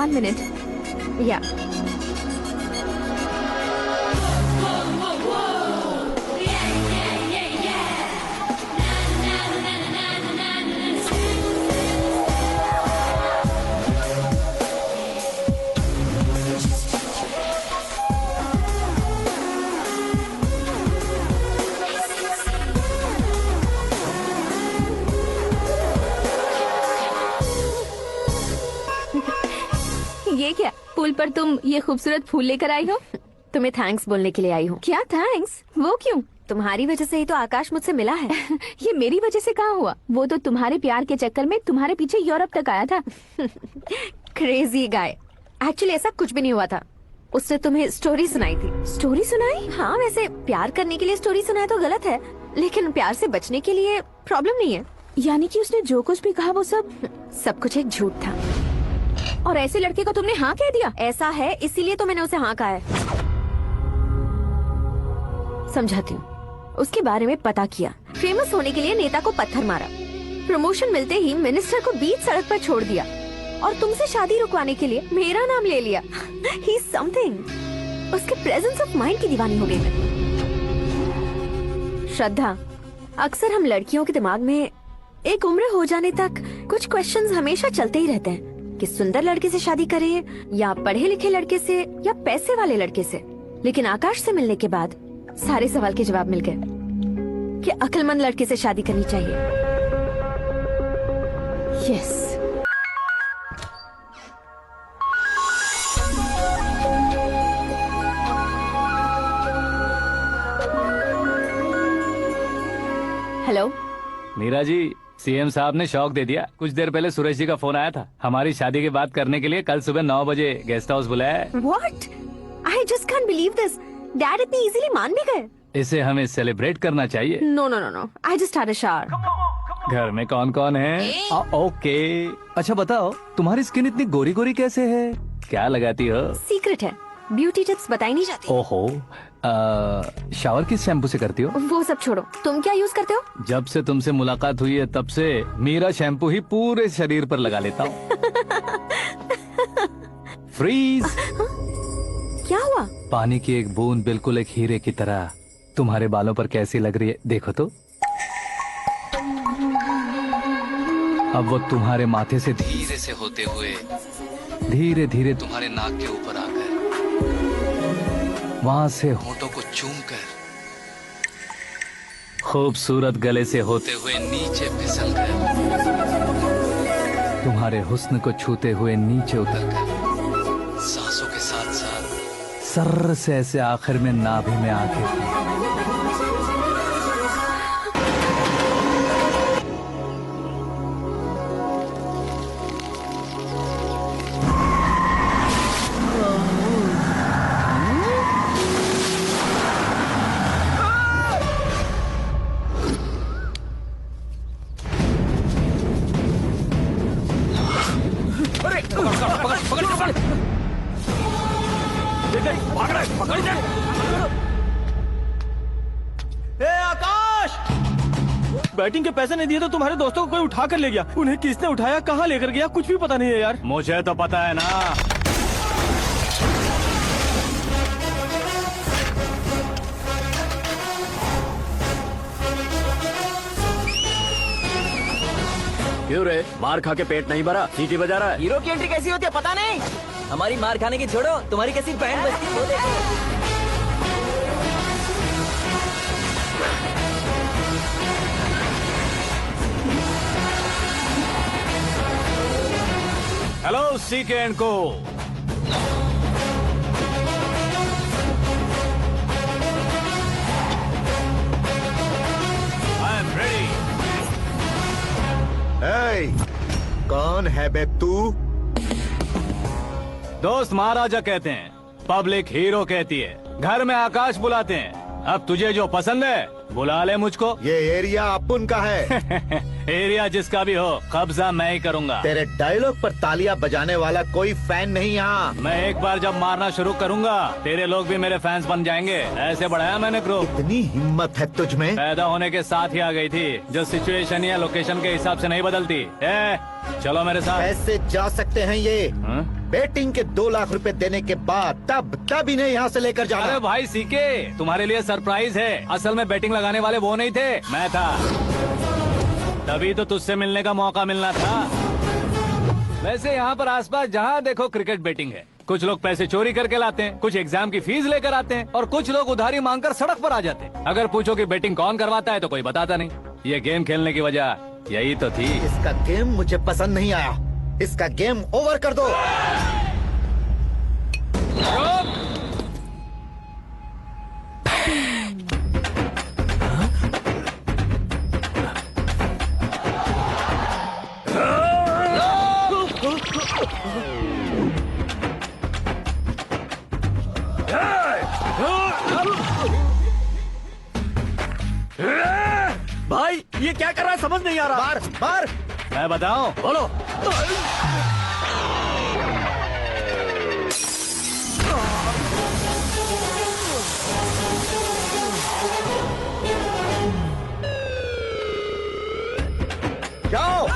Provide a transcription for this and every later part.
1 minute. या ये क्या, पुल पर तुम ये खूबसूरत फूल लेकर आई हो? तुम्हें थैंक्स बोलने के लिए आई हूँ। क्या थैंक्स? वो क्यों? तुम्हारी वजह से ही तो आकाश मुझसे मिला है। ये मेरी वजह से कहाँ हुआ? वो तो तुम्हारे प्यार के चक्कर में तुम्हारे पीछे यूरोप तक आया था। Crazy guy. एक्चुअली ऐसा कुछ भी नहीं हुआ था। उसने तुम्हें स्टोरी सुनाई थी। स्टोरी सुनाई? हाँ, वैसे प्यार करने के लिए स्टोरी सुनाए तो गलत है, लेकिन प्यार से बचने के लिए प्रॉब्लम नहीं है। यानी कि उसने जो कुछ भी कहा वो सब कुछ एक झूठ था। और ऐसे लड़के को तुमने हाँ कह दिया? ऐसा है, इसीलिए तो मैंने उसे हाँ कहा है। समझाती हूँ। उसके बारे में पता किया, फेमस होने के लिए नेता को पत्थर मारा, प्रमोशन मिलते ही मिनिस्टर को बीच सड़क पर छोड़ दिया, और तुमसे शादी रुकवाने के लिए मेरा नाम ले लिया। He's something। उसके प्रेजेंस ऑफ माइंड की दीवानी हो गई मैं। श्रद्धा, अक्सर हम लड़कियों के दिमाग में एक उम्र हो जाने तक कुछ क्वेश्चंस हमेशा चलते ही रहते हैं कि सुंदर लड़के से शादी करें या पढ़े लिखे लड़के से या पैसे वाले लड़के से। लेकिन आकाश से मिलने के बाद सारे सवाल के जवाब मिल गए कि अक्लमंद लड़के से शादी करनी चाहिए। Yes. Hello Meera ji, CM साहब ने शौक दे दिया। कुछ देर पहले सुरेश जी का फोन आया था, हमारी शादी की बात करने के लिए कल सुबह 9 बजे गेस्ट हाउस बुलाया है। What? I just can't believe this. Dad इतनी इजीली मान भी गए। इसे हमें सेलिब्रेट करना चाहिए। No no no no, I just had a shower. घर में कौन कौन है? ओके। अच्छा बताओ, तुम्हारी स्किन इतनी गोरी गोरी कैसे है? क्या लगाती हो? सीक्रेट है, ब्यूटी टिप्स बताई नहीं जाती। ओहो, शावर किस शैम्पू से करती हो? वो सब छोड़ो, तुम क्या यूज करते हो? जब से तुमसे मुलाकात हुई है तब से मीरा शैम्पू ही पूरे शरीर पर लगा लेता हूँ। फ्रीज। क्या हुआ? पानी की एक बूंद बिल्कुल एक हीरे की तरह तुम्हारे बालों पर कैसी लग रही है, देखो तो। अब वो तुम्हारे माथे से धीरे से होते हुए धीरे धीरे तुम्हारे नाक के ऊपर आकर वहां से होठों को चूमकर खूबसूरत गले से होते हुए नीचे फिसलकर तुम्हारे हुस्न को छूते हुए नीचे उतरकर सांसों के साथ साथ सर्र से ऐसे आखिर में नाभि में आके बैटिंग के पैसे नहीं दिए तो तुम्हारे दोस्तों को कोई उठा कर ले गया। उन्हें किसने उठाया, कहाँ लेकर गया, कुछ भी पता नहीं है यार। मुझे तो पता है ना। क्यों रे, मार खा के पेट नहीं भरा, सीटी बजा रहा है? हीरो की एंट्री कैसी होती है पता नहीं। हमारी मार खाने की छोड़ो, तुम्हारी कैसी बैंड बजती है वो देखो। हेलो सीके एंड को। I am ready. कौन है बे तू? दोस्त महाराजा कहते हैं, पब्लिक हीरो कहती है, घर में आकाश बुलाते हैं। अब तुझे जो पसंद है बुला ले मुझको। ये एरिया अपुन का है। एरिया जिसका भी हो, कब्जा मैं ही करूंगा। तेरे डायलॉग पर तालियां बजाने वाला कोई फैन नहीं यहाँ। मैं एक बार जब मारना शुरू करूंगा, तेरे लोग भी मेरे फैंस बन जाएंगे। ऐसे बढ़ाया मैंने ग्रुप। इतनी हिम्मत है तुझ में? पैदा होने के साथ ही आ गई थी, जो सिचुएशन या लोकेशन के हिसाब से नहीं बदलती। चलो मेरे साथ। कैसे जा सकते हैं ये? हाँ? बेटिंग के 2 लाख रुपए देने के बाद तब इन्हें यहाँ से लेकर अरे जाना। भाई सीके, तुम्हारे लिए सरप्राइज है। असल में बैटिंग लगाने वाले वो नहीं थे, मैं था। तभी तो तुझसे मिलने का मौका मिलना था। वैसे यहाँ पर आसपास जहाँ देखो क्रिकेट बैटिंग है। कुछ लोग पैसे चोरी करके लाते हैं, कुछ एग्जाम की फीस लेकर आते हैं और कुछ लोग उधारी मांगकर सड़क पर आ जाते हैं। अगर पूछो कि बैटिंग कौन करवाता है तो कोई बताता नहीं। ये गेम खेलने की वजह यही तो थी। इसका गेम मुझे पसंद नहीं आया। इसका गेम ओवर कर दो। भाई ये क्या कर रहा है समझ नहीं आ रहा। मार मार। मैं बताऊं? बोलो। जाओ।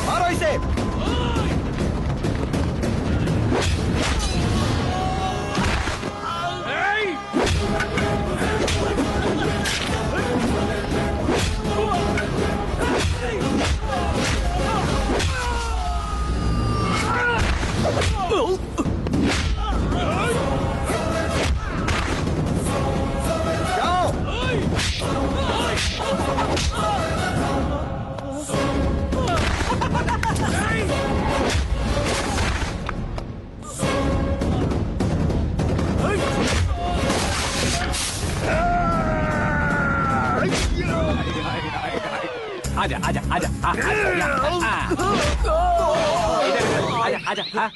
मारो इसे। आजा आजा आजा आजा आजा आजा।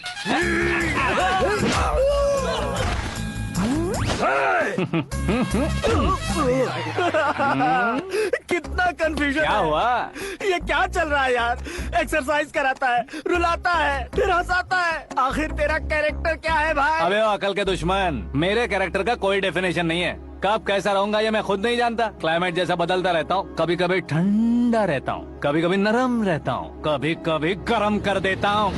कितना कंफ्यूजन क्या हुआ? ये क्या चल रहा है यार। एक्सरसाइज कराता है, रुलाता है, फिर हंसाता है। आखिर तेरा कैरेक्टर क्या है भाई? अबे ओ अकल के दुश्मन, मेरे कैरेक्टर का कोई डेफिनेशन नहीं है। कब कैसा रहूंगा ये मैं खुद नहीं जानता। क्लाइमेट जैसा बदलता रहता हूँ। कभी कभी ठंडा रहता हूँ, कभी कभी नरम रहता हूँ, कभी कभी गर्म कर देता हूँ।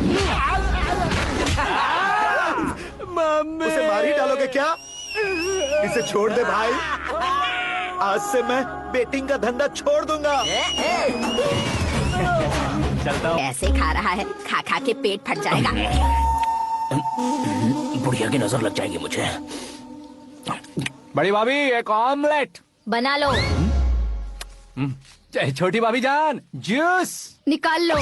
उसे मार ही डालोगे क्या? इसे छोड़ दे भाई। आज से मैं बेटिंग का धंधा छोड़ दूंगा। चलता हूँ। ऐसे खा रहा है, खा खा के पेट फट जाएगा। बुढ़िया की नजर लग जाएगी मुझे। बड़ी भाभी एक ऑमलेट। बना लो। छोटी भाभी जान जूस। निकाल लो।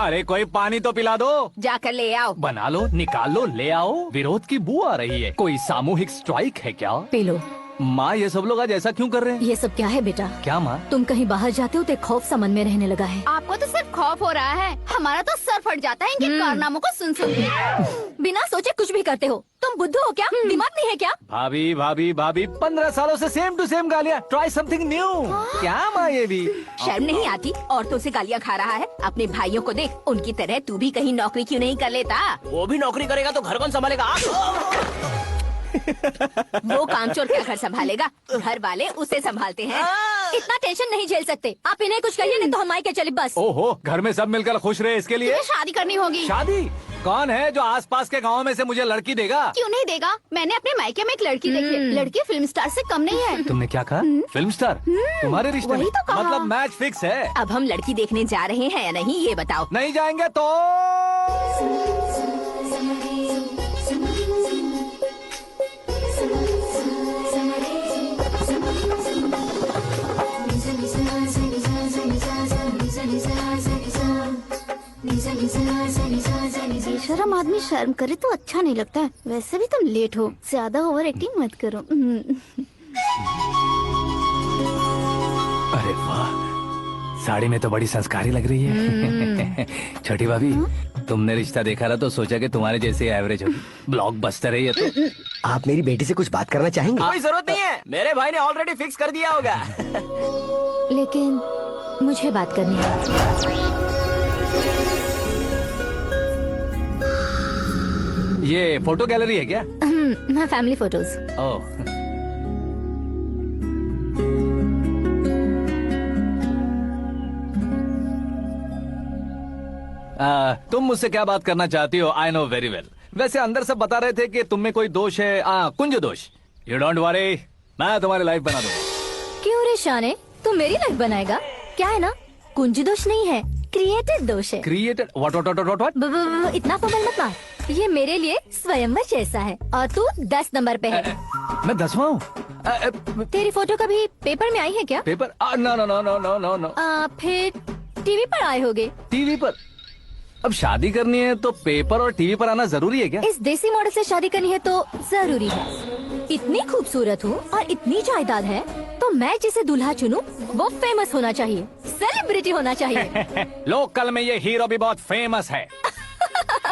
अरे कोई पानी तो पिला दो। जाकर ले आओ। बना लो, निकाल लो, ले आओ। विरोध की बू आ रही है। कोई सामूहिक स्ट्राइक है क्या? P low. माँ ये सब लोग आज ऐसा क्यों कर रहे हैं? ये सब क्या है बेटा? क्या माँ? तुम कहीं बाहर जाते हो तो एक खौफ सा मन में रहने लगा है। आपको तो सिर्फ खौफ हो रहा है, हमारा तो सर फट जाता है इनके कारनामों को सुन सुन के। बिना सोचे कुछ भी करते हो। तुम बुद्धू हो क्या? दिमाग नहीं है क्या? भाभी भाभी भाभी 15 सालों से सेम टू सेम गालियाँ। Try something new. क्या माँ ये भी? शर्म नहीं आती? औरतों से गालियाँ खा रहा है। अपने भाइयों को देख, उनकी तरह तू भी कहीं नौकरी क्यों नहीं कर लेता? वो भी नौकरी करेगा तो घर कौन संभालेगा? वो कामचोर क्या घर संभालेगा? घर वाले उसे संभालते हैं। इतना टेंशन नहीं झेल सकते। आप इन्हें कुछ कहिए नहीं तो हम आए के चले बस। ओहो, घर में सब मिलकर खुश रहे इसके लिए। तुम्हें शादी करनी होगी। शादी? कौन है जो आसपास के गांव में से मुझे लड़की देगा? क्यों नहीं देगा? मैंने अपने मायके में एक लड़की देखी है। लड़की फिल्म स्टार से कम नहीं है। तुमने क्या कहा? Film star? तुम्हारे रिश्ते वही में? तो कहा। मतलब मैच फिक्स है? अब हम लड़की देखने जा रहे हैं या नहीं ये बताओ। नहीं जाएंगे तो? बेशरम आदमी शर्म करे तो अच्छा नहीं लगता है। वैसे भी तुम लेट हो, ज्यादा ओवर एक्टिंग मत करो। अरे वाह, साड़ी में तो बड़ी संस्कारी लग रही है। छोटी भाभी, तुमने रिश्ता देखा ना तो सोचा कि तुम्हारे जैसे एवरेज होगी। ब्लॉकबस्टर है ये तो। आप मेरी बेटी से कुछ बात करना चाहेंगे? कोई जरूरत नहीं है, मेरे भाई ने ऑलरेडी फिक्स कर दिया होगा। लेकिन मुझे बात करनी है। ये फोटो गैलरी है क्या? मैं फैमिली फोटोज। ओह, तुम मुझसे क्या बात करना चाहती हो? I know very well. वैसे अंदर सब बता रहे थे कि तुम में कोई दोष है, कुंज दोष। यू डोंट वरी, मैं तुम्हारी लाइफ बना दूंगा। क्यों रे शाने, तू मेरी लाइफ बनाएगा? क्या है ना, कुंज दोष नहीं है, क्रिएटेड दोष है। क्रिएटेड? व्हाट? इतना फबल मत मार। ये मेरे लिए स्वयंवर जैसा है और तू 10 नंबर पे है। मैं 10वां हूँ? तेरी फोटो कभी पेपर में आई है क्या? Paper? No no no no no no no. फिर टीवी पर आए होगे। टीवी पर? अब शादी करनी है तो पेपर और टीवी पर आना जरूरी है क्या? इस देसी मॉडल से शादी करनी है तो जरूरी है। इतनी खूबसूरत हूँ और इतनी जायदाद है तो मैं जिसे दूल्हा चुनूं वो फेमस होना चाहिए, सेलिब्रिटी होना चाहिए। लोकल में ये हीरो भी बहुत फेमस है।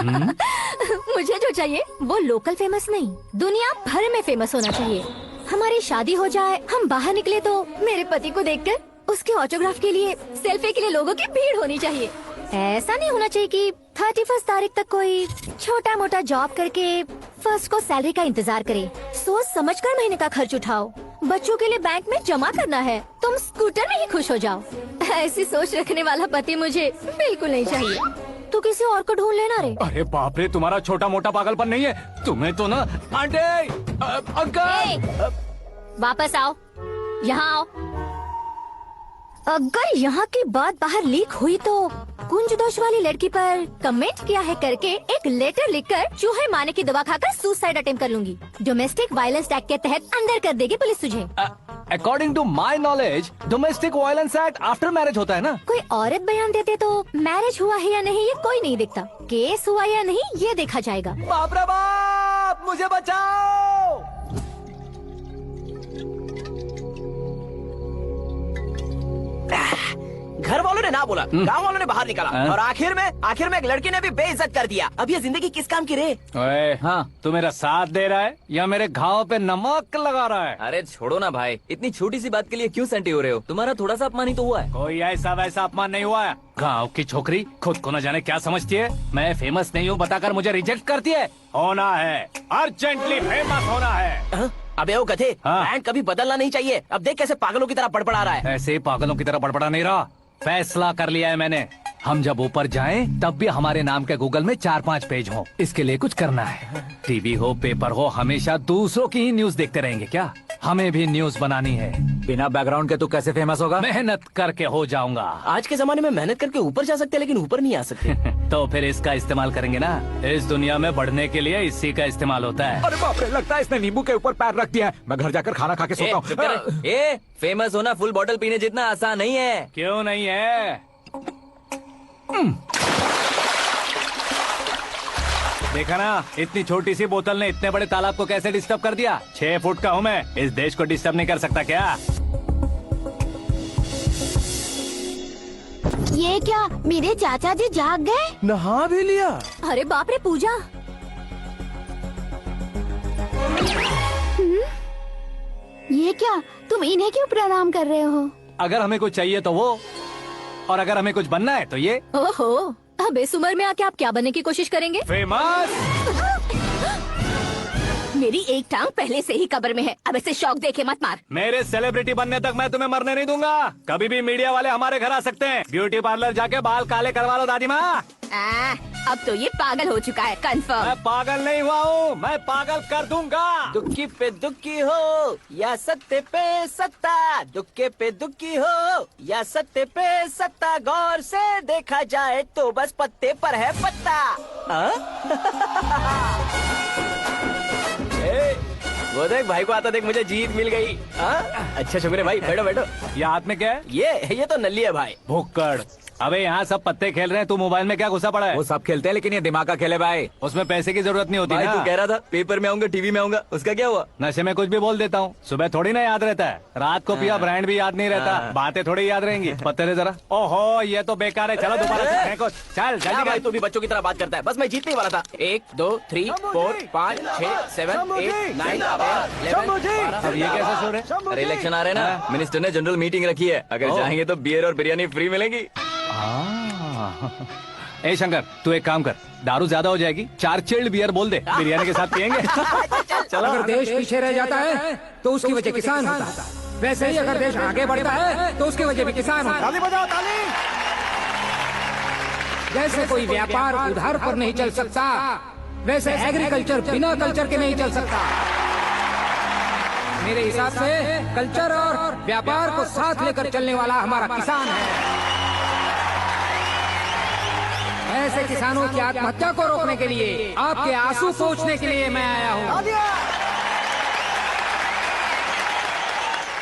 मुझे जो चाहिए वो लोकल फेमस नहीं, दुनिया भर में फेमस होना चाहिए। हमारी शादी हो जाए, हम बाहर निकले तो मेरे पति को देखकर उसके ऑटोग्राफ के लिए, सेल्फी के लिए लोगों की भीड़ होनी चाहिए। ऐसा नहीं होना चाहिए कि 31 तारीख तक कोई छोटा मोटा जॉब करके फर्स्ट को सैलरी का इंतजार करे। सोच समझकर महीने का खर्च उठाओ। बच्चों के लिए बैंक में जमा करना है, तुम स्कूटर में ही खुश हो जाओ। ऐसी सोच रखने वाला पति मुझे बिल्कुल नहीं चाहिए। तू किसी और को ढूंढ लेना रे। अरे बाप रे, तुम्हारा छोटा मोटा पागलपन नहीं है। तुम्हें तो ना आंटी, अंकल। वापस आओ, यहाँ आओ। अगर यहाँ की बात बाहर लीक हुई तो कुंज दोष वाली लड़की पर कमेंट किया है करके एक लेटर लिखकर चूहे मारने की दवा खाकर सुसाइड अटेम्प्ट कर लूंगी। डोमेस्टिक वायलेंस एक्ट के तहत अंदर कर देगी पुलिस तुझे। According to my knowledge domestic violence act after marriage होता है ना? कोई औरत बयान देते तो मैरिज हुआ है या नहीं ये कोई नहीं दिखता, केस हुआ या नहीं ये देखा जाएगा। बाप रे बाप, मुझे बचाओ। घर वालों ने ना बोला, गांव वालों ने बाहर निकाला और आखिर में एक लड़की ने भी बेइज्जत कर दिया। अब ये जिंदगी किस काम की रे? ओए, हाँ, तू मेरा साथ दे रहा है या मेरे घाव पे नमक लगा रहा है? अरे छोड़ो ना भाई, इतनी छोटी सी बात के लिए क्यों सेंटी हो रहे हो? तुम्हारा थोड़ा सा अपमान ही तो हुआ है। कोई ऐसा वैसा अपमान नहीं हुआ है। गाँव की छोकरी खुद को न जाने क्या समझती है। मैं फेमस नहीं हूँ बताकर मुझे रिजेक्ट करती है। होना है, अर्जेंटली फेमस होना है। अबे ओ गधे, हाँ। बैंक कभी बदलना नहीं चाहिए। अब देख कैसे पागलों की तरह बड़बड़ा रहा है। ऐसे पागलों की तरह बड़बड़ा नहीं रहा। फैसला कर लिया है मैंने। हम जब ऊपर जाएं तब भी हमारे नाम के गूगल में 4-5 पेज हो। इसके लिए कुछ करना है। टीवी हो, पेपर हो, हमेशा दूसरों की ही न्यूज देखते रहेंगे क्या? हमें भी न्यूज बनानी है। बिना बैकग्राउंड के तू कैसे फेमस होगा? मेहनत करके हो जाऊंगा। आज के जमाने में मेहनत करके ऊपर जा सकते हैं लेकिन ऊपर नहीं आ सकते। तो फिर इसका इस्तेमाल करेंगे ना। इस दुनिया में बढ़ने के लिए इसी का इस्तेमाल होता है। अरे बाप रे, लगता है इसने नींबू के ऊपर पैर रख दिया है। मैं घर जाकर खाना खा के सोता चुप कर। ए, फेमस होना फुल बॉटल पीने जितना आसान नहीं है। क्यों नहीं है? देखा ना, इतनी छोटी सी बोतल ने इतने बड़े तालाब को कैसे डिस्टर्ब कर दिया। 6 फुट का हूँ मैं, इस देश को डिस्टर्ब नहीं कर सकता क्या? ये क्या, मेरे चाचा जी जाग गए? नहा भी लिया? अरे बाप रे पूजा, ये क्या, तुम इन्हें क्यों प्रणाम कर रहे हो? अगर हमें कुछ चाहिए तो वो, और अगर हमें कुछ बनना है तो ये। ओहो, अब इस उम्र में आके आप क्या बनने की कोशिश करेंगे? फेमस। मेरी एक टांग पहले से ही कब्र में है, अब इसे शौक देके मत मार। मेरे सेलिब्रिटी बनने तक मैं तुम्हें मरने नहीं दूंगा। कभी भी मीडिया वाले हमारे घर आ सकते हैं। ब्यूटी पार्लर जाके बाल काले करवा लो दादी माँ। अब तो ये पागल हो चुका है, कंफर्म। मैं पागल नहीं हुआ हूँ, मैं पागल कर दूंगा। दुखी पे दुखी हो या सत्ते पे सत्ता, दुखे पे दुखी हो या सत्ते पे सत्ता, गौर से देखा जाए तो बस पत्ते पर है पत्ता। वो देख भाई को आता देख, मुझे जीत मिल गई। अच्छा शुक्र है भाई, बैठो बैठो। ये हाथ में क्या है? ये तो नल्ली है भाई। भुक्कड़। अबे यहाँ सब पत्ते खेल रहे हैं, तू मोबाइल में क्या घुसा पड़ा है? वो सब खेलते हैं लेकिन ये दिमाग का खेल है भाई। उसमें पैसे की जरूरत नहीं होती भाई ना। तू कह रहा था पेपर में आऊंगा, टीवी में आऊंगा, उसका क्या हुआ? नशे में कुछ भी बोल देता हूँ, सुबह थोड़ी ना याद रहता है। रात को पिया ब्रांड भी याद नहीं रहता, बातें थोड़ी याद रहेंगी। पत्ते दे जरा। ओहो, ये तो बेकार है, चलो दोबारा से फेंको। चल क्या जल्दी भाई कर। तू भी बच्चों की तरह बात करता है। बस मैं जीतने ही वाला था। 1 2 3 4 5 6 7 8 9 10 11 अब ये कैसे शोर है? अरे इलेक्शन आ रहे हैं ना, मिनिस्टर ने जनरल मीटिंग रखी है। अगर जाएंगे तो बियर और बिरयानी फ्री मिलेगी। ए शंकर, तू एक काम कर, दारू ज्यादा हो जाएगी, 4 चिल्ड बियर बोल दे, बिरयानी के साथ पियेंगे। अगर देश पीछे रह जाता है तो उसकी वजह किसान होता है, वैसे ही अगर देश आगे बढ़ता है तो उसकी वजह भी किसान होता है। ताली बजाओ, ताली। जैसे कोई व्यापार उधार पर नहीं चल सकता, वैसे एग्रीकल्चर बिना कल्चर के नहीं चल सकता। मेरे हिसाब से कल्चर और व्यापार को साथ लेकर चलने वाला हमारा किसान है। ऐसे किसानों की आत्महत्या को रोकने के लिए, आपके आंसू पोंछने के लिए मैं आया हूँ।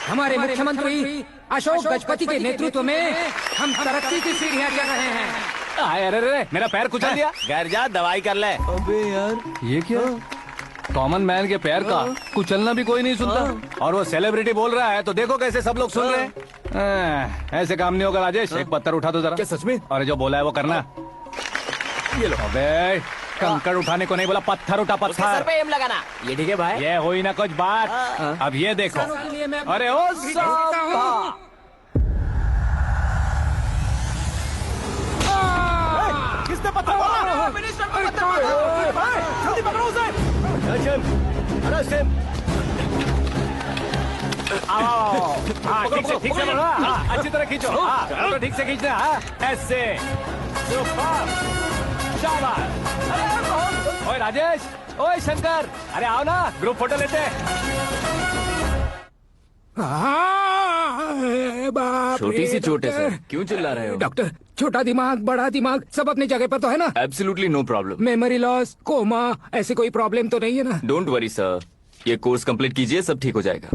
हमारे मुख्यमंत्री अशोक गजपति के नेतृत्व में हम तरक्की की सीढ़ियाँ चढ़ रहे हैं। अरे मेरा पैर कुचल दिया। घर जा, दवाई कर ले। अबे यार, ये क्या? कॉमन मैन के पैर का कुचलना भी कोई नहीं सुनता, और वो सेलिब्रिटी बोल रहा है तो देखो कैसे सब लोग सुन रहे हैं। ऐसे काम नहीं होगा राजेश, एक पत्थर उठा दो जरा। क्या सच में? और जो बोला है वो करना। ये लो। अबे कंकड़ उठाने को नहीं बोला, पत्थर उठा, उसके सर पत्थर। पे एम लगाना। ये ठीक है भाई। ये हुई ना कुछ बात। अब ये देखो। किसानों के लिए मैं अरे ओ साहब, किसने पत्थर मारा? मिनिस्टर को पत्थर मारा। जल्दी पकड़ो उसे। आओ, हाँ, ठीक से पकड़ो, हाँ, अच्छी तरह खींचो, हाँ, तो ठीक से खींचना, हाँ, ऐसे। सुपर, शाबाश। ओए राजेश, ओए शंकर, अरे आओ ना, ग्रुप फोटो लेते हैं। छोटी सी चोट है सर, क्यों चिल्ला रहे हो? डॉक्टर, छोटा दिमाग बड़ा दिमाग सब अपनी जगह पर तो है ना? Absolutely no problem. Memory loss, coma, ऐसी कोई प्रॉब्लम तो नहीं है ना? डोंट वरी सर, ये कोर्स कंप्लीट कीजिए, सब ठीक हो जाएगा।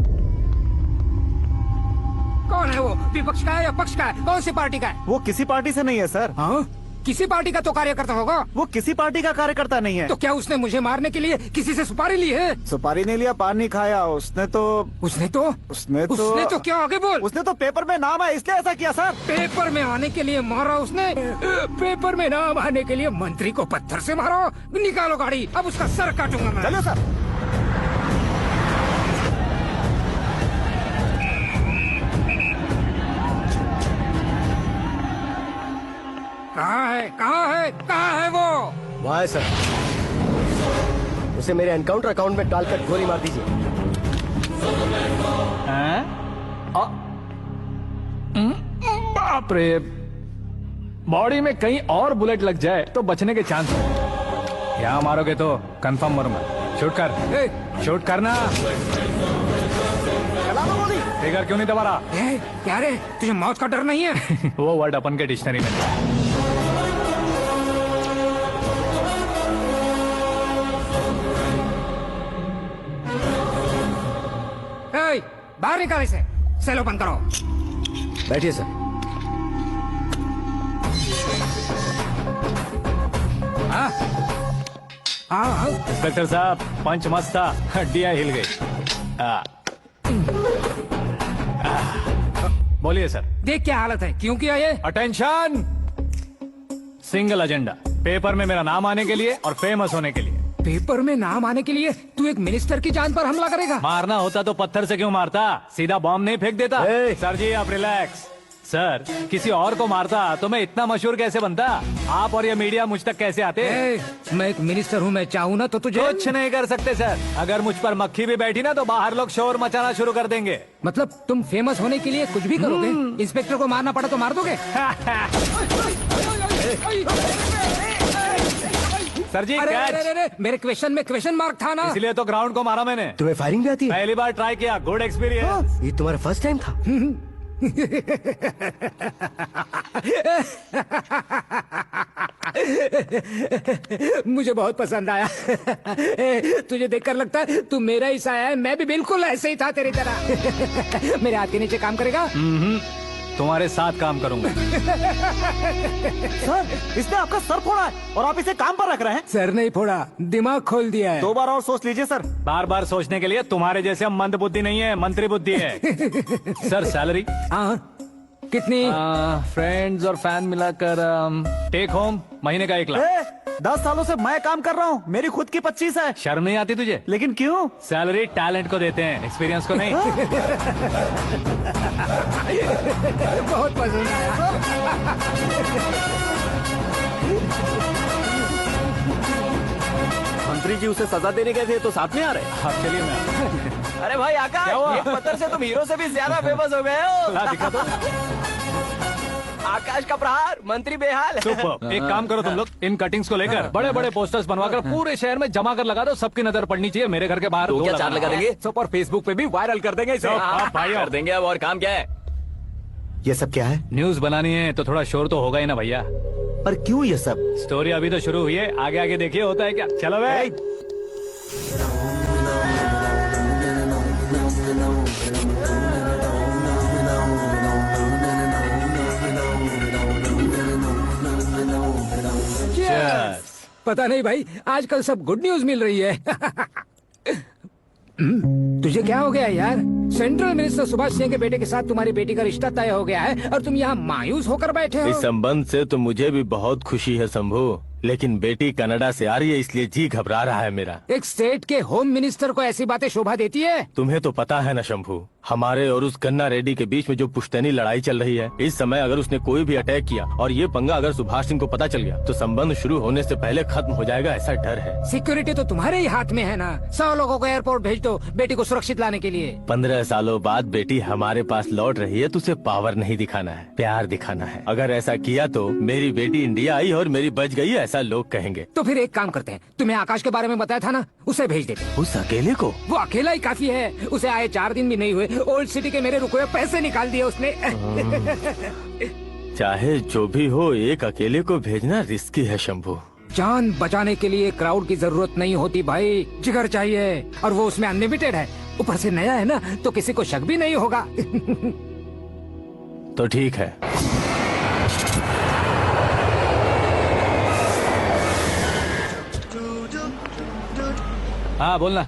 कौन है वो? विपक्ष का है या पक्ष का है? कौन सी पार्टी का है? वो किसी पार्टी से नहीं है सर। हाँ? किसी पार्टी का तो कार्यकर्ता होगा। वो किसी पार्टी का कार्यकर्ता नहीं है। तो क्या उसने मुझे मारने के लिए किसी से सुपारी ली है? सुपारी नहीं लिया, पान नहीं खाया। उसने तो उसने तो क्या? आगे बोल। उसने तो पेपर में नाम है इसलिए ऐसा किया सर। पेपर में आने के लिए मारा उसने? पेपर में नाम आने के लिए मंत्री को पत्थर से मारो? निकालो गाड़ी, अब उसका सर काटूंगा मैं। चलो सर। कहाँ है वो? वहाँ है सर, उसे मेरे एनकाउंटर अकाउंट में डालकर गोली मार दीजिए। बाप रे, बॉडी में कहीं और बुलेट लग जाए तो बचने के चांस है। यहाँ मारोगे तो कंफर्म मरूंगा। शूट कर, शूट करना। फिगर क्यों नहीं दबा रहा? क्या रे, तुझे मौत का डर नहीं है? वो वर्ड अपन के डिक्शनरी में नहीं। बाहर निकाल इसे, सेलो बंद करो। बैठिए सर। इंस्पेक्टर साहब, पंच मस्त था, हड्डियां हिल गई। बोलिए सर। देख क्या हालत है, क्यों किया ये? अटेंशन, सिंगल एजेंडा, पेपर में मेरा नाम आने के लिए और फेमस होने के लिए। पेपर में नाम आने के लिए तू एक मिनिस्टर की जान पर हमला करेगा? मारना होता तो पत्थर से क्यों मारता, सीधा बॉम्ब नहीं फेंक देता। सर जी आप रिलैक्स। सर, किसी और को मारता तो मैं इतना मशहूर कैसे बनता? आप और ये मीडिया मुझ तक कैसे आते? मैं एक मिनिस्टर हूँ, मैं चाहूँ ना तो तुझे कुछ नहीं कर सकते सर। अगर मुझ पर मक्खी भी बैठी ना तो बाहर लोग शोर मचाना शुरू कर देंगे। मतलब तुम फेमस होने के लिए कुछ भी करोगे? इंस्पेक्टर को मारना पड़ा तो मार दोगे? सर जी, अरे, मेरे क्वेश्चन में क्वेश्चन मार्क था ना, इसलिए तो ग्राउंड को मारा मैंने। तुम्हें फायरिंग भी आती है? पहली बार ट्राई किया, गुड एक्सपीरियंस। ये तुम्हारा फर्स्ट टाइम था? मुझे बहुत पसंद आया। तुझे देखकर लगता है तू मेरा ही साया है। मैं भी बिल्कुल ऐसे ही था तेरी तरह। मेरे हाथ के नीचे काम करेगा? तुम्हारे साथ काम करूंगा। सर, इसने आपका सर फोड़ा है और आप इसे काम पर रख रहे हैं। सर नहीं फोड़ा, दिमाग खोल दिया है। 2 बार और सोच लीजिए सर। बार बार सोचने के लिए तुम्हारे जैसे मंद बुद्धि नहीं है, मंत्री बुद्धि है। Sir salary? हाँ, कितनी? फ्रेंड्स और फैन मिलाकर टेक होम महीने का 1 लाख। 10 सालों से मैं काम कर रहा हूँ, मेरी खुद की 25 है। शर्म नहीं आती तुझे? लेकिन क्यों? सैलरी टैलेंट को देते हैं, एक्सपीरियंस को नहीं। बहुत पसंद आया। मंत्री जी उसे सजा देने गए थे तो साथ में आ रहे। आप चलिए मैं अरे भाई आकाश, क्या हुआ? एक पत्थर से तुम हीरो से भी ज्यादा फेमस हो गए हो। दिखा दो। आकाश का प्रहार, मंत्री बेहाल। सुपर। एक काम करो तुम लोग, इन कटिंग्स को लेकर बड़े बड़े पोस्टर्स बनवाकर पूरे शहर में जमा कर लगा दो। सबकी नजर पड़नी चाहिए मेरे घर के बाहर। तो दो क्या 4 लगाना। लगा देंगे? सब और फेसबुक पे भी वायरल कर देंगे इसे। हाँ, भाइयों। कर देंगे अब, और काम क्या है? ये सब क्या है? न्यूज बनानी है तो थोड़ा शोर तो होगा ही ना भैया। पर क्यों ये सब? स्टोरी अभी तो शुरू हुई है, आगे आगे देखिए होता है क्या। चलो भाई। Cheers. पता नहीं भाई, आजकल सब गुड न्यूज मिल रही है। तुझे क्या हो गया यार? सेंट्रल मिनिस्टर सुभाष सिंह के बेटे के साथ तुम्हारी बेटी का रिश्ता तय हो गया है और तुम यहाँ मायूस होकर बैठे हो। इस संबंध से तो मुझे भी बहुत खुशी है शंभू, लेकिन बेटी कनाडा से आ रही है इसलिए जी घबरा रहा है मेरा। एक स्टेट के होम मिनिस्टर को ऐसी बातें शोभा देती है? तुम्हें तो पता है ना शंभू, हमारे और उस गन्ना रेड्डी के बीच में जो पुश्तैनी लड़ाई चल रही है, इस समय अगर उसने कोई भी अटैक किया और ये पंगा अगर सुभाष सिंह को पता चल गया तो संबंध शुरू होने से पहले खत्म हो जाएगा, ऐसा डर है। सिक्योरिटी तो तुम्हारे ही हाथ में है ना। 100 लोगों को एयरपोर्ट भेज दो बेटी को सुरक्षित लाने के लिए। 15 सालों बाद बेटी हमारे पास लौट रही है तो उसे पावर नहीं दिखाना है, प्यार दिखाना है। अगर ऐसा किया तो मेरी बेटी इंडिया आई और मेरी बच गई, ऐसा लोग कहेंगे। तो फिर एक काम करते हैं, तुम्हें आकाश के बारे में बताया था ना, उसे भेज देते हैं। उस अकेले को? वो अकेला ही काफी है। उसे आए 4 दिन भी नहीं हुए, ओल्ड सिटी के मेरे रुके हुए पैसे निकाल दिए उसने। चाहे जो भी हो, एक अकेले को भेजना रिस्की है शंभू। जान बचाने के लिए क्राउड की जरूरत नहीं होती भाई, जिगर चाहिए, और वो उसमें अनलिमिटेड है। ऊपर से नया है ना, तो किसी को शक भी नहीं होगा। तो ठीक है। हाँ बोलना।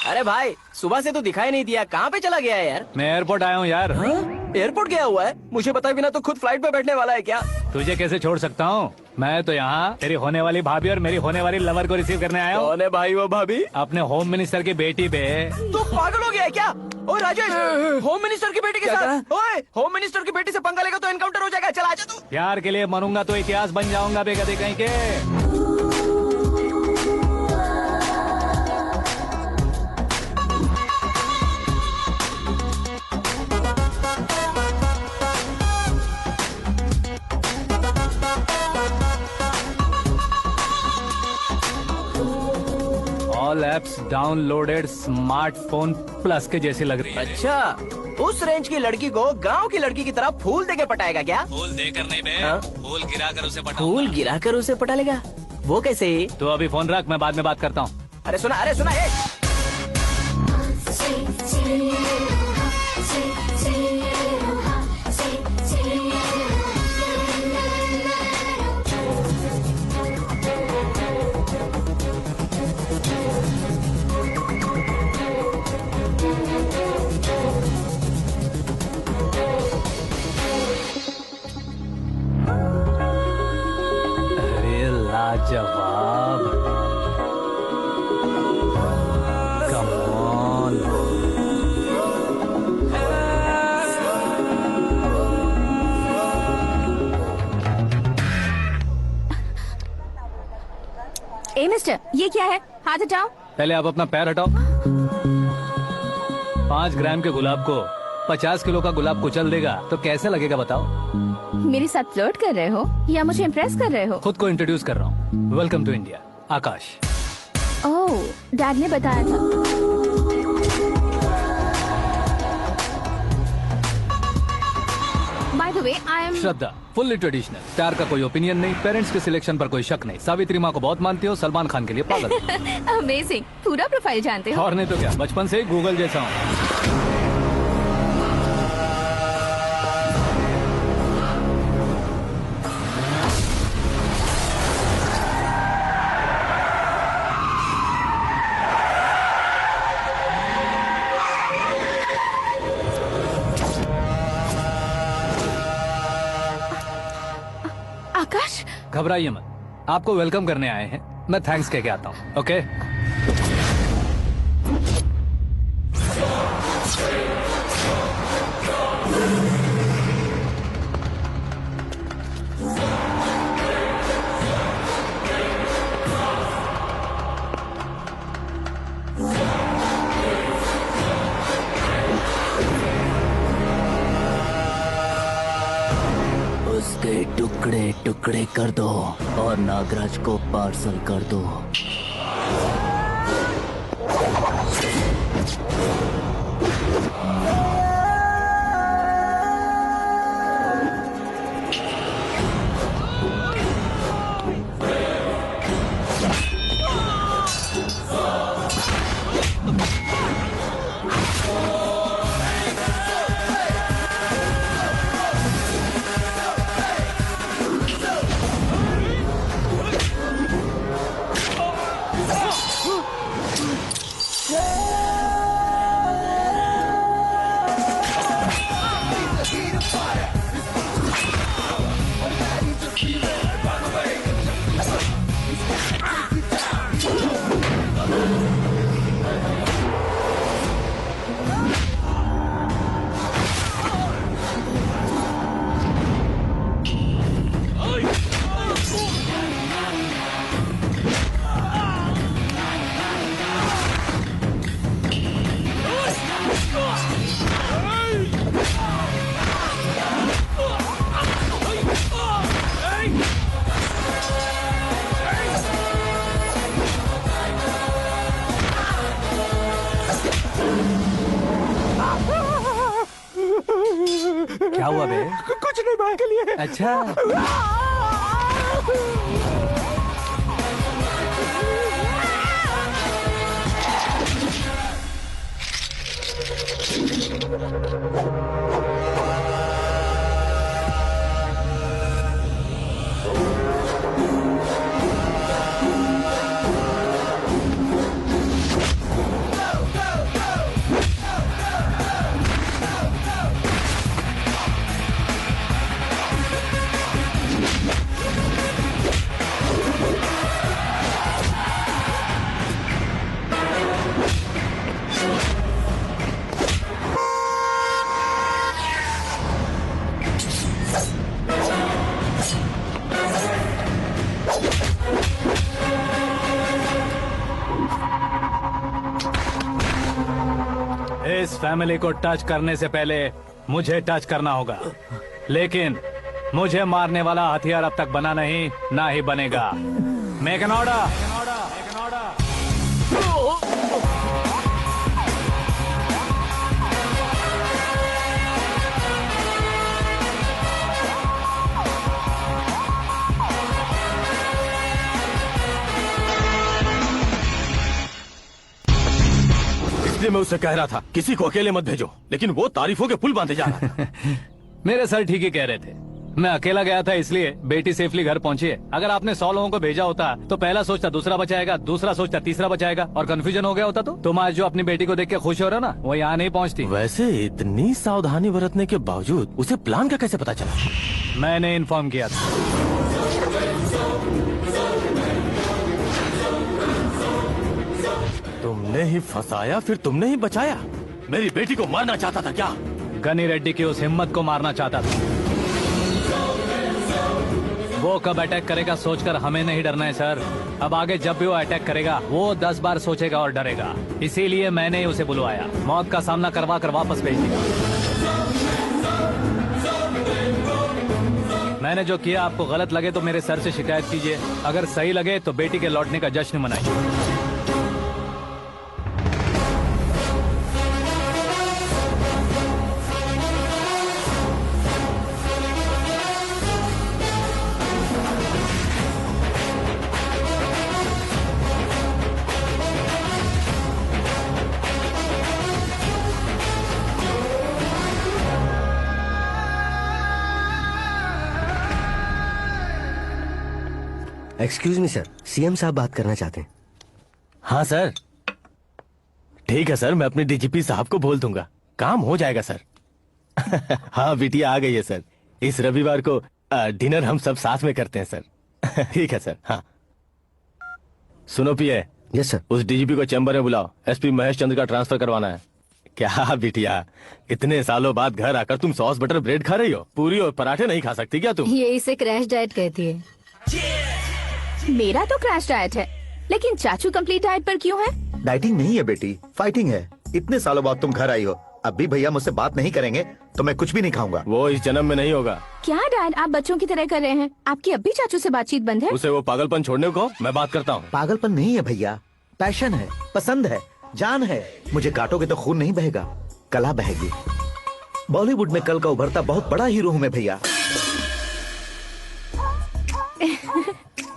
अरे भाई, सुबह से तो दिखाई नहीं दिया, कहाँ पे चला गया है यार? मैं एयरपोर्ट आया हूँ यार। एयरपोर्ट गया हुआ है? मुझे बताए बिना तो खुद फ्लाइट पे बैठने वाला है क्या? तुझे कैसे छोड़ सकता हूँ? मैं तो यहाँ तेरी होने वाली भाभी और मेरी होने वाली लवर को रिसीव करने आया हूँ। कौन है भाई वो भाभी? अपने होम मिनिस्टर की बेटी पे। तू पागल हो गया है क्या? ओए राजेश, होम मिनिस्टर की बेटी के साथ? ओए, होम मिनिस्टर की बेटी से पंगा लेगा तो एनकाउंटर हो जाएगा। चल आजा तू। प्यार के लिए मरूंगा तो इतिहास बन जाऊंगा बेगदे कहीं के। All apps downloaded smartphone plus के जैसी लग रही है। अच्छा, उस रेंज की लड़की को गांव की लड़की की तरह फूल देके पटाएगा क्या? फूल देकर नहीं बे, हाँ? फूल गिरा कर उसे पटा। फूल गिरा कर उसे पटा लेगा? वो कैसे? तो अभी फोन रख, मैं बाद में बात करता हूँ। अरे सुना ये। अरे लाजवाब, कम ऑन। ए मिस्टर, ये क्या है? हाथ हटाओ। पहले आप अपना पैर हटाओ। 5 ग्राम के गुलाब को 50 किलो का गुलाब कुचल देगा तो कैसे लगेगा बताओ? मेरे साथ फ्लर्ट कर रहे हो या मुझे इम्प्रेस कर रहे हो? खुद को इंट्रोड्यूस कर रहा हूँ। Welcome to India, Akash. Oh, dad ने बताया था। By the way, I am Shraddha, fully traditional. प्यार का कोई ओपिनियन नहीं, पेरेंट्स के सिलेक्शन पर कोई शक नहीं। सावित्री माँ को बहुत मानती हो, सलमान खान के लिए पागल। अमेजिंग, पूरा प्रोफाइल जानते हो। और नहीं तो क्या, बचपन से ही गूगल जैसा हूँ। आकाश, घबराइए मत, आपको वेलकम करने आए हैं। मैं थैंक्स कह के आता हूँ। ओके? के टुकड़े टुकड़े कर दो और नागराज को पार्सल कर दो। क्या हुआ बे? कुछ नहीं भाई के लिए। अच्छा इस फैमिली को टच करने से पहले मुझे टच करना होगा, लेकिन मुझे मारने वाला हथियार अब तक बना नहीं, ना ही बनेगा। Make an order. इसलिए मैं उससे कह रहा था किसी को अकेले मत भेजो, लेकिन वो तारीफों के पुल बांधे जा रहा था। मेरे सर ठीक ही कह रहे थे। मैं अकेला गया था इसलिए बेटी सेफली घर पहुंची है। अगर आपने 100 लोगों को भेजा होता तो पहला सोचता दूसरा बचाएगा, दूसरा सोचता तीसरा बचाएगा, और कंफ्यूजन हो गया होता तो तुम आज जो अपनी बेटी को देख के खुश हो रहे हो ना, वो यहाँ नहीं पहुँचती। वैसे इतनी सावधानी बरतने के बावजूद उसे प्लान का कैसे पता चला? मैंने इन्फॉर्म किया था। तुमने ही फंसाया, फिर तुमने ही बचाया। मेरी बेटी को मारना चाहता था क्या? गनी रेड्डी की उस हिम्मत को मारना चाहता था। वो कब अटैक करेगा सोचकर हमें नहीं डरना है सर। अब आगे जब भी वो अटैक करेगा वो 10 बार सोचेगा और डरेगा। इसीलिए मैंने ही उसे बुलवाया, मौत का सामना करवा कर वापस भेज दिया। मैंने जो किया आपको गलत लगे तो मेरे सर से शिकायत कीजिए, अगर सही लगे तो बेटी के लौटने का जश्न मनाइए। एक्सक्यूज मी सर, सीएम साहब बात करना चाहते हैं। हाँ सर, ठीक है सर, मैं अपने डीजीपी साहब को बोल दूंगा, काम हो जाएगा सर। हाँ बिटिया आ गई है सर। इस रविवार को डिनर हम सब साथ में करते हैं सर। ठीक है सर। हाँ सुनो पिए। Yes sir. उस डीजीपी को चैम्बर में बुलाओ, एसपी महेश चंद्र का ट्रांसफर करवाना है। क्या बिटिया, इतने सालों बाद घर आकर तुम सॉस बटर ब्रेड खा रही हो? पूरी और पराठे नहीं खा सकती क्या तुम? ये इसे क्रैश डाइट कहती है। मेरा तो क्रैश डाइट है, लेकिन चाचू कंप्लीट डाइट पर क्यों है? डाइटिंग नहीं है बेटी, फाइटिंग है। इतने सालों बाद तुम घर आई हो, अब भी भैया मुझसे बात नहीं करेंगे तो मैं कुछ भी नहीं खाऊंगा। वो इस जन्म में नहीं होगा। क्या डैड, आप बच्चों की तरह कर रहे हैं? आपकी अब भी चाचू से बातचीत बंद है? उसे वो पागलपन छोड़ने को कहो, मैं बात करता हूँ। पागलपन नहीं है भैया, पैशन है, पसंद है, जान है। मुझे काटोगे तो खून नहीं बहेगा, कला बहेगी। बॉलीवुड में कल का उभरता बहुत बड़ा हीरो हूँ मैं भैया।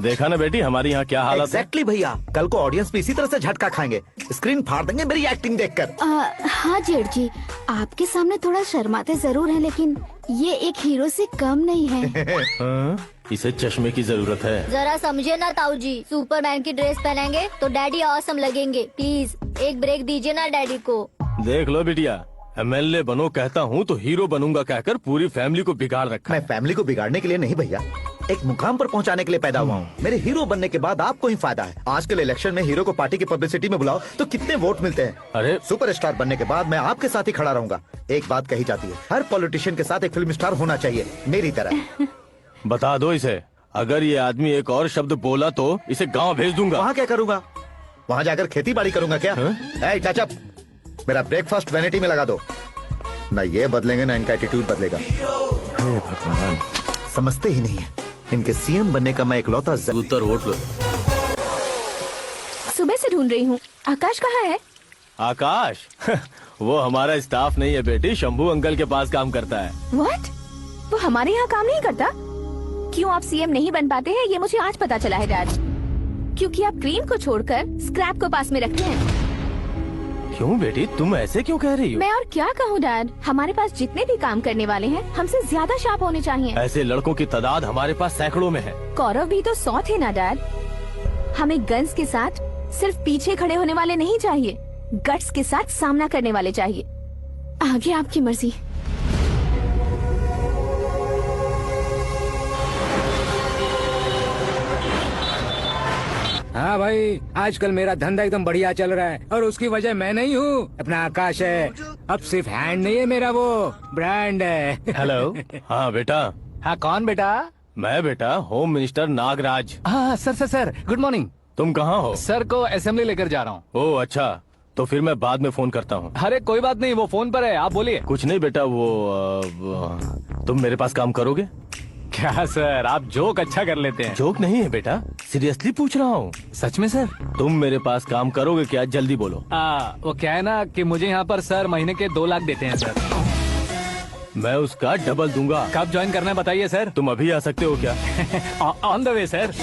देखा ना बेटी हमारी यहाँ क्या हालत है। एग्जैक्टली भैया, कल को ऑडियंस भी इसी तरह से झटका खाएंगे, स्क्रीन फाड़ देंगे मेरी एक्टिंग देखकर। हाँ जेठ जी, आपके सामने थोड़ा शर्माते जरूर हैं, लेकिन ये एक हीरो से कम नहीं है। हाँ? इसे चश्मे की जरूरत है। जरा समझे ना ताऊ जी, सुपरमैन की ड्रेस पहनेंगे तो डैडी ऑसम लगेंगे। प्लीज एक ब्रेक दीजिए ना डैडी को। देख लो बिटिया, MLA बनो कहता हूँ तो हीरो बनूंगा कहकर पूरी फैमिली को बिगाड़ रखा। मैं फैमिली को बिगाड़ने के लिए नहीं भैया, एक मुकाम पर पहुंचाने के लिए पैदा हुआ हूँ। मेरे हीरो बनने के बाद आपको ही फायदा है। आजकल इलेक्शन में हीरो को पार्टी की पब्लिसिटी में बुलाओ तो कितने वोट मिलते हैं। अरे सुपरस्टार बनने के बाद मैं आपके साथ ही खड़ा रहूंगा। एक बात कही जाती है, हर पॉलिटिशियन के साथ एक फिल्म स्टार होना चाहिए, मेरी तरह। बता दो इसे, अगर ये आदमी एक और शब्द बोला तो इसे गांव भेज दूंगा। वहाँ क्या करूँगा? वहाँ जाकर खेती बाड़ी करूंगा क्या? ए चाचा, मेरा ब्रेकफास्ट वैनिटी में लगा दो। ना ये बदलेंगे ना इनका एटीट्यूड बदलेगा। समझते ही नहीं है, इनके सीएम बनने का मैं इकलौता उत्तर वोट लो। सुबह से ढूंढ रही हूँ, आकाश कहाँ है? आकाश वो हमारा स्टाफ नहीं है बेटी, शंभू अंकल के पास काम करता है। व्हाट? वो हमारे यहाँ काम नहीं करता? क्यों आप सीएम नहीं बन पाते हैं ये मुझे आज पता चला है डैड। क्योंकि आप क्रीम को छोड़कर स्क्रैप को पास में रखते हैं। क्यों बेटी, तुम ऐसे क्यों कह रही हो? मैं और क्या कहूँ डैड, हमारे पास जितने भी काम करने वाले हैं हमसे ज्यादा शार्प होने चाहिए। ऐसे लड़कों की तादाद हमारे पास सैकड़ों में है। कौरव भी तो 100 थे ना डैड। हमें गन्स के साथ सिर्फ पीछे खड़े होने वाले नहीं चाहिए, गट्स के साथ सामना करने वाले चाहिए। आगे आपकी मर्जी। हाँ भाई, आजकल मेरा धंधा एकदम बढ़िया चल रहा है और उसकी वजह मैं नहीं हूँ, अपना आकाश है। अब सिर्फ हैंड नहीं है मेरा, वो ब्रांड है। हेलो। हाँ बेटा। हाँ कौन बेटा? मैं बेटा होम मिनिस्टर नागराज। हाँ सर गुड मॉर्निंग। तुम कहाँ हो? सर को असेंबली लेकर जा रहा हूँ। ओह अच्छा, तो फिर मैं बाद में फोन करता हूँ। अरे कोई बात नहीं, वो फोन पर है, आप बोलिए। कुछ नहीं बेटा, तुम मेरे पास काम करोगे? क्या सर, आप जोक अच्छा कर लेते हैं। जोक नहीं है बेटा, सीरियसली पूछ रहा हूँ। सच में सर? तुम मेरे पास काम करोगे क्या? जल्दी बोलो। वो क्या है ना कि मुझे यहाँ पर सर महीने के 2 लाख देते हैं सर। मैं उसका डबल दूंगा। कब ज्वाइन करना है बताइए सर। तुम अभी आ सकते हो क्या? On the way sir.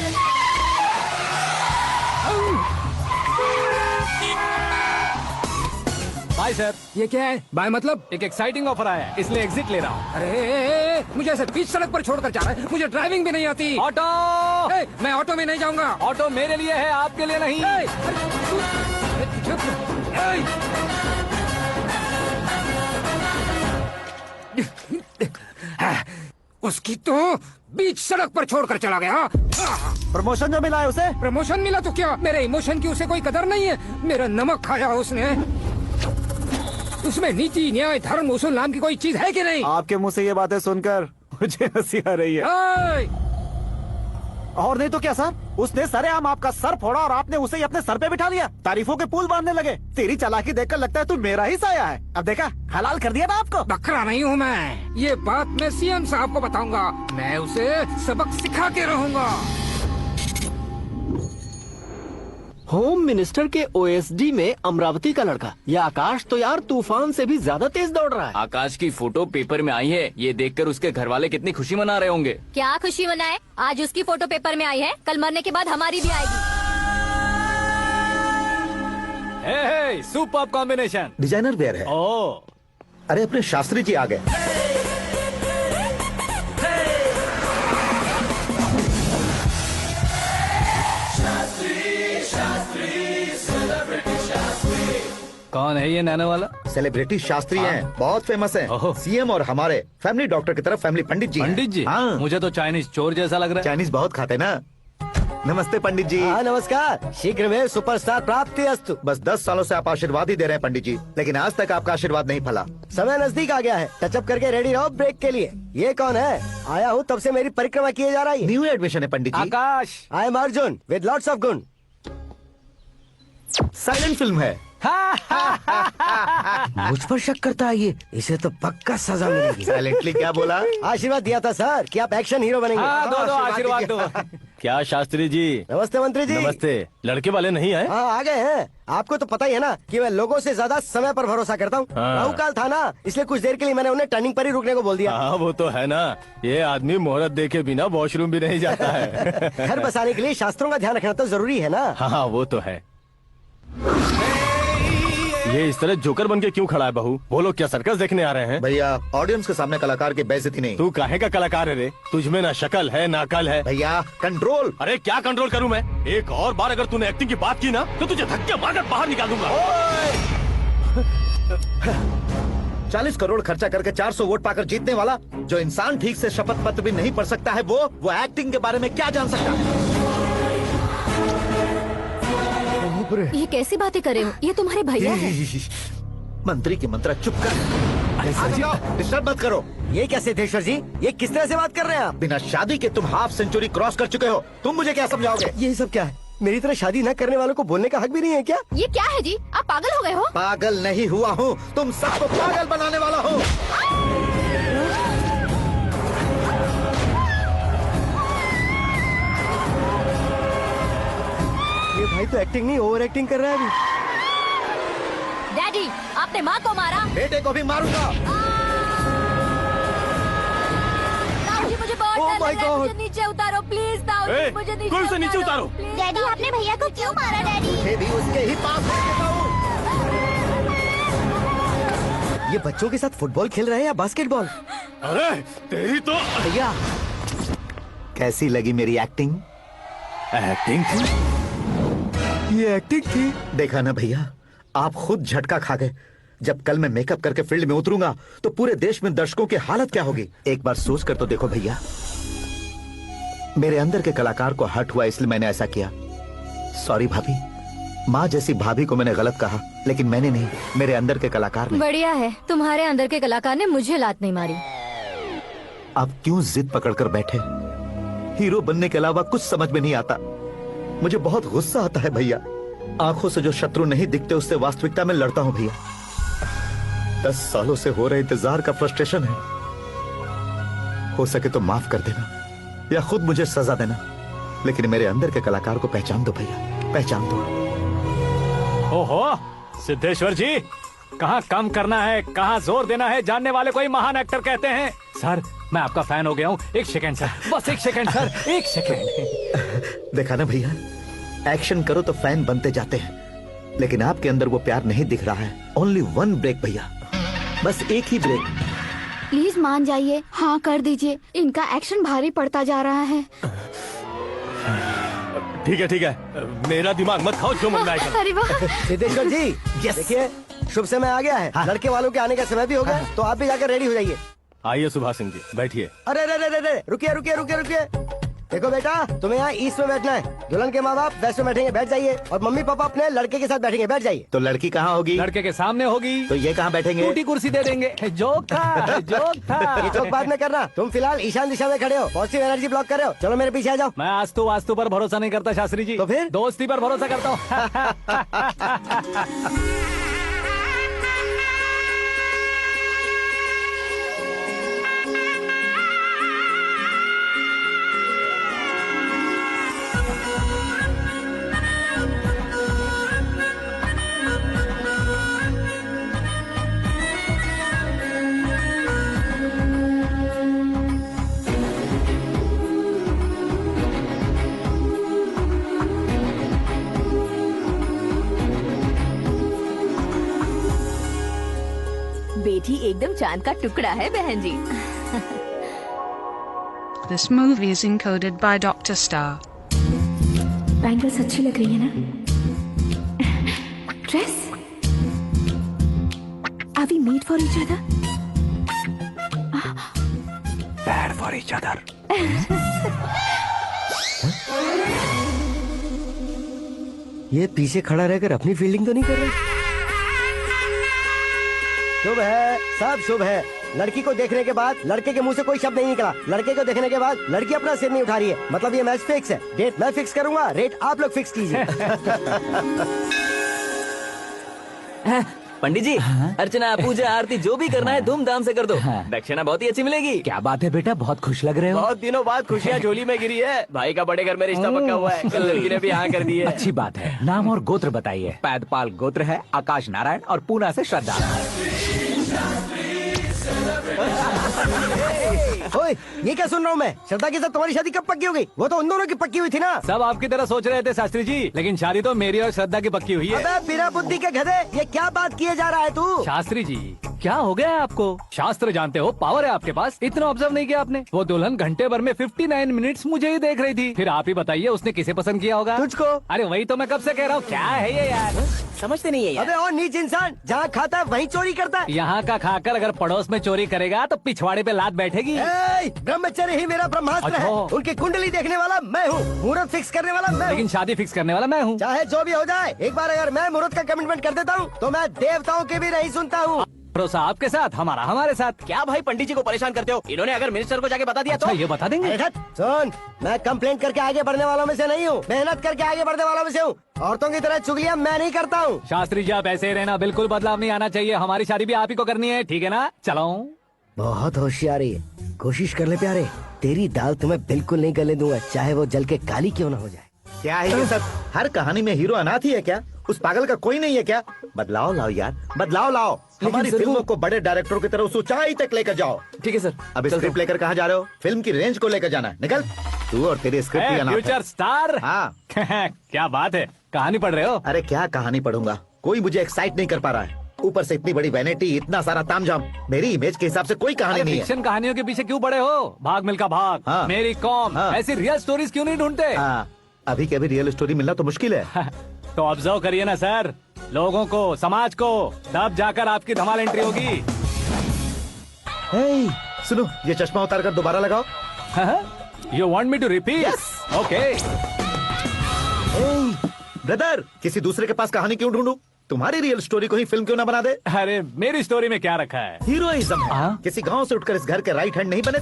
Bye sir. ये क्या है? बाय मतलब? एक एक्साइटिंग ऑफर आया है, इसलिए एग्जिट ले रहा हूँ। अरे मुझे ऐसे बीच सड़क पर छोड़कर जा रहा है, मुझे ड्राइविंग भी नहीं आती। ऑटो। मैं ऑटो में नहीं जाऊंगा। ऑटो मेरे लिए है, आपके लिए नहीं। उसकी तो बीच सड़क पर छोड़कर चला गया। प्रमोशन जो मिला है उसे? प्रमोशन मिला तो क्या, मेरे इमोशन की उसे कोई कदर नहीं है। मेरा नमक खाया उसने। उसमें नीति न्याय धर्म उसूल नाम की कोई चीज है कि नहीं? आपके मुंह से ये बातें सुनकर मुझे हंसी आ रही है। और नहीं तो क्या सर, उसने सरेआम आपका सर फोड़ा और आपने उसे ही अपने सर पे बिठा लिया। तारीफों के पुल बांधने लगे। तेरी चालाकी देखकर लगता है तू मेरा ही साया है। अब देखा, हलाल कर दिया ना आपको। बकरा नहीं हूँ मैं, ये बात मैं सीएम साहब को बताऊंगा। मैं उसे सबक सिखा के रहूंगा। होम मिनिस्टर के ओएसडी में अमरावती का लड़का, ये आकाश तो यार तूफान से भी ज्यादा तेज दौड़ रहा है। आकाश की फोटो पेपर में आई है, ये देखकर उसके घर वाले कितनी खुशी मना रहे होंगे। क्या खुशी मनाए? आज उसकी फोटो पेपर में आई है, कल मरने के बाद हमारी भी आएगी। Superb combination. डिजाइनर वेयर है। ओह, अरे अपने शास्त्री जी आ गए। कौन है ये नैनो वाला? सेलिब्रिटी शास्त्री हैं, बहुत फेमस हैं। सीएम और हमारे फैमिली डॉक्टर की तरफ फैमिली पंडित जी हैं। पंडित जी? हाँ। मुझे तो चाइनीज चोर जैसा लग रहा है। चाइनीज बहुत खाते ना। नमस्ते पंडित जी। हाँ नमस्कार, शीघ्र में सुपरस्टार प्राप्ति अस्तु। बस 10 सालों से आप आशीर्वाद ही दे रहे हैं पंडित जी, लेकिन आज तक आपका आशीर्वाद नहीं फला। समय नजदीक आ गया है, टचअप करके रेडी रहो ब्रेक के लिए। ये कौन है? आया हूँ तब से मेरी परिक्रमा किए जा रही है। न्यू एडमिशन है Pandit ji. Akash. I am Arjun with lots of गुण। साइलेंट फिल्म है। मुझ पर शक करता है ये, इसे तो पक्का सजा मिलेगी। साइलेंटली क्या बोला? आशीर्वाद दिया था सर कि आप एक्शन हीरो बनेंगे। हाँ, दो आशीर्वाद दो। क्या शास्त्री जी? नमस्ते मंत्री जी। नमस्ते। लड़के वाले नहीं आए? हाँ आ गए हैं। आपको तो पता ही है ना कि मैं लोगों से ज्यादा समय पर भरोसा करता हूँ। हाँ। राहु काल था ना, इसलिए कुछ देर के लिए मैंने उन्हें टर्निंग पर ही रुकने को बोल दिया। हाँ वो तो है ना, ये आदमी मुहूर्त देखे बिना वॉशरूम भी नहीं जाता है। घर बसाने के लिए शास्त्रों का ध्यान रखना तो जरूरी है ना। हाँ वो तो है। ये इस तरह जोकर बन के क्यों खड़ा है बहू? वो लोग क्या सर्कस देखने आ रहे हैं? भैया ऑडियंस के सामने कलाकार की बेइज्जती नहीं। तू काहे का कलाकार है रे? तुझमें ना शक्ल है ना अकल है। भैया कंट्रोल। अरे क्या कंट्रोल करूं मैं? एक और बार अगर तूने एक्टिंग की बात की ना तो तुझे धक्के मारकर बाहर निकाल दूंगा। 40 करोड़ खर्चा करके 400 वोट पाकर जीतने वाला जो इंसान ठीक से शपथ पत्र भी नहीं पढ़ सकता है, वो एक्टिंग के बारे में क्या जान सकता है? ये कैसी बातें करे हो? ये तुम्हारे भैया हैं। मंत्री की मंत्रा चुप कर। डिस्टर्ब मत करो। ये क्या सिद्धेश्वर जी, ये किस तरह से बात कर रहे हैं आप? बिना शादी के तुम हाफ सेंचुरी क्रॉस कर चुके हो, तुम मुझे क्या समझाओगे? ये सब क्या है? मेरी तरह शादी न करने वालों को बोलने का हक भी नहीं है क्या? ये क्या है जी? आप पागल हो गए हो? पागल नहीं हुआ हूँ, तुम सबको पागल बनाने वाला हूँ। ये भाई तो एक्टिंग नहीं ओवर एक्टिंग कर रहा है अभी। डैडी, आपने माँ को मारा। बेटे को भी मारूंगा। ताऊ जी मुझे बहुत Oh डर my लग रहा है, God. मुझे नीचे उतारो प्लीज। ताऊ जी मुझे नीचे कोई उसे नीचे उतारो। please, डैडी ताऊ आपने भैया को क्यों मारा डैडी? मुझे भी उसके ही पास लेके जाऊं। ये बच्चों के साथ फुटबॉल खेल रहे हैं या बास्केटबॉल? अरे तेरी तो भैया कैसी लगी मेरी एक्टिंग? एक्टिंग थी। ये एक्टिंग थी। देखा ना भैया, आप खुद झटका खा गए। जब कल मैं मेकअप करके फील्ड में उतरूंगा तो पूरे देश में दर्शकों की हालत क्या होगी? एक बार सोच कर तो देखो भैया। मेरे अंदर के कलाकार को हर्ट हुआ इसलिए मैंने ऐसा किया। सॉरी भाभी। माँ जैसी भाभी को मैंने गलत कहा, लेकिन मैंने नहीं, मेरे अंदर के कलाकार ने। बढ़िया है, तुम्हारे अंदर के कलाकार ने मुझे लात नहीं मारी। आप क्यों जिद पकड़कर बैठे? हीरो बनने के अलावा कुछ समझ में नहीं आता। मुझे बहुत गुस्सा आता है भैया। आंखों से जो शत्रु नहीं दिखते उससे वास्तविकता में लड़ता हूं भैया। 10 सालों से हो रहे इंतजार का फ्रस्ट्रेशन है। हो सके तो माफ कर देना या खुद मुझे सजा देना, लेकिन मेरे अंदर के कलाकार को पहचान दो भैया, पहचान दो। ओहो सिद्धेश्वर जी, कहाँ कम करना है कहाँ जोर देना है, जानने वाले को ही महान एक्टर कहते हैं। सर मैं आपका फैन हो गया हूँ। एक सेकंड सर, बस एक सेकंड सर, एक सेकंड। देखा ना भैया, एक्शन करो तो फैन बनते जाते हैं, लेकिन आपके अंदर वो प्यार नहीं दिख रहा है। ओनली वन ब्रेक भैया, बस एक ही ब्रेक। प्लीज मान जाइए, हाँ कर दीजिए। इनका एक्शन भारी पड़ता जा रहा है। ठीक है, मेरा दिमाग मत खाओ, जो मन में आएगा। अरे वाह। सिद्धेश्वर जी देखिए, शुभ समय आ गया है। लड़के वालों के आने का समय भी हो गया, तो आप भी जाकर रेडी हो जाइए। आइए सुभाष सिंह जी, बैठिए। अरे रुकिए। देखो बेटा, तुम्हें यहाँ ईस्ट में बैठना है। दुल्हन के माँ बाप वेस्ट में बैठेंगे, बैठ जाइए। और मम्मी पापा अपने लड़के के साथ बैठेंगे, बैठ जाइए। तो लड़की कहाँ होगी? लड़के के सामने होगी। तो ये कहाँ बैठेंगे? टूटी कुर्सी दे देंगे। जोक था, जोक था। ये जोक बाद में करना। तुम फिलहाल ईशान दिशा में खड़े हो, पॉजिटिव एनर्जी ब्लॉक कर रहे हो। चलो मेरे पीछे आ जाओ। मैं वास्तु पर भरोसा नहीं करता शास्त्री जी। तो फिर? दोस्ती पर भरोसा करता हूँ। बेटी एकदम चांद का टुकड़ा है बहन जी। This movie is encoded by Dr. Star. Bangles अच्छी लग रही है ना? Dress? Are we made for each other? Bad for each other. ये पीछे खड़ा रहकर अपनी फील्डिंग तो नहीं कर रहा? शुभ है, सब शुभ है। लड़की को देखने के बाद लड़के के मुंह से कोई शब्द नहीं निकला। लड़के को देखने के बाद लड़की अपना सिर नहीं उठा रही है। मतलब ये मैच फिक्स है। डेट मैं फिक्स करूंगा, रेट आप लोग फिक्स कीजिए। पंडित जी, अर्चना, पूजा, आरती जो भी करना है धूमधाम से कर दो। दक्षिणा बहुत ही अच्छी मिलेगी। क्या बात है बेटा, बहुत खुश लग रहे हो। बहुत दिनों बाद खुशियाँ झोली में गिरी है। भाई का बड़े घर में रिश्ता पक्का हुआ है। कल लड़की ने भी हाँ कर दी है। अच्छी बात है। नाम और गोत्र बताइए। पैदपाल गोत्र है, आकाश नारायण और पूना से श्रद्धा। ओए, ये क्या सुन रहा हूँ मैं? श्रद्धा के साथ तुम्हारी शादी कब पक्की हो गई? वो तो उन दोनों की पक्की हुई थी ना। सब आपकी तरह सोच रहे थे शास्त्री जी, लेकिन शादी तो मेरी और श्रद्धा की पक्की हुई है। अबे बिना बुद्धि के गधे, ये क्या बात किए जा रहा है तू? शास्त्री जी, क्या हो गया है आपको? शास्त्र जानते हो, पावर है आपके पास। इतना ऑब्जर्व नहीं किया आपने? वो दुल्हन घंटे भर में 59 मिनट्स मुझे ही देख रही थी। फिर आप ही बताइए उसने किसे पसंद किया होगा? तुझको। अरे वही तो मैं कब से कह रहा हूँ, क्या है ये यार? समझते नहीं है यार। अबे और नीच इंसान, जहाँ खाता है वहीं चोरी करता है। यहाँ का खाकर अगर पड़ोस में चोरी करेगा तो पिछवाड़े पे लात बैठेगी। ब्रह्मचर्य ही मेरा ब्रह्मास्त्र है। अच्छा। उनकी कुंडली देखने वाला मैं हूँ, मुहूर्त फिक्स करने वाला मैं हूँ। लेकिन शादी फिक्स करने वाला मैं हूँ। चाहे जो भी हो जाए, एक बार अगर मैं मुहूर्त का कमिटमेंट कर देता हूँ तो मैं देवताओं की भी नहीं सुनता हूँ। भरोसा आपके साथ, हमारा हमारे साथ। क्या भाई पंडित जी को परेशान करते हो? इन्होंने अगर मिनिस्टर को जाके बता दिया तो? अच्छा, ये बता देंगे। सुन, मैं कंप्लेंट करके आगे बढ़ने वालों में से नहीं हूँ, मेहनत करके आगे बढ़ने वालों में से हूँ। औरतों की तरह चुगलियाँ मैं नहीं करता हूँ। शास्त्री जी, आप ऐसे ही रहना, बिल्कुल बदलाव नहीं आना चाहिए। हमारी शादी भी आप ही को करनी है, ठीक है ना? चलो। बहुत होशियारी है, कोशिश कर ले प्यारे। तेरी दाल तुम्हें बिल्कुल नहीं गलने दूंगा, चाहे वो जल के काली क्यों न हो जाए। क्या है ये सब? हर कहानी में हीरो अनाथ ही है क्या? उस पागल का कोई नहीं है क्या? बदलाव लाओ यार, बदलाव लाओ। हमारी फिल्मों को बड़े डायरेक्टरों की तरह उस ऊंचाई तक लेकर जाओ। ठीक है सर। अब स्क्रिप्ट लेकर कहाँ जा रहे हो? फिल्म की रेंज को लेकर जाना है। निकल तू और तेरे स्क्रिप्ट ही अनाथ है। Future star. हाँ क्या बात है, कहानी पढ़ रहे हो? अरे क्या कहानी पढ़ूंगा, कोई मुझे एक्साइट नहीं कर पा रहा है। ऊपर से इतनी बड़ी वैनिटी, इतना सारा तामझाम। मेरी इमेज के हिसाब से कोई कहानी नहीं है। फिक्शन कहानियों के पीछे क्यों पड़े हो? भाग मिल्खा भाग, हाँ। मेरी कॉम, हाँ। ऐसी रियल स्टोरीज क्यों नहीं ढूंढते? हाँ, अभी के अभी रियल स्टोरी मिलना तो मुश्किल है। तो ऑब्जर्व करिए ना सर, लोगों को, समाज को, तब जाकर आपकी धमाल एंट्री होगी। हे, सुनो, ये चश्मा उतार कर दोबारा लगाओ। You want me to repeat? Okay. Brother, किसी दूसरे के पास कहानी क्यों ढूंढूं? तुम्हारी रियल स्टोरी को ही फिल्म क्यों ना बना दे? अरे मेरी स्टोरी में क्या रखा है? हीरोइज्म है। किसी गांव से उठकर इस घर के राइट हैंड नहीं बने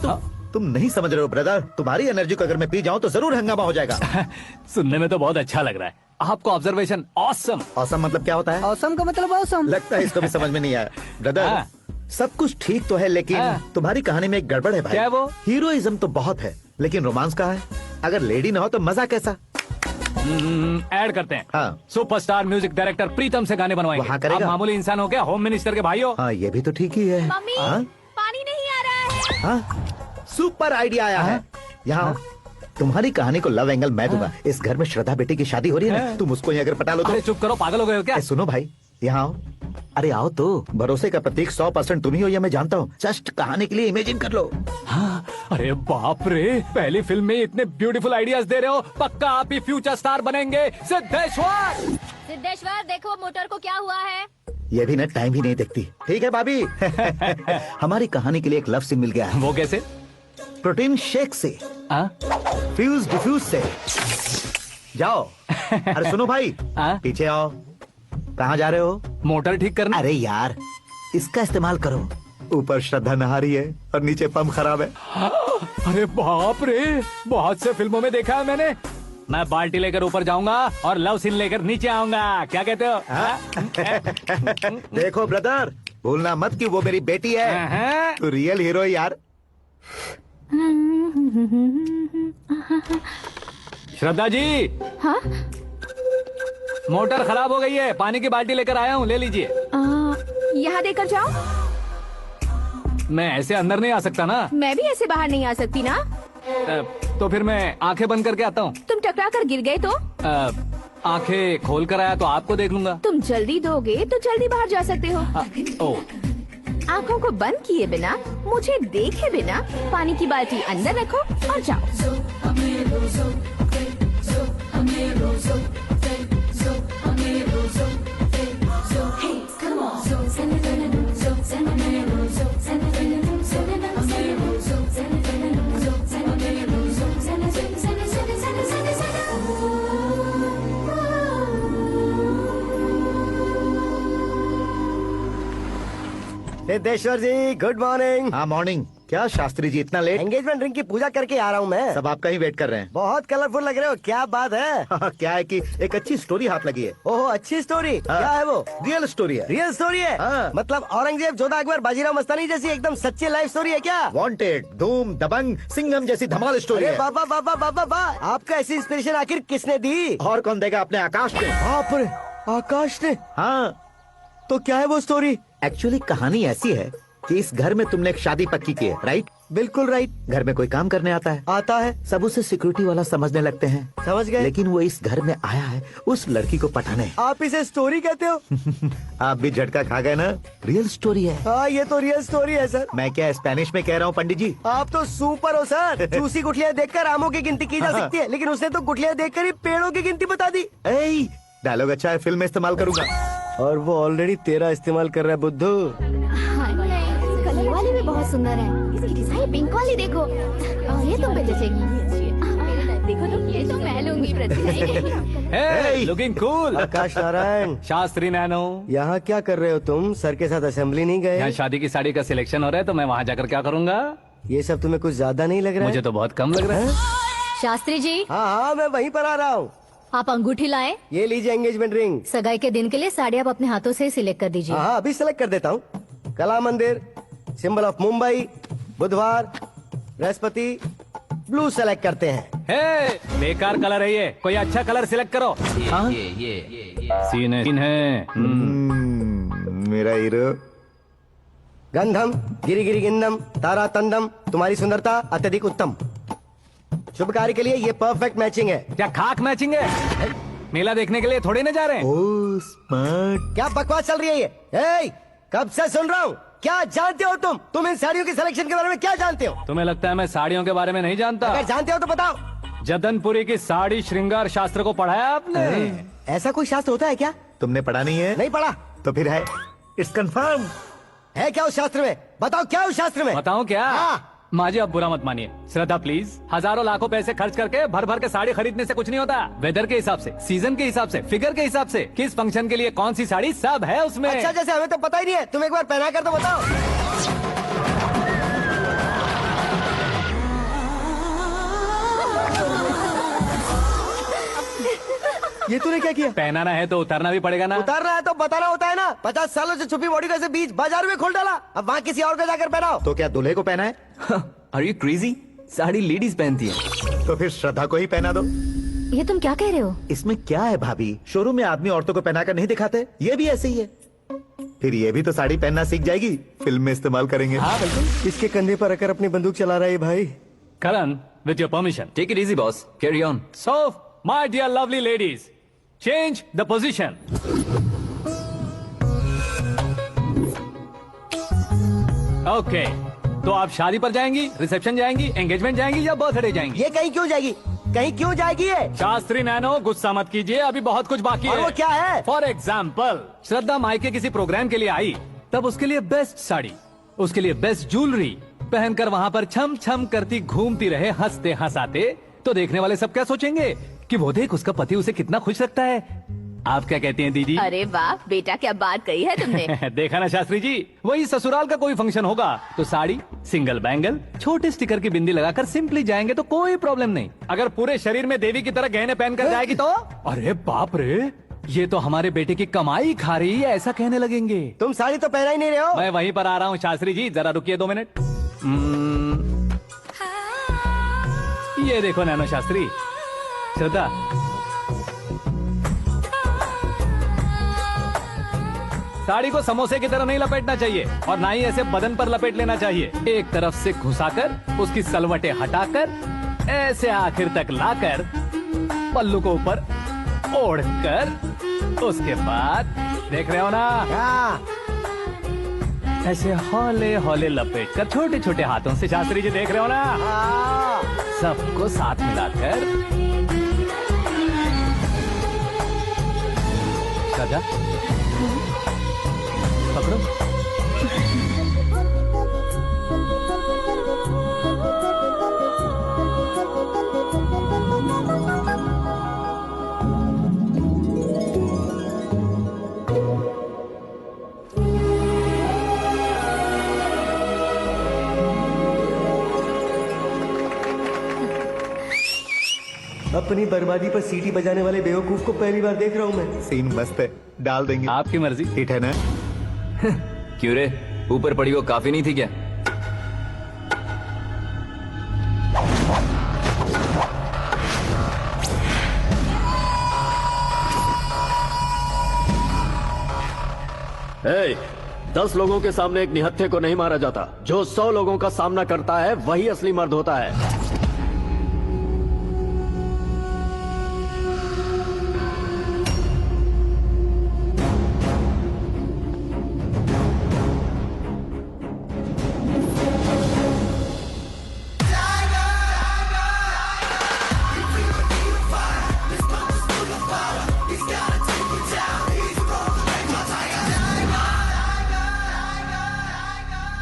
तुम नहीं समझ रहे हो ब्रदर। तुम्हारी एनर्जी को अगर मैं पी जाऊं तो जरूर हंगामा हो जाएगा। सुनने में तो बहुत अच्छा लग रहा है। आपको ऑब्जर्वेशन ऑसम। ऑसम मतलब क्या होता है? औसम का मतलब औसम। लगता है इसको भी समझ में नहीं आया। ब्रदर, सब कुछ ठीक तो है, लेकिन तुम्हारी कहानी में एक गड़बड़ है भाई। क्या है वो? हीरोइज्म तो बहुत है, लेकिन रोमांस कहाँ है? अगर लेडी ना हो तो मजा कैसा? ऐड करते हैं। हाँ। सुपरस्टार म्यूजिक डायरेक्टर प्रीतम से गाने बनवाएंगे। वहाँ करेगा? आप मामूली इंसान हो क्या? होम मिनिस्टर के भाई हो। हाँ, ये भी तो ठीक ही है। मम्मी, हाँ? पानी नहीं आ रहा है। हाँ? सुपर आइडिया आया है। यहाँ तुम्हारी कहानी को लव एंगल मैं दूंगा। इस घर में श्रद्धा बेटी की शादी हो रही है ना, तुम उसको ही अगर पटा लो तो। अरे चुप करो, पागल हो गए हो क्या? सुनो भाई, यहाँ आओ। अरे आओ तो, भरोसे का प्रतीक 100% तुम ही हो, यह मैं जानता हूँ। जस्ट कहानी के लिए इमेजिन कर लो। हाँ, अरे बाप रे, पहली फिल्म में इतने ब्यूटीफुल आइडियाज दे रहे हो। पक्का आप ही फ्यूचर स्टार बनेंगे। सिद्धेश्वर, सिद्धेश्वर देखो मोटर को क्या हुआ है। ये भी ना टाइम ही नहीं देखती। ठीक है भाभी। हमारी कहानी के लिए एक लव सीन मिल गया है। वो कैसे? प्रोटीन शेक से, फ्यूज डिफ्यूज से। जाओ। अरे सुनो भाई, पीछे आओ। कहाँ जा रहे हो? मोटर ठीक करना। अरे यार, इसका इस्तेमाल करो। ऊपर श्रद्धा नहा रही है और नीचे पंप खराब है। अरे बाप रे, बहुत से फिल्मों में देखा है मैंने। मैं बाल्टी लेकर ऊपर जाऊंगा और लव सीन लेकर नीचे आऊंगा। क्या कहते हो? देखो ब्रदर, भूलना मत कि वो मेरी बेटी है। तू रियल हीरो यार। श्रद्धा जी। हाँ? मोटर खराब हो गई है, पानी की बाल्टी लेकर आया हूँ, ले लीजिए। यहाँ देकर जाओ। मैं ऐसे अंदर नहीं आ सकता ना। मैं भी ऐसे बाहर नहीं आ सकती ना। तो फिर मैं आंखें बंद करके आता हूँ। तुम टकरा कर गिर गए तो? आंखें खोल कर आया तो आपको देख लूंगा। तुम जल्दी दोगे तो जल्दी बाहर जा सकते हो। ओ, आँखों को बंद किए बिना, मुझे देखे बिना पानी की बाल्टी अंदर रखो और जाओ। सिद्धेश्वर जी, गुड मॉर्निंग। हाँ मॉर्निंग। क्या शास्त्री जी इतना लेट? एंगेजमेंट रिंग की पूजा करके आ रहा हूँ मैं। सब आपका ही वेट कर रहे हैं। बहुत कलरफुल लग रहे हो, क्या बात है? क्या है कि एक अच्छी स्टोरी हाथ लगी है। ओहो, अच्छी स्टोरी। क्या है वो? रियल स्टोरी है। रियल स्टोरी है? हाँ। मतलब औरंगजेब, जोधा अकबर, बाजीराव मस्तानी जैसी एकदम सच्ची लाइफ स्टोरी है क्या? वांटेड, धूम, दबंग, सिंघम जैसी धमाल स्टोरी अरे है। बाबा बाबा बाबा बा, आपका ऐसी इंस्पिरेशन आखिर किसने दी? और कौन देगा? अपने आकाश ने। बाप रे, आकाश ने? हाँ, तो क्या है वो स्टोरी? एक्चुअली कहानी ऐसी है कि इस घर में तुमने एक शादी पक्की की है, राइट? बिल्कुल राइट। घर में कोई काम करने आता है, आता है, सब उसे सिक्योरिटी वाला समझने लगते हैं। समझ गए। लेकिन वो इस घर में आया है उस लड़की को पटाने। आप इसे स्टोरी कहते हो? आप भी झटका खा गए ना? रियल स्टोरी है। हाँ, ये तो रियल स्टोरी है सर। मैं क्या स्पेनिश में कह रहा हूँ पंडित जी? आप तो सुपर हो सर। चूसी गुठलियाँ देखकर आमों की गिनती की जा सकती है, लेकिन उसने तो गुठलियाँ देखकर ही पेड़ों की गिनती बता दी। डायलॉग अच्छा है, फिल्म में इस्तेमाल करूंगा। और वो ऑलरेडी तेरा इस्तेमाल कर रहा है बुद्धू। कलर वाली भी बहुत सुंदर है। इसकी डिजाइन पिंक वाली देखो, ये तुम पे जचेगी। देखो तो ये तो मैं लूंगी Hey, looking cool. आकाश नारायण, शास्त्री नैनो, यहाँ क्या कर रहे हो तुम? सर के साथ असेंबली नहीं यहाँ गए? शादी की साड़ी का सिलेक्शन हो रहा है तो मैं वहाँ जाकर क्या करूँगा? ये सब तुम्हें कुछ ज्यादा नहीं लग रहा है? मुझे तो बहुत कम लग रहा है। शास्त्री जी, हाँ हाँ, मैं वहीं पर आ रहा हूँ। आप अंगूठी लाएं। ये लीजिए एंगेजमेंट रिंग। सगाई के दिन के लिए साड़ी आप अपने हाथों से सिलेक्ट कर दीजिए। हाँ, अभी सेलेक्ट कर देता हूँ। कला मंदिर, सिंबल ऑफ मुंबई, बुधवार, बृहस्पति, ब्लू सेलेक्ट करते हैं। हे, बेकार कलर है ये, कोई अच्छा कलर सिलेक्ट करो। सीन है। मेरा हीरो। गंधम, गिरी गिरी गिंदम, तारा तंदम, तुम्हारी सुंदरता अत्यधिक उत्तम। शुभ कार्य के लिए ये परफेक्ट मैचिंग है। क्या खाक मैचिंग है? मेला देखने के लिए थोड़ी ना जा रहे हैं। Oh smart. क्या बकवास चल रही है ये? ए, कब से सुन रहा हूँ। क्या जानते हो तुम? तुम इन साड़ियों की सिलेक्शन के बारे में क्या जानते हो? तुम्हें लगता है मैं साड़ियों के बारे में नहीं जानता? अगर जानते हो तो बताओ। जदनपुरी की साड़ी श्रृंगार शास्त्र को पढ़ाया आपने? ऐसा कोई शास्त्र होता है क्या? तुमने पढ़ा नहीं है? नहीं पढ़ा। तो फिर है, इट्स कंफर्म। है क्या उस शास्त्र में? बताओ क्या उस शास्त्र में? बताऊं क्या? हाँ। माँ जी, आप बुरा मत मानिए। श्रद्धा प्लीज, हजारों लाखों पैसे खर्च करके भर भर के साड़ी खरीदने से कुछ नहीं होता। वेदर के हिसाब से, सीजन के हिसाब से, फिगर के हिसाब से, किस फंक्शन के लिए कौन सी साड़ी, सब है उसमें। अच्छा, जैसे हमें तो पता ही नहीं है, तुम एक बार पहना कर तो बताओ। ये तूने क्या किया? पहनाना है तो उतारना भी पड़ेगा ना। उतारना है तो बताना होता है ना। 50 सालों से छुपी बॉडी को ऐसे बीच बाजार में खोल डाला, अब वहाँ किसी और को जाकर पहनाओ। तो क्या दूल्हे को पहना है? Are you crazy? Sari ladies पहनती है। तो फिर श्रद्धा को ही पहना दो। ये तुम क्या कह रहे हो? इसमें क्या है भाभी? शोरूम में आदमी औरतों को पहनाकर नहीं दिखाते, ये भी ऐसे ही है। फिर ये भी तो साड़ी पहनना सीख जाएगी, फिल्म में इस्तेमाल करेंगे। हाँ बिल्कुल। इसके कंधे पर रखकर अपनी बंदूक चला रहा है भाई। करण, with your permission. Take it easy, boss. Carry on. So, my dear lovely ladies, change the position. Okay. तो आप शादी पर जाएंगी, रिसेप्शन जाएंगी, एंगेजमेंट जाएंगी या बर्थडे जाएंगी? ये कहीं क्यों जाएगी? कहीं क्यों जाएगी ये? शास्त्री नैनो, गुस्सा मत कीजिए, अभी बहुत कुछ बाकी और है। वो क्या है? फॉर एग्जाम्पल, श्रद्धा मायके किसी प्रोग्राम के लिए आई, तब उसके लिए बेस्ट साड़ी, उसके लिए बेस्ट ज्वेलरी पहनकर वहाँ पर छम छम करती घूमती रहे हंसते हंसाते, तो देखने वाले सब क्या सोचेंगे कि वो देख उसका पति उसे कितना खुश रखता है। आप क्या कहती हैं दीदी? अरे वाह बेटा, क्या बात कही है तुमने। देखा ना शास्त्री जी, वही ससुराल का कोई फंक्शन होगा तो साड़ी, सिंगल बैंगल, छोटे स्टिकर की बिंदी लगाकर सिंपली जाएंगे तो कोई प्रॉब्लम नहीं। अगर पूरे शरीर में देवी की तरह गहने पहनकर जाएगी तो अरे बाप रे, ये तो हमारे बेटे की कमाई खा रही है, ऐसा कहने लगेंगे। तुम साड़ी तो पहना ही नहीं रहे हो। मैं वहीं पर आ रहा हूँ शास्त्री जी, जरा रुकिए 2 मिनट। ये देखो नैनो शास्त्री, श्रद्धा, साड़ी को समोसे की तरह नहीं लपेटना चाहिए और ना ही ऐसे बदन पर लपेट लेना चाहिए। एक तरफ से घुसाकर उसकी सलवटें हटाकर ऐसे आखिर तक लाकर पल्लू को ऊपर ओढ़कर, उसके बाद देख रहे हो ना, ऐसे हौले हौले लपेट कर छोटे छोटे हाथों से, शास्त्री जी देख रहे हो ना, सबको साथ मिलाकर राजा पकड़ो। अपनी बर्बादी पर सीटी बजाने वाले बेवकूफ को पहली बार देख रहा हूँ मैं। सीन मस्त है, डाल देंगे। आपकी मर्जी। हिट है ना? क्यों रे, ऊपर पड़ी वो काफी नहीं थी क्या? ए, 10 लोगों के सामने एक निहत्थे को नहीं मारा जाता। जो 100 लोगों का सामना करता है वही असली मर्द होता है।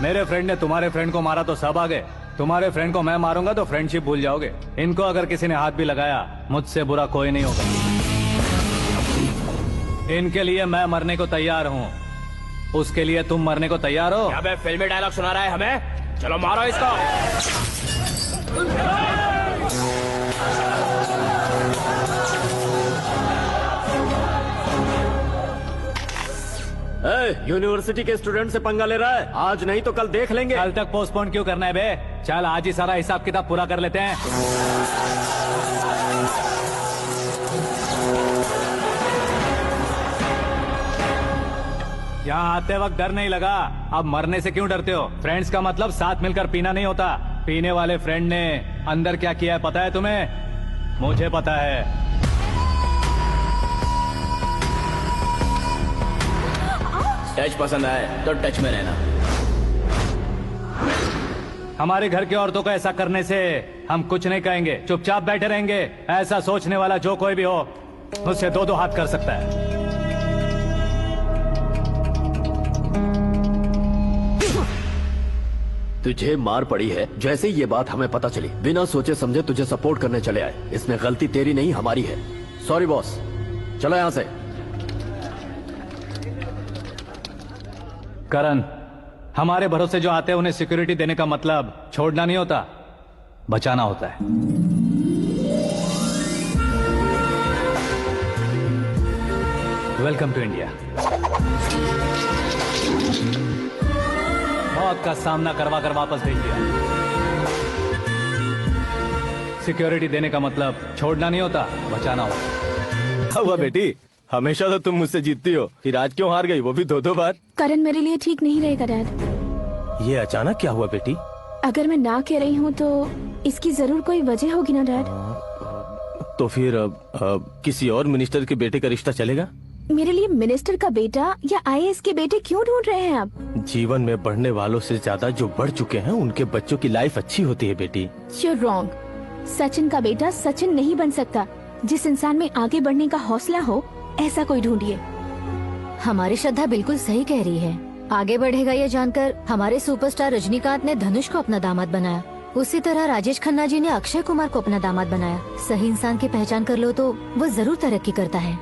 मेरे फ्रेंड ने तुम्हारे फ्रेंड को मारा तो सब आ गए, तुम्हारे फ्रेंड को मैं मारूंगा तो फ्रेंडशिप भूल जाओगे। इनको अगर किसी ने हाथ भी लगाया, मुझसे बुरा कोई नहीं होगा। इनके लिए मैं मरने को तैयार हूँ, उसके लिए तुम मरने को तैयार हो? अबे फिल्मी डायलॉग सुना रहा है हमें? चलो मारो इसको। यूनिवर्सिटी के स्टूडेंट से पंगा ले रहा है? आज नहीं तो कल देख लेंगे। कल तक पोस्टपोन क्यों करना है बे? चल आज ही सारा हिसाब किताब पूरा कर लेते हैं। यहाँ आते वक्त डर नहीं लगा, अब मरने से क्यों डरते हो? फ्रेंड्स का मतलब साथ मिलकर पीना नहीं होता। पीने वाले फ्रेंड ने अंदर क्या किया है पता है तुम्हें? मुझे पता है। टच पसंद आए तो टच में रहना। हमारे घर की औरतों को ऐसा करने से हम कुछ नहीं कहेंगे, चुपचाप बैठे रहेंगे। ऐसा सोचने वाला जो कोई भी हो, मुझसे 2-2 हाथ कर सकता है। तुझे मार पड़ी है। जैसे ही ये बात हमें पता चली, बिना सोचे समझे तुझे सपोर्ट करने चले आए। इसमें गलती तेरी नहीं हमारी है। सॉरी बॉस, चलो यहाँ से। करण, हमारे भरोसे जो आते हैं उन्हें सिक्योरिटी देने का मतलब छोड़ना नहीं होता, बचाना होता है। Welcome to India. मौत का सामना करवा कर वापस भेज दिया। सिक्योरिटी देने का मतलब छोड़ना नहीं होता, बचाना होता। क्या हुआ बेटी? हमेशा तो तुम मुझसे जीतती हो, फिर आज क्यों हार गई, वो भी 2-2 बार? करण मेरे लिए ठीक नहीं रहेगा डैड। ये अचानक क्या हुआ बेटी? अगर मैं ना कह रही हूँ तो इसकी जरूर कोई वजह होगी ना डैड। तो फिर किसी और मिनिस्टर के बेटे का रिश्ता चलेगा? मेरे लिए मिनिस्टर का बेटा या आईएएस के बेटे क्यों ढूंढ रहे हैं आप? जीवन में बढ़ने वालों से ज्यादा जो बढ़ चुके हैं उनके बच्चों की लाइफ अच्छी होती है बेटी। You're wrong। सचिन का बेटा सचिन नहीं बन सकता। जिस इंसान में आगे बढ़ने का हौसला हो, ऐसा कोई ढूंढिए। हमारी श्रद्धा बिल्कुल सही कह रही है। आगे बढ़ेगा ये जानकर हमारे सुपरस्टार रजनीकांत ने धनुष को अपना दामाद बनाया। उसी तरह राजेश खन्ना जी ने अक्षय कुमार को अपना दामाद बनाया। सही इंसान की पहचान कर लो तो वो जरूर तरक्की करता है।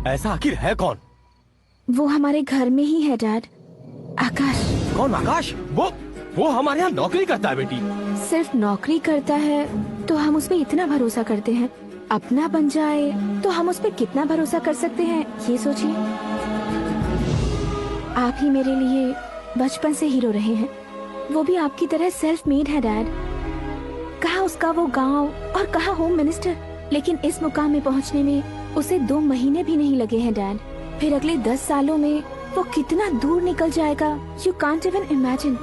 ऐसा आखिर है कौन? वो हमारे घर में ही है डैड, आकाश। कौन आकाश? वो हमारे यहाँ नौकरी करता है बेटी। सिर्फ नौकरी करता है तो हम उस पर इतना भरोसा करते हैं, अपना बन जाए तो हम उस पर कितना भरोसा कर सकते हैं, ये सोचिए। आप ही मेरे लिए बचपन से हीरो रहे हैं, वो भी आपकी तरह सेल्फ मेड है डैड। कहाँ उसका वो गांव और कहाँ होम मिनिस्टर, लेकिन इस मुकाम में पहुँचने में उसे 2 महीने भी नहीं लगे हैं डैड। फिर अगले 10 सालों में वो कितना दूर निकल जाएगा, यू कांट इवन इमेजिन।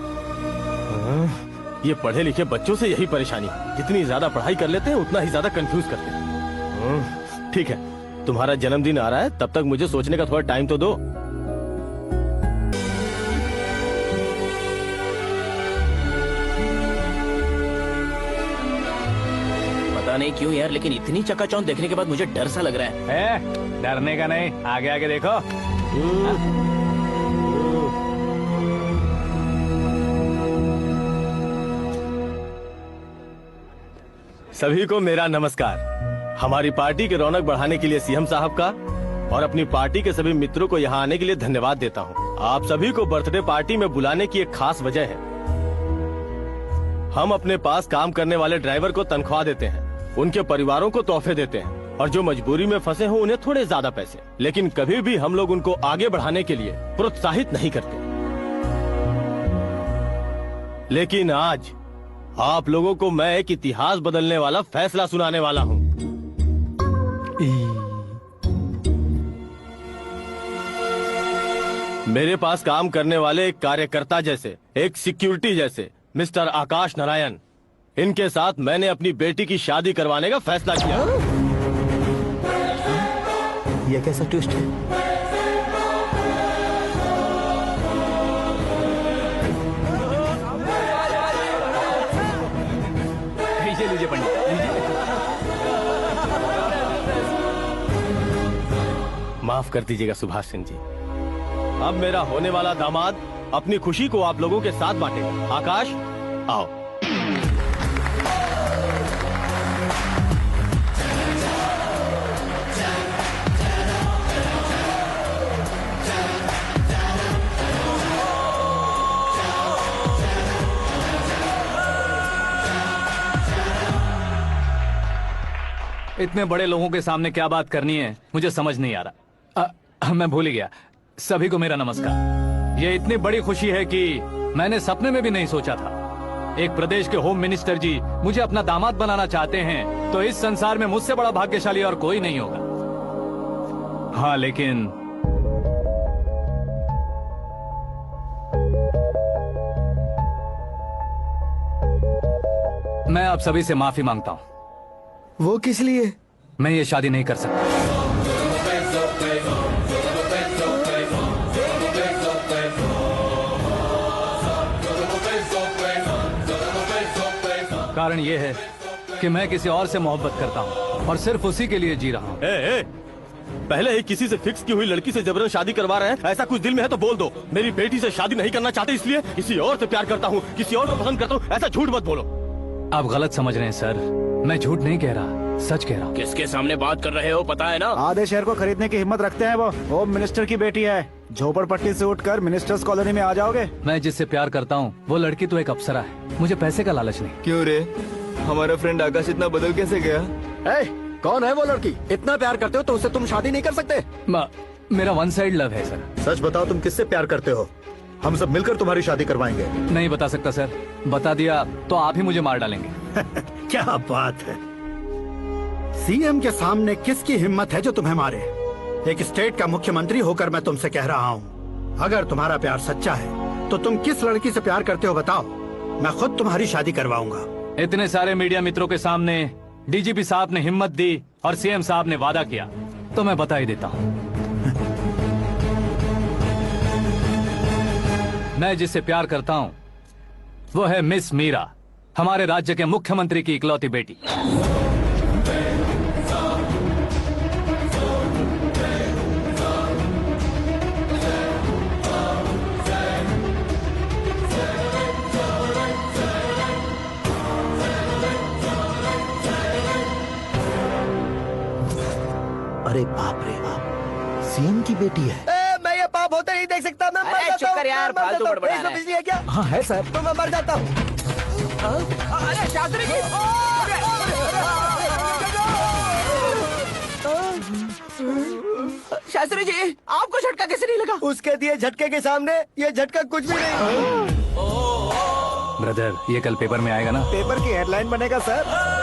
ये पढ़े लिखे बच्चों से यही परेशानी, जितनी ज्यादा पढ़ाई कर लेते हैं उतना ही ज्यादा कंफ्यूज करते हैं। ठीक है, तुम्हारा जन्मदिन आ रहा है, तब तक मुझे सोचने का थोड़ा टाइम तो दो। पता नहीं क्यों यार, लेकिन इतनी चकाचौंध देखने के बाद मुझे डर सा लग रहा है। डरने का नहीं, आगे आगे देखो। सभी को मेरा नमस्कार। हमारी पार्टी की रौनक बढ़ाने के लिए सीएम साहब का और अपनी पार्टी के सभी मित्रों को यहाँ आने के लिए धन्यवाद देता हूँ। आप सभी को बर्थडे पार्टी में बुलाने की एक खास वजह है। हम अपने पास काम करने वाले ड्राइवर को तनख्वाह देते हैं उनके परिवारों को तोहफे देते हैं और जो मजबूरी में फंसे हो उन्हें थोड़े ज्यादा पैसे, लेकिन कभी भी हम लोग उनको आगे बढ़ाने के लिए प्रोत्साहित नहीं करते। लेकिन आज आप लोगों को मैं एक इतिहास बदलने वाला फैसला सुनाने वाला हूँ। मेरे पास काम करने वाले एक कार्यकर्ता जैसे, एक सिक्योरिटी जैसे मिस्टर आकाश नारायण, इनके साथ मैंने अपनी बेटी की शादी करवाने का फैसला किया। ये कैसा ट्विस्ट है? लीजिए पंडित, माफ कर दीजिएगा सुभाष सिंह जी। अब मेरा होने वाला दामाद अपनी खुशी को आप लोगों के साथ बांटेगा। आकाश, आओ। इतने बड़े लोगों के सामने क्या बात करनी है मुझे समझ नहीं आ रहा। मैं भूल ही गया। सभी को मेरा नमस्कार। ये इतनी बड़ी खुशी है कि मैंने सपने में भी नहीं सोचा था। एक प्रदेश के होम मिनिस्टर जी मुझे अपना दामाद बनाना चाहते हैं तो इस संसार में मुझसे बड़ा भाग्यशाली और कोई नहीं होगा। हाँ, लेकिन मैं आप सभी से माफी मांगता हूँ। वो किस लिए? मैं ये शादी नहीं कर सकता। कारण ये है कि मैं किसी और से मोहब्बत करता हूँ और सिर्फ उसी के लिए जी रहा हूँ। पहले ही किसी से फिक्स की हुई लड़की से जबरन शादी करवा रहे हैं। ऐसा कुछ दिल में है तो बोल दो। मेरी बेटी से शादी नहीं करना चाहते इसलिए किसी और से प्यार करता हूँ, किसी और को पसंद करता हूँ, ऐसा झूठ मत बोलो। आप गलत समझ रहे हैं सर, मैं झूठ नहीं कह रहा, सच कह रहा हूँ। किसके सामने बात कर रहे हो पता है ना? आधे शहर को खरीदने की हिम्मत रखते हैं वो। होम मिनिस्टर की बेटी है। झोपड़पट्टी से उठकर मिनिस्टर्स कॉलोनी में आ जाओगे। मैं जिससे प्यार करता हूँ वो लड़की तो एक अप्सरा है, मुझे पैसे का लालच नहीं। क्यों रे, हमारा फ्रेंड आकाश इतना बदल कैसे गया? कौन है वो लड़की? इतना प्यार करते हो तो उससे तुम शादी नहीं कर सकते? मेरा वन साइड लव है सर। सच बताओ, तुम किससे प्यार करते हो? हम सब मिलकर तुम्हारी शादी करवाएंगे। नहीं बता सकता सर, बता दिया तो आप ही मुझे मार डालेंगे। क्या बात है, सीएम के सामने किसकी हिम्मत है जो तुम्हें मारे? एक स्टेट का मुख्यमंत्री होकर मैं तुमसे कह रहा हूँ, अगर तुम्हारा प्यार सच्चा है तो तुम किस लड़की से प्यार करते हो बताओ, मैं खुद तुम्हारी शादी करवाऊंगा। इतने सारे मीडिया मित्रों के सामने डीजीपी साहब ने हिम्मत दी और सीएम साहब ने वादा किया तो मैं बता ही देता हूँ। मैं जिससे प्यार करता हूँ वो है मिस मीरा, हमारे राज्य के मुख्यमंत्री की इकलौती बेटी। अरे बाप रे बाप, सीएम की बेटी है। मैं ये पाप होते नहीं देख सकता। मैं मर जाता हूँ। चुप कर यार, फालतू बड़बड़ा रहा है। बिजली है क्या? हाँ है सर। तो मैं मर जाता हूँ। अरे शास्त्री जी, शास्त्री जी, आपको झटका कैसे नहीं लगा? उसके दिए झटके के सामने ये झटका कुछ भी नहीं। ब्रदर, ये कल पेपर में आएगा ना? पेपर की हेडलाइन बनेगा सर।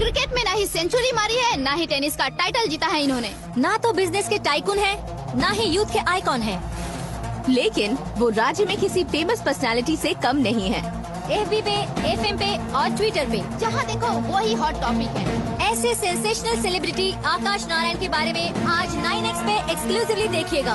क्रिकेट में ना ही सेंचुरी मारी है, ना ही टेनिस का टाइटल जीता है इन्होंने। ना तो बिजनेस के टाइकून है, ना ही यूथ के आइकॉन है, लेकिन वो राज्य में किसी फेमस पर्सनालिटी से कम नहीं है। एफबी पे, एफएम पे और ट्विटर पे जहाँ देखो वही हॉट टॉपिक है। ऐसे सेंसेशनल सेलिब्रिटी आकाश नारायण के बारे में आज 9X पे एक्सक्लूसिवली देखिएगा।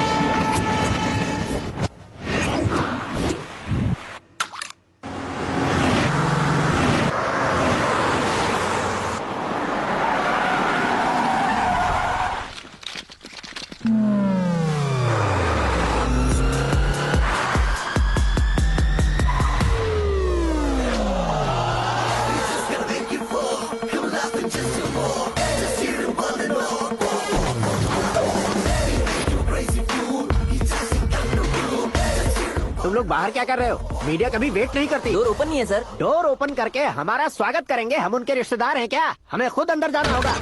तुम लोग बाहर क्या कर रहे हो? मीडिया कभी वेट नहीं करती। डोर ओपन नहीं है सर। डोर ओपन करके हमारा स्वागत करेंगे? हम उनके रिश्तेदार हैं क्या? हमें खुद अंदर जाना होगा।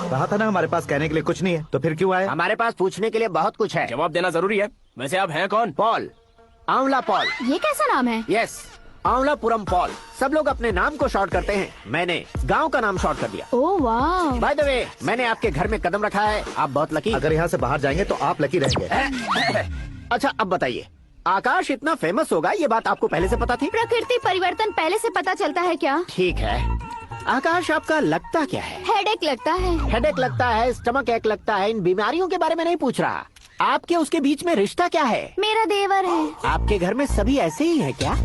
कहा था ना हमारे पास कहने के लिए कुछ नहीं है, तो फिर क्यों आए? हमारे पास पूछने के लिए बहुत कुछ है। जवाब देना जरूरी है। वैसे आप हैं कौन? पॉल, आंवला पॉल। ये कैसा नाम है? Yes, Anwalapuram Paul. सब लोग अपने नाम को शॉर्ट करते हैं, मैंने गांव का नाम शॉर्ट कर दिया। ओह वाह। बाय द वे, मैंने आपके घर में कदम रखा है, आप बहुत लकी। अगर यहाँ से बाहर जाएंगे तो आप लकी रहेंगे। अच्छा अब बताइए, आकाश इतना फेमस होगा ये बात आपको पहले से पता थी? प्रकृति परिवर्तन पहले से पता चलता है क्या? ठीक है, आकाश आपका लगता क्या है? हेडेक लगता है। हेडेक लगता है, स्टमक एक लगता है, इन बीमारियों के बारे में नहीं पूछ रहा। आपके उसके बीच में रिश्ता क्या है? मेरा देवर है। आपके घर में सभी ऐसे ही है क्या?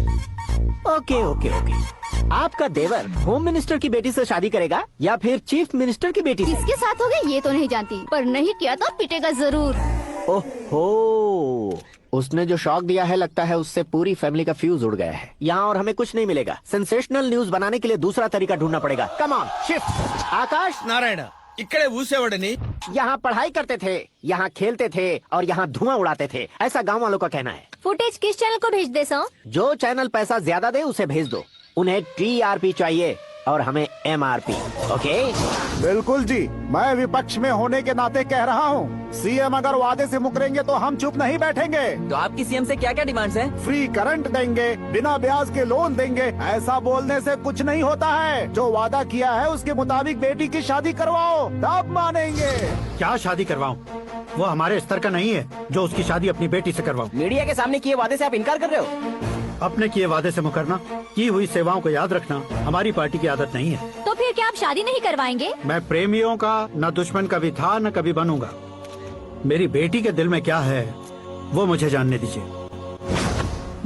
Okay okay okay. आपका देवर होम मिनिस्टर की बेटी से शादी करेगा या फिर चीफ मिनिस्टर की बेटी से? किसके साथ होगा ये तो नहीं जानती, पर नहीं किया तो पिटेगा जरूर। ओहो, उसने जो शॉक दिया है लगता है उससे पूरी फैमिली का फ्यूज उड़ गया है। यहाँ और हमें कुछ नहीं मिलेगा। सेंसेशनल न्यूज बनाने के लिए दूसरा तरीका ढूंढना पड़ेगा। Come on, shift. Akash Narayan इकड़े ऊसेवड़नी यहाँ पढ़ाई करते थे, यहाँ खेलते थे और यहाँ धुआं उड़ाते थे, ऐसा गांव वालों का कहना है। फुटेज किस चैनल को भेज दे सो? जो चैनल पैसा ज्यादा दे उसे भेज दो। उन्हें TRP चाहिए और हमें MRP। ओके? बिल्कुल जी, मैं विपक्ष में होने के नाते कह रहा हूँ, सीएम अगर वादे से मुकरेंगे तो हम चुप नहीं बैठेंगे। तो आपकी सीएम से क्या क्या डिमांड्स हैं? फ्री करंट देंगे, बिना ब्याज के लोन देंगे। ऐसा बोलने से कुछ नहीं होता है। जो वादा किया है उसके मुताबिक बेटी की शादी करवाओ, तब मानेंगे। क्या शादी करवाऊं? वो हमारे स्तर का नहीं है जो उसकी शादी अपनी बेटी से करवाऊं। मीडिया के सामने किए वादे से आप इनकार कर रहे हो? अपने किए वादे से मुकरना, की हुई सेवाओं को याद रखना हमारी पार्टी की आदत नहीं है। तो फिर क्या आप शादी नहीं करवाएंगे? मैं प्रेमियों का न दुश्मन कभी था न कभी बनूंगा। मेरी बेटी के दिल में क्या है वो मुझे जानने दीजिए।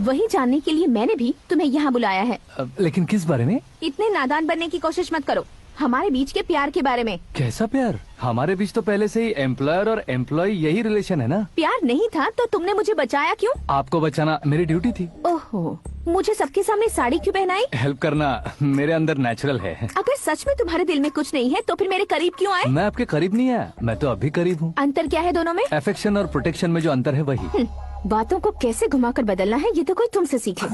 वही जानने के लिए मैंने भी तुम्हें यहाँ बुलाया है। लेकिन किस बारे में? इतने नादान बनने की कोशिश मत करो। हमारे बीच के प्यार के बारे में। कैसा प्यार? हमारे बीच तो पहले से ही एम्प्लॉयर और एम्प्लॉय यही रिलेशन है ना। प्यार नहीं था तो तुमने मुझे बचाया क्यों? आपको बचाना मेरी ड्यूटी थी। ओहो, मुझे सबके सामने साड़ी क्यों पहनाई? हेल्प करना मेरे अंदर नेचुरल है। अगर सच में तुम्हारे दिल में कुछ नहीं है तो फिर मेरे करीब क्यों आए? मैं आपके करीब नहीं आया, मैं तो अभी करीब हूँ। अंतर क्या है दोनों में? अफेक्शन और प्रोटेक्शन में जो अंतर है वही। बातों को कैसे घुमाकर बदलना है ये तो कोई तुमसे सीखे।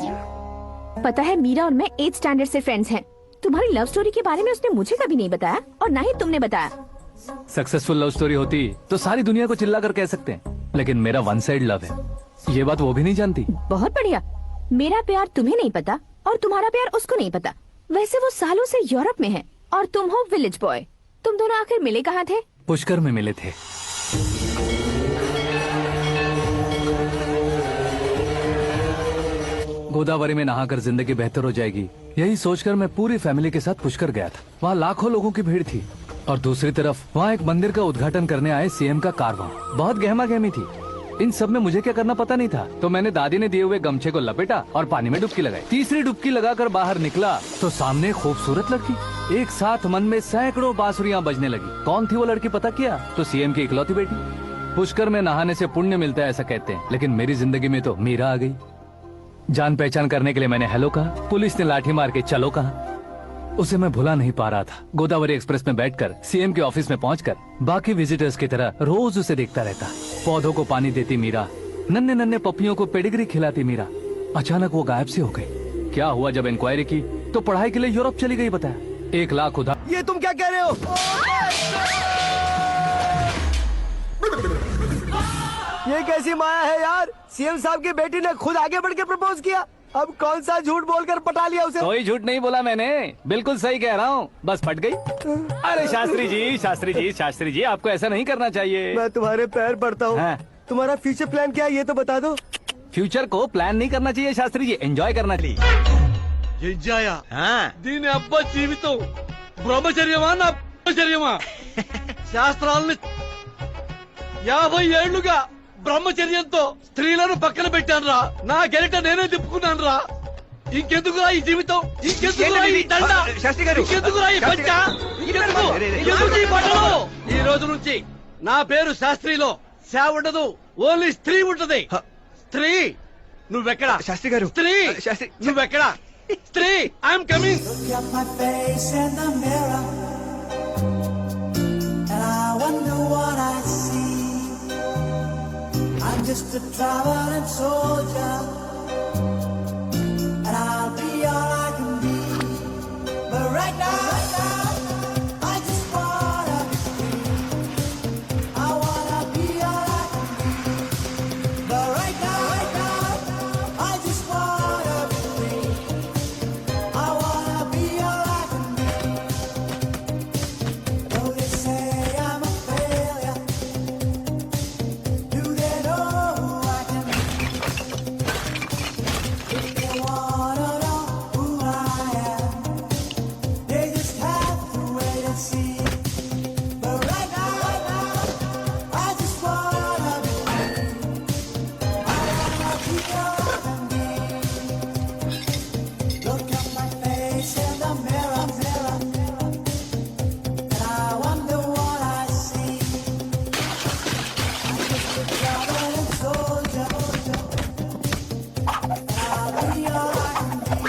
पता है मीरा और मैं 8th स्टैंडर्ड से फ्रेंड्स हैं। तुम्हारी लव स्टोरी के बारे में उसने मुझे कभी नहीं बताया और ना ही तुमने बताया। सक्सेसफुल लव स्टोरी होती तो सारी दुनिया को चिल्ला कर कह सकते हैं, लेकिन मेरा वन साइड लव है, ये बात वो भी नहीं जानती। बहुत बढ़िया। मेरा प्यार तुम्हें नहीं पता और तुम्हारा प्यार उसको नहीं पता। वैसे वो सालों से यूरोप में है और तुम हो विलेज बॉय। तुम दोनों आखिर मिले कहाँ थे? पुष्कर में मिले थे। गोदावरी में नहाकर जिंदगी बेहतर हो जाएगी, यही सोचकर मैं पूरी फैमिली के साथ पुष्कर गया था। वहाँ लाखों लोगों की भीड़ थी और दूसरी तरफ वहाँ एक मंदिर का उद्घाटन करने आए सीएम का कारवां। बहुत गहमा गहमी थी। इन सब में मुझे क्या करना पता नहीं था, तो मैंने दादी ने दिए हुए गमछे को लपेटा और पानी में डुबकी लगाई। तीसरी डुबकी लगाकर बाहर निकला तो सामने एक खूबसूरत लड़की। एक साथ मन में सैकड़ों बांसुरियां बजने लगी। कौन थी वो लड़की पता किया? तो सीएम की इकलौती बेटी। पुष्कर में नहाने से पुण्य मिलता है ऐसा कहते हैं, लेकिन मेरी जिंदगी में तो मीरा आ गई। जान पहचान करने के लिए मैंने हेलो कहा, पुलिस ने लाठी मार के चलो कहा। उसे मैं भुला नहीं पा रहा था। गोदावरी एक्सप्रेस में बैठकर सीएम के ऑफिस में पहुंचकर बाकी विजिटर्स की तरह रोज उसे देखता रहता। पौधों को पानी देती मीरा, नन्हे नन्हे पपियों को पेडिग्री खिलाती मीरा। अचानक वो गायब सी हो गई। क्या हुआ? जब इंक्वायरी की तो पढ़ाई के लिए यूरोप चली गई बताया। 1 लाख उधार। ये तुम क्या कह रहे हो? ये कैसी माया है यार? सीएम साहब की बेटी ने खुद आगे बढ़ के प्रपोज किया। अब कौन सा झूठ बोलकर पटा लिया उसे? कोई झूठ नहीं बोला मैंने, बिल्कुल सही कह रहा हूँ, बस फट गई। अरे शास्त्री जी, शास्त्री जी, शास्त्री जी, आपको ऐसा नहीं करना चाहिए। मैं तुम्हारे पैर पड़ता हूँ। हाँ। तुम्हारा फ्यूचर प्लान क्या है ये तो बता दो। फ्यूचर को प्लान नहीं करना चाहिए शास्त्री जी, एंजॉय करना चाहिए। దీని అబ్బా జీవితం బ్రహ్మచర్యమా నా బ్రహ్మచర్యమా? శాస్త్రాలని 50 ఏళ్లుగా బ్రహ్మచర్యంతో స్త్రీలను పక్కన పెట్టానురా. నా గెరిట నేనే తిప్పుకున్నాను రా. ఇంకెందుకురా ఈ జీవితం? ఇంకెందుకురా ఈ దండ? ఇంకెందుకురా ఈ పంచ? ఎందుకు ఈ బట్టలు? ఈ రోజు నుంచి నా పేరు శాస్త్రిలో శా ఉండదు, ఓన్లీ స్త్రీ ఉంటది. స్త్రీ నువ్వెక్కడా? శాస్త్రి గారు. స్త్రీ నువ్వెక్కడా? స్త్రీ, I'm coming. just a traveling soldier, and I'll be all I can be. But right now, I just wanna be free. I wanna be all I can be. But right now, I just wanna be free. I wanna be all I can be. Though they say I'm a failure, do they know who I can be? If they wanna know who I am, they just have to wait and see. But right now, I just wanna be free. I wanna be all I can be. Look at my face in the mirror, and I wonder what I see. I'm just a traveling soldier, and I'll be all I can be.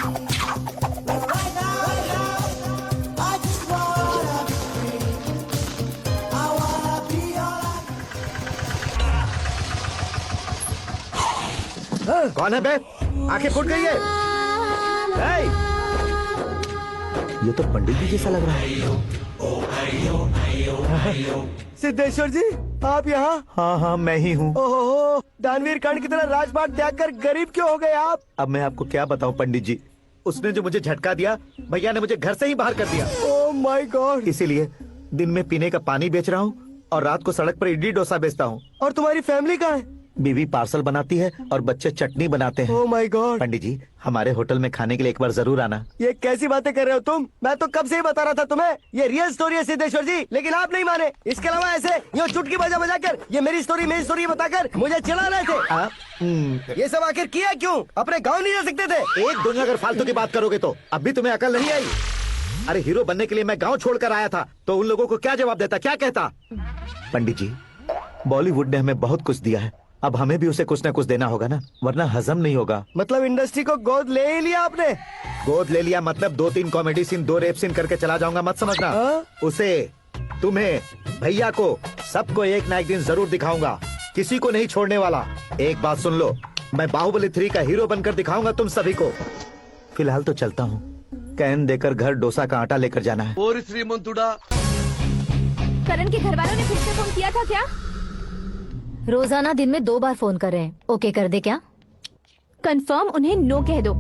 But right now, I just wanna be free. I wanna be all I can. कौन है बे? आंखें फूट गई है। हे! ये तो पंडित जी जैसा लग रहा है। सिद्धेश्वर जी, आप यहाँ? हाँ हाँ मैं ही हूँ। ओहो, दानवीर कर्ण की तरह राजपाट त्याग कर गरीब क्यों हो गए आप? अब मैं आपको क्या बताऊँ पंडित जी, उसने जो मुझे झटका दिया, भैया ने मुझे घर से ही बाहर कर दिया। Oh my God. इसीलिए दिन में पीने का पानी बेच रहा हूँ और रात को सड़क पर इडली डोसा बेचता हूँ। और तुम्हारी फैमिली कहाँ है? बीवी पार्सल बनाती है और बच्चे चटनी बनाते हैं। Oh my God. पंडित जी, हमारे होटल में खाने के लिए एक बार जरूर आना। ये कैसी बातें कर रहे हो तुम? मैं तो कब से ही बता रहा था तुम्हें, ये रियल स्टोरी है सिद्धेश्वर जी, लेकिन आप नहीं माने। इसके अलावा ऐसे यूँ चुटकी बजा कर ये मेरी स्टोरी बताकर मुझे चिढ़ा रहे थे। ये सब आखिर किया क्यों? अपने गाँव नहीं जा सकते थे? एक दिन अगर फालतू की बात करोगे तो अब भी तुम्हें अकल नहीं आई। अरे हीरो बनने के लिए मैं गांव छोड़कर आया था, तो उन लोगों को क्या जवाब देता, क्या कहता? पंडित जी, बॉलीवुड ने हमें बहुत कुछ दिया है, अब हमें भी उसे कुछ न कुछ देना होगा ना, वरना हजम नहीं होगा। मतलब इंडस्ट्री को गोद ले ही लिया आपने? गोद ले लिया मतलब 2-3 कॉमेडी सीन, 2 रेप सीन करके चला जाऊंगा मत समझना। उसे, तुम्हें, भैया को, सबको एक ना एक दिन जरूर दिखाऊंगा, किसी को नहीं छोड़ने वाला। एक बात सुन लो, मैं बाहुबली 3 का हीरो बनकर दिखाऊंगा तुम सभी को। फिलहाल तो चलता हूँ, कैन देकर घर डोसा का आटा लेकर जाना है। और श्रीमंतुड़ा, करण के घर वालों ने फिर से फोन किया था क्या? रोजाना दिन में 2 बार फोन कर रहे हैं, ओके कर दे क्या? कंफर्म उन्हें नो कह दो।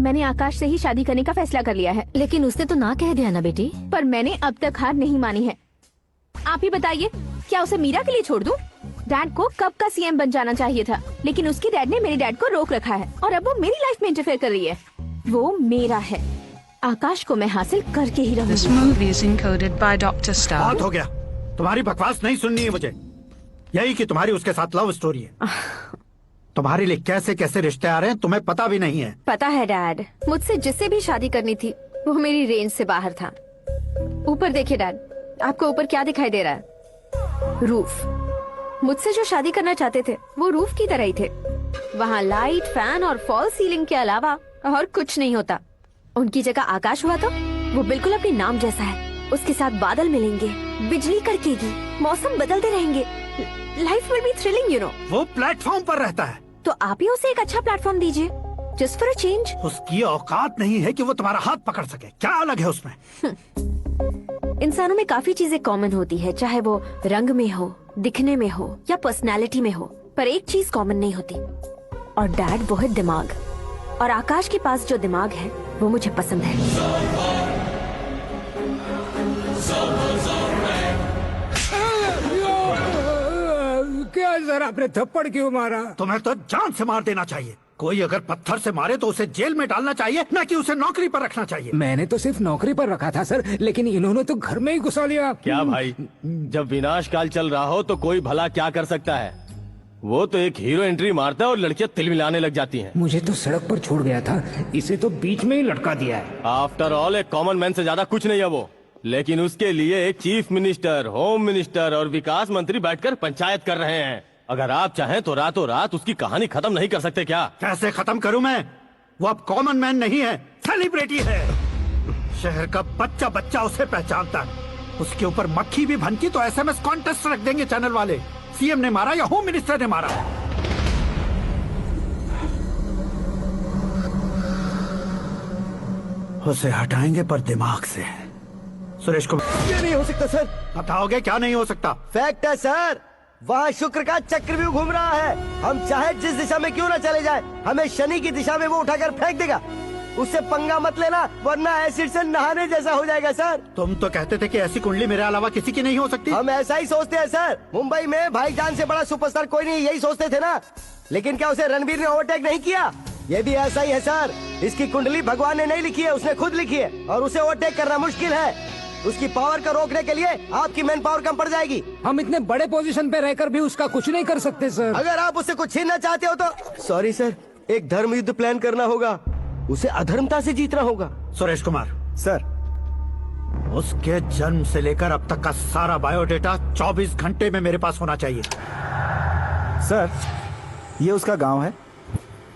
मैंने आकाश से ही शादी करने का फैसला कर लिया है। लेकिन उसने तो ना कह दिया ना बेटी। पर मैंने अब तक हार नहीं मानी है। आप ही बताइए, क्या उसे मीरा के लिए छोड़ दूं? डैड को कब का सीएम बन जाना चाहिए था, लेकिन उसके डैड ने मेरे डैड को रोक रखा है और अब वो मेरी लाइफ में इंटरफेयर कर रही है। वो मेरा है, आकाश को मैं हासिल करके ही This रहूंगी। movie is encoded by Dr. Star. बहुत हो गया, तुम्हारी बकवास नहीं सुननी है मुझे। यही कि तुम्हारी उसके साथ लव स्टोरी है। तुम्हारे लिए कैसे कैसे रिश्ते आ रहे हैं तुम्हें पता भी नहीं है। पता है डैड, मुझसे जिससे भी शादी करनी थी वो मेरी रेंज से बाहर था। ऊपर देखिए डैड, आपको ऊपर क्या दिखाई दे रहा है? रूफ। मुझसे जो शादी करना चाहते थे वो रूफ की तरह ही थे। वहाँ लाइट, फैन और फॉल सीलिंग के अलावा और कुछ नहीं होता। उनकी जगह आकाश हुआ तो वो बिल्कुल अपने नाम जैसा है। उसके साथ बादल मिलेंगे, बिजली कड़केगी, मौसम बदलते रहेंगे, life will be thrilling, you know. वो प्लेटफॉर्म पर रहता है तो आप ही उसे एक अच्छा प्लेटफॉर्म दीजिए, जस्ट फॉर अ चेंज। उसकी औकात नहीं है कि वो तुम्हारा हाथ पकड़ सके। क्या अलग है उसमें? इंसानों में काफी चीजें कॉमन होती है, चाहे वो रंग में हो, दिखने में हो या पर्सनालिटी में हो, पर एक चीज कॉमन नहीं होती, और डैड वो है दिमाग। और आकाश के पास जो दिमाग है वो मुझे पसंद है। क्या सर, आपने थप्पड़ क्यों मारा? तुम्हें तो जान से मार देना चाहिए। कोई अगर पत्थर से मारे तो उसे जेल में डालना चाहिए, न कि उसे नौकरी पर रखना चाहिए। मैंने तो सिर्फ नौकरी पर रखा था सर, लेकिन इन्होंने तो घर में ही घुसा लिया। क्या भाई, जब विनाश काल चल रहा हो तो कोई भला क्या कर सकता है? वो तो एक हीरो एंट्री मारता है और लड़कियां तिल मिलाने लग जाती हैं। मुझे तो सड़क पर छोड़ गया था, इसे तो बीच में ही लटका दिया है। आफ्टर ऑल एक कॉमन मैन से ज्यादा कुछ नहीं है वो, लेकिन उसके लिए एक चीफ मिनिस्टर, होम मिनिस्टर और विकास मंत्री बैठकर पंचायत कर रहे हैं। अगर आप चाहें तो रातों रात उसकी कहानी खत्म नहीं कर सकते क्या? कैसे खत्म करूं मैं? वो अब कॉमन मैन नहीं है, सेलिब्रिटी है। शहर का बच्चा बच्चा उसे पहचानता है। उसके ऊपर मक्खी भी भनकी तो एसएमएस कॉन्टेस्ट रख देंगे चैनल वाले। सीएम ने मारा या होम मिनिस्टर ने मारा। उसे हटाएंगे पर दिमाग से। सुरेश कुमार, ये नहीं हो सकता सर। बताओगे क्या नहीं हो सकता? फैक्ट है सर, वहाँ शुक्र का चक्रव्यूह घूम रहा है। हम चाहे जिस दिशा में क्यों न चले जाए, हमें शनि की दिशा में वो उठाकर फेंक देगा। उससे पंगा मत लेना, वरना एसिड से नहाने जैसा हो जाएगा सर। तुम तो कहते थे कि ऐसी कुंडली मेरे अलावा किसी की नहीं हो सकती। हम ऐसा ही सोचते हैं सर। मुंबई में भाईजान से बड़ा सुपरस्टार कोई नहीं, यही सोचते थे ना। लेकिन क्या उसे रणबीर ने ओवरटेक नहीं किया? ये भी ऐसा ही है सर। इसकी कुंडली भगवान ने नहीं लिखी है, उसने खुद लिखी है, और उसे ओवरटेक करना मुश्किल है। उसकी पावर को रोकने के लिए आपकी मैन पावर कम पड़ जाएगी। हम इतने बड़े पोजीशन पे रहकर भी उसका कुछ नहीं कर सकते सर। अगर आप उससे कुछ छीनना चाहते हो तो सॉरी सर, एक धर्म युद्ध प्लान करना होगा। उसे अधर्मता से जीतना होगा। सुरेश कुमार सर, उसके जन्म से लेकर अब तक का सारा बायोडेटा 24 घंटे में मेरे पास होना चाहिए। सर, ये उसका गांव है,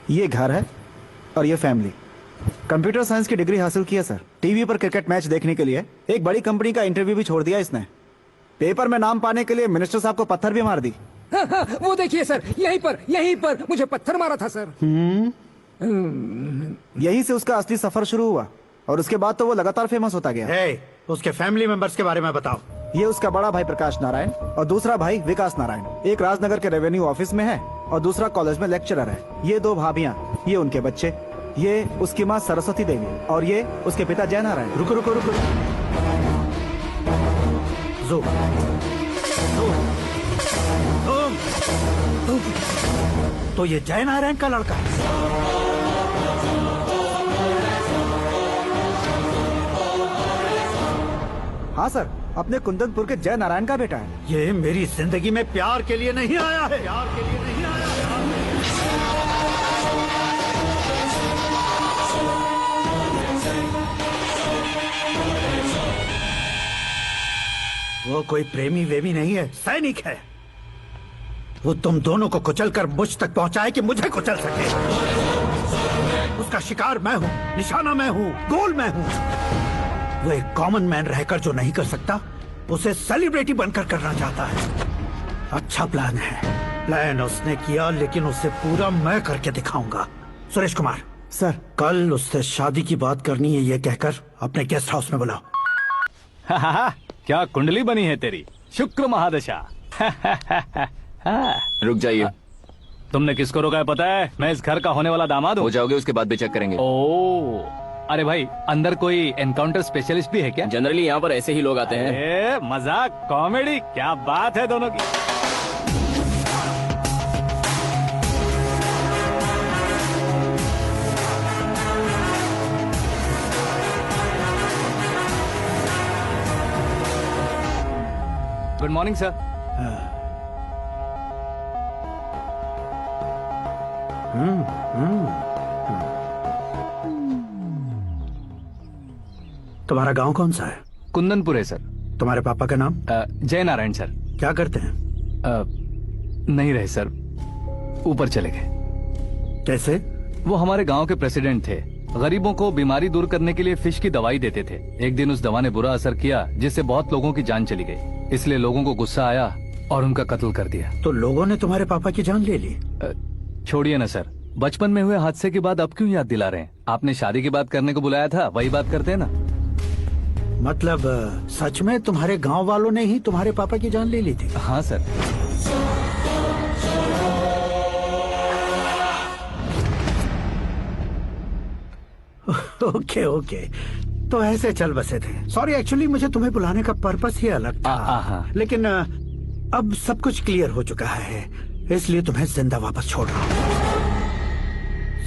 ये घर है, और ये फैमिली। कंप्यूटर साइंस की डिग्री हासिल की है सर। टीवी पर क्रिकेट मैच देखने के लिए एक बड़ी कंपनी का इंटरव्यू भी छोड़ दिया इसने। पेपर में नाम पाने के लिए मिनिस्टर साहब को पत्थर भी मार दी। वो देखिए सर, यहीं पर मुझे पत्थर मारा था सर। यहीं से उसका असली सफर शुरू हुआ, और उसके बाद तो वो लगातार फेमस होता गया। उसके फैमिली मेंबर्स के बारे में बताओ। ये उसका बड़ा भाई प्रकाश नारायण और दूसरा भाई विकास नारायण। एक राजनगर के रेवेन्यू ऑफिस में है और दूसरा कॉलेज में लेक्चरर है। ये 2 भाभियां, ये उनके बच्चे, ये उसकी माँ सरस्वती देवी और ये उसके पिता जय नारायण। रुको रुको रुको, तो ये जय नारायण का लड़का है। हाँ सर, अपने कुंदनपुर के जय नारायण का बेटा है। ये मेरी जिंदगी में प्यार के लिए नहीं आया है, प्यार के लिए नहीं आया है। वो कोई प्रेमी वेमी नहीं है, सैनिक है। वो तुम दोनों को कुचल कर मुझ तक पहुंचाए कि मुझे कुचल सके। उसका शिकार मैं हूँ, निशाना मैं हूँ, गोल मैं हूँ। वो एक कॉमन मैन रहकर जो नहीं कर सकता, उसे सेलिब्रिटी बनकर करना चाहता है। अच्छा प्लान है, प्लान उसने किया, लेकिन उसे पूरा मैं करके दिखाऊंगा। सुरेश कुमार सर, कल उससे शादी की बात करनी है, ये कहकर अपने गेस्ट हाउस में बुलाओ। क्या कुंडली बनी है तेरी, शुक्र महादशा। रुक जाइए। तुमने किसको रोका है पता है? मैं इस घर का होने वाला दामाद हूँ। हो जाओगे उसके बाद भी चेक करेंगे। ओ, अरे भाई, अंदर कोई एनकाउंटर स्पेशलिस्ट भी है क्या? जनरली यहाँ पर ऐसे ही लोग आते हैं। मजाक, कॉमेडी, क्या बात है दोनों की। Good morning sir. तुम्हारा गांव कौन सा है? कुंदनपुर है सर। तुम्हारे पापा का नाम? जय नारायण सर। क्या करते हैं? नहीं रहे सर, ऊपर चले गए। कैसे? वो हमारे गांव के प्रेसिडेंट थे। गरीबों को बीमारी दूर करने के लिए फिश की दवाई देते थे। एक दिन उस दवा ने बुरा असर किया, जिससे बहुत लोगों की जान चली गई। इसलिए लोगों को गुस्सा आया और उनका कत्ल कर दिया। तो लोगों ने तुम्हारे पापा की जान ले ली? छोड़िए ना सर, बचपन में हुए हादसे के बाद अब क्यों याद दिला रहे हैं? आपने शादी की बात करने को बुलाया था, वही बात करते हैं ना। मतलब सच में तुम्हारे गांव वालों ने ही तुम्हारे पापा की जान ले ली थी? हाँ सर। ओके ओके, तो ऐसे चल बसे थे। सॉरी, एक्चुअली मुझे तुम्हें बुलाने का पर्पस ही अलग था। लेकिन अब सब कुछ क्लियर हो चुका है, इसलिए तुम्हें जिंदा वापस छोड़ रहा हूँ।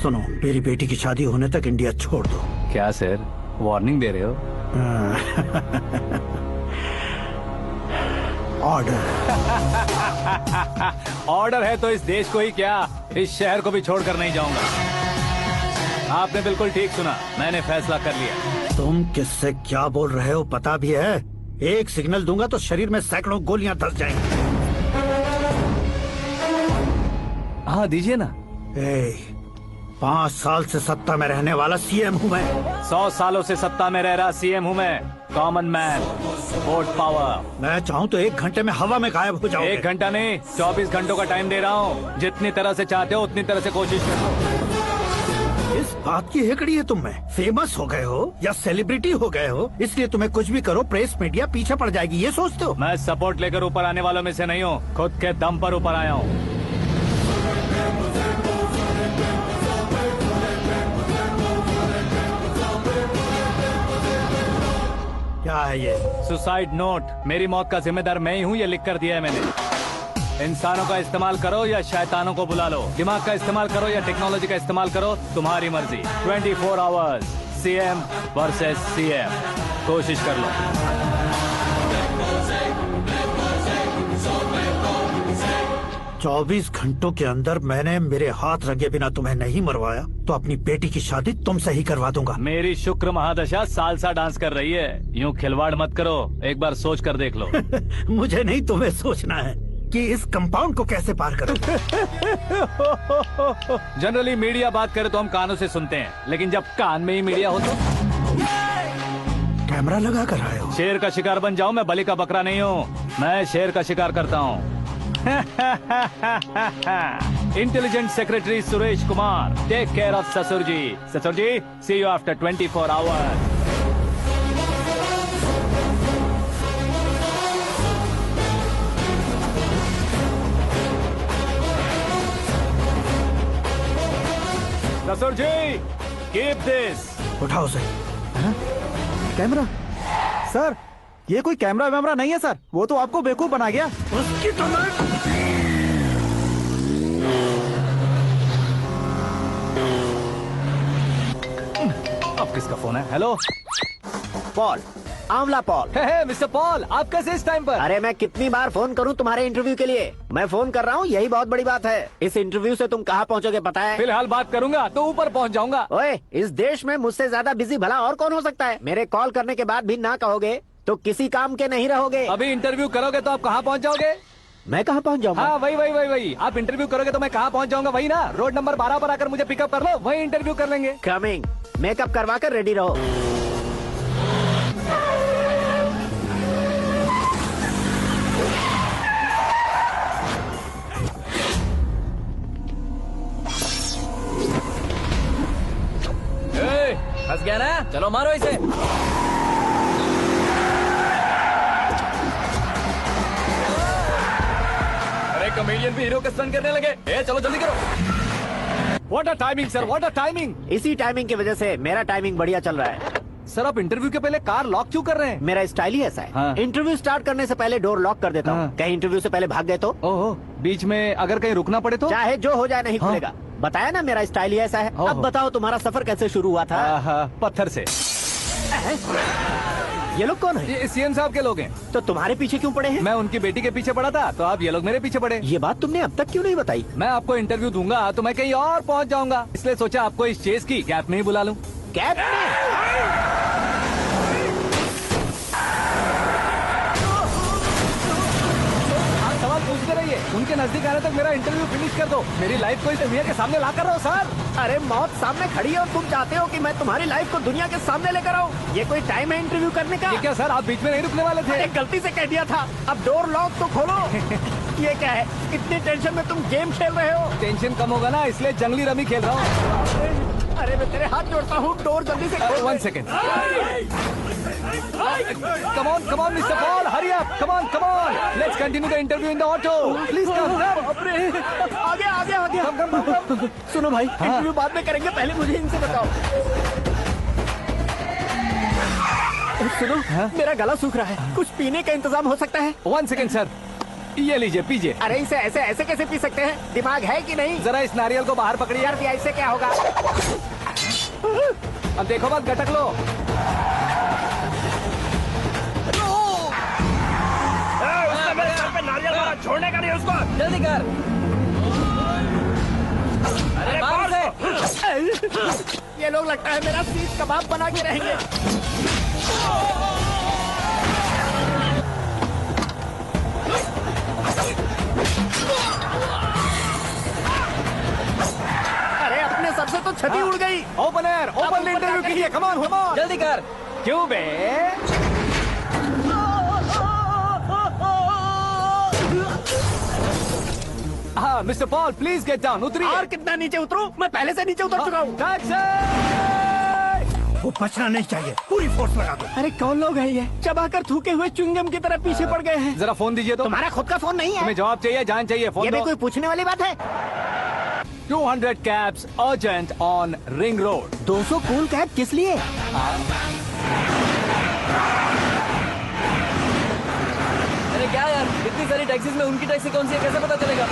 सुनो, मेरी बेटी की शादी होने तक इंडिया छोड़ दो। क्या सर, वार्निंग दे रहे हो? ऑर्डर। ऑर्डर है तो इस देश को ही क्या, इस शहर को भी छोड़कर नहीं जाऊंगा। आपने बिल्कुल ठीक सुना, मैंने फैसला कर लिया। तुम किससे क्या बोल रहे हो पता भी है? एक सिग्नल दूंगा तो शरीर में सैकड़ों गोलियां धस जाएंगी। हाँ दीजिए ना। 5 साल से सत्ता में रहने वाला सीएम हूँ मैं। 100 सालों से सत्ता में रह रहा सीएम हूँ मैं। Common man, vote power. मैं चाहूँ तो 1 घंटे में हवा में गायब हो जाऊँ। 1 घंटा नहीं, 24 घंटों का टाइम दे रहा हूँ। जितनी तरह से चाहते हो उतनी तरह से कोशिश करो। इस किस बात की हेकड़ी है तुम में? फेमस हो गए हो या सेलिब्रिटी हो गए हो, इसलिए तुम्हें कुछ भी करो प्रेस मीडिया पीछे पड़ जाएगी, ये सोचते हो? मैं सपोर्ट लेकर ऊपर आने वालों में से नहीं हूँ, खुद के दम पर ऊपर आया हूँ। क्या है ये? Suicide note. मेरी मौत का जिम्मेदार मैं ही हूँ, ये लिख कर दिया है मैंने। इंसानों का इस्तेमाल करो या शैतानों को बुला लो, दिमाग का इस्तेमाल करो या टेक्नोलॉजी का इस्तेमाल करो, तुम्हारी मर्जी। 24 आवर्स सीएम वर्सेस सीएम, कोशिश कर लो। 24 घंटों के अंदर मैंने मेरे हाथ रंगे बिना तुम्हें नहीं मरवाया तो अपनी बेटी की शादी तुमसे ही करवा दूंगा। मेरी शुक्र महादशा सालसा डांस कर रही है, यूं खिलवाड़ मत करो, एक बार सोच कर देख लो। मुझे नहीं, तुम्हें सोचना है कि इस कंपाउंड को कैसे पार करूं। जनरली मीडिया बात करे तो हम कानों से सुनते हैं, लेकिन जब कान में ही मीडिया हो तो कैमरा लगा कर आए हो। शेर का शिकार बन जाऊं, मैं बलि का बकरा नहीं हूँ, मैं शेर का शिकार करता हूँ। Intelligent secretary Suresh Kumar, take care of ससुर जी। ससुर जी, सी यू आफ्टर 24 आवर्स। ससुर जी, कीप दिस। उठाओ से। कैमरा? सर, ये कोई कैमरा वैमरा नहीं है सर, वो तो आपको बेवकूफ बना गया। उसकी तो मैं... अब किसका फोन है? हेलो पॉल, आंवला पॉल। हे मिस्टर पॉल, आप कैसे इस टाइम पर? अरे मैं कितनी बार फोन करूं तुम्हारे इंटरव्यू के लिए? मैं फोन कर रहा हूं, यही बहुत बड़ी बात है। इस इंटरव्यू से तुम कहां पहुंचोगे पता है? फिलहाल बात करूंगा तो ऊपर पहुंच जाऊंगा। ओए, इस देश में मुझसे ज्यादा बिजी भला और कौन हो सकता है? मेरे कॉल करने के बाद भी ना कहोगे तो किसी काम के नहीं रहोगे। अभी इंटरव्यू करोगे तो आप कहाँ पहुँच जाओगे? मैं कहाँ पहुँच जाऊंगा? हाँ, वही। आप इंटरव्यू करोगे तो मैं कहाँ पहुँच जाऊंगा? वही ना, रोड नंबर 12 पर आकर मुझे पिकअप कर लो, वही इंटरव्यू कर लेंगे। कमिंग। मेकअप करवा कर रेडी रहो। फंस गया ना, चलो मारो इसे। अरे कमेडियन भी हीरो का स्टंट करने लगे। चलो जल्दी करो। What a timing sir, what a timing. इसी टाइमिंग की वजह से मेरा टाइमिंग बढ़िया चल रहा है। सर, आप इंटरव्यू के पहले कार लॉक क्यों कर रहे हैं? मेरा स्टाइल ही ऐसा है। हाँ। इंटरव्यू स्टार्ट करने से पहले डोर लॉक कर देता हूँ। हाँ। कहीं इंटरव्यू से पहले भाग गए तो? ओहो, बीच में अगर कहीं रुकना पड़े तो? चाहे जो हो जाए नहीं हाँ। खुलेगा। बताया ना, मेरा स्टाइल ही ऐसा है। ओहो। अब बताओ तुम्हारा सफर कैसे शुरू हुआ था? पत्थर से। ये लोग कौन है? ये सीएम साहब के लोग हैं। तो तुम्हारे पीछे क्यों पड़े हैं? मैं उनकी बेटी के पीछे पड़ा था, तो आप ये लोग मेरे पीछे पड़े। ये बात तुमने अब तक क्यों नहीं बताई? मैं आपको इंटरव्यू दूंगा तो मैं कहीं और पहुंच जाऊंगा, इसलिए सोचा आपको इस चेस की गैप में ही बुला लूं। कैब में? आप सवाल पूछते रहिए, उनके नजदीक आने तक मेरा इंटरव्यू फिनिश कर दो। मेरी लाइफ को इस दुनिया के सामने ला कर रहो सर। अरे मौत सामने खड़ी है और तुम चाहते हो कि मैं तुम्हारी लाइफ को दुनिया के सामने लेकर आऊं? ये कोई टाइम है इंटरव्यू करने का? ये क्या सर, आप बीच में नहीं रुकने वाले थे? अरे गलती से कह दिया था। अब डोर लॉक तो खोलो। ये क्या है? इतनी टेंशन में तुम गेम खेल रहे हो? टेंशन कम होगा ना, इसलिए जंगली रमी खेल रहा हूँ। अरे मैं तेरे हाथ जोड़ता हूँ, डोर जल्दी से खोल। 1 second. Come on, Mr. Paul, hurry up. Come on. Let's continue the interview in the auto. Please come. आगे। Come. सुनो भाई, इंटरव्यू बाद में करेंगे, पहले मुझे इनसे बताओ। सुनो, मेरा गला सूख रहा है, कुछ पीने का इंतजाम हो सकता है? 1 सेकेंड सर, ये लीजिए पीजिए। अरे इसे ऐसे कैसे पी सकते हैं? दिमाग है कि नहीं? जरा इस नारियल को बाहर पकड़िए। यार इससे क्या होगा? अब देखो मत, गटक लो। नारियल मारा, छोड़ने का नहीं उसको। जल्दी कर। अरे मार उसे। ये लोग लगता है मेरा सीख कबाब बना के रहेंगे। अरे अपने सर से तो छती उड़ गई। ओपन एयर, ओपन इंटरव्यू कीजिए। कम ऑन, जल्दी कर। क्यों बे? Down mister Paul, please get down, उतरिए। और कितना नीचे उतरूं? मैं पहले से नीचे उतर चुका हूँ। वो बचना नहीं चाहिए, पूरी फोर्स लगा दो। अरे कौन लोग हैं ये? चबाकर थूके हुए च्युइंगम की तरह पीछे पड़ गए हैं। जरा फोन दीजिए तो। तुम्हारा खुद का फोन नहीं है? तुम्हें जवाब चाहिए, जान चाहिए, फोन ये भी दो। कोई पूछने वाली बात है? 200 cabs urgent on Ring Road. 200 cool cab किस लिए? अरे क्या यार, इतनी सारी टैक्सीज में उनकी टैक्सी कौन सी है, कैसे पता चलेगा?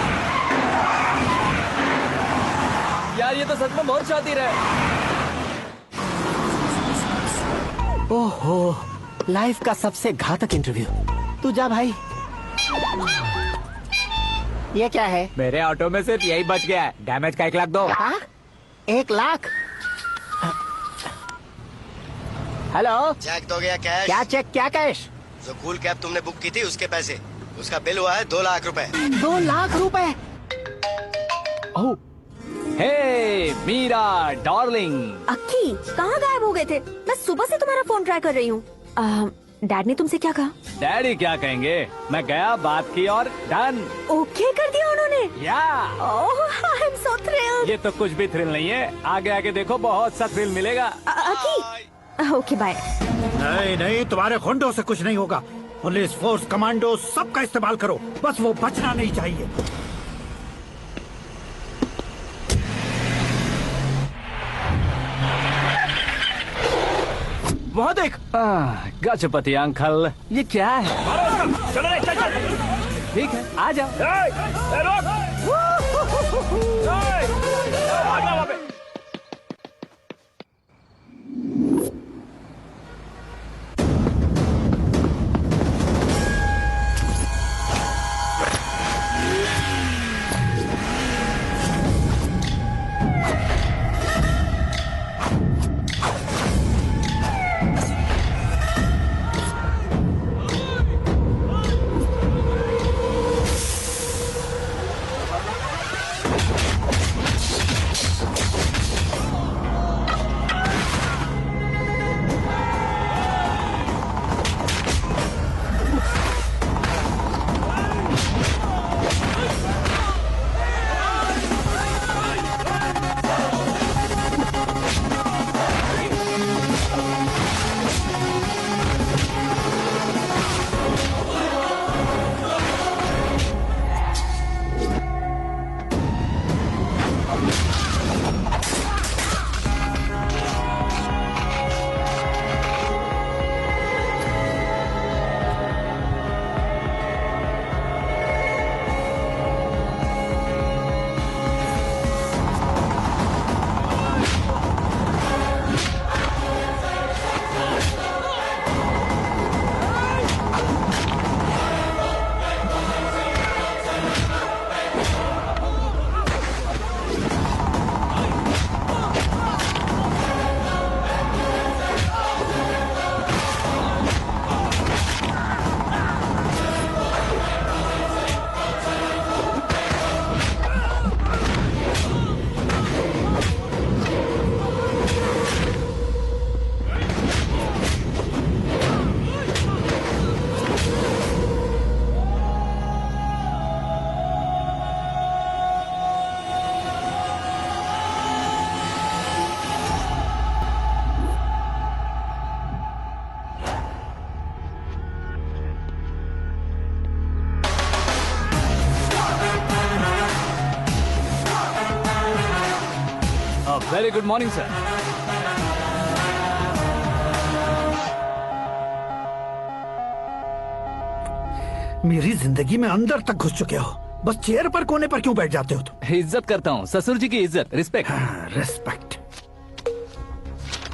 यार ये तो सच में बहुत शातिर है। ओहो, लाइफ का सबसे घातक इंटरव्यू। तू जा भाई। ये क्या है? मेरे ऑटो में सिर्फ यही बच गया है। डैमेज का 1 लाख दो। हाँ? 1 लाख? हेलो, चेक तो गया कैश। क्या चेक, क्या कैश? जो कूल कैब तुमने बुक की थी उसके पैसे, उसका बिल हुआ है 2 लाख रुपए। 2 लाख रुपए? ओह, हे मीरा डार्लिंग। अक्की, कहाँ गायब हो गए थे? मैं सुबह से तुम्हारा फोन ट्राई कर रही हूँ। डैड ने तुमसे क्या कहा? डैडी क्या कहेंगे, मैं गया, बात की और डन। ओके कर दिया उन्होंने? या ओह, आई एम सो थ्रिल्ड। ये तो कुछ भी थ्रिल नहीं है, आगे आगे देखो बहुत सा थ्रिल मिलेगा। अक्की, ओके बाय। नहीं नहीं, तुम्हारे गुंडों से कुछ नहीं होगा। पुलिस फोर्स, कमांडो, सबका इस्तेमाल करो, बस वो बचना नहीं चाहिए। वहाँ देख। गजपति अंकल, ये क्या है? चलो रे, चल चल। ठीक है, आ जाओ। Very good morning sir. मेरी जिंदगी में अंदर तक घुस चुके हो, बस चेयर पर कोने पर क्यों बैठ जाते हो तुम? इज्जत करता हूँ, ससुर जी की इज्जत, रिस्पेक्ट। रिस्पेक्ट।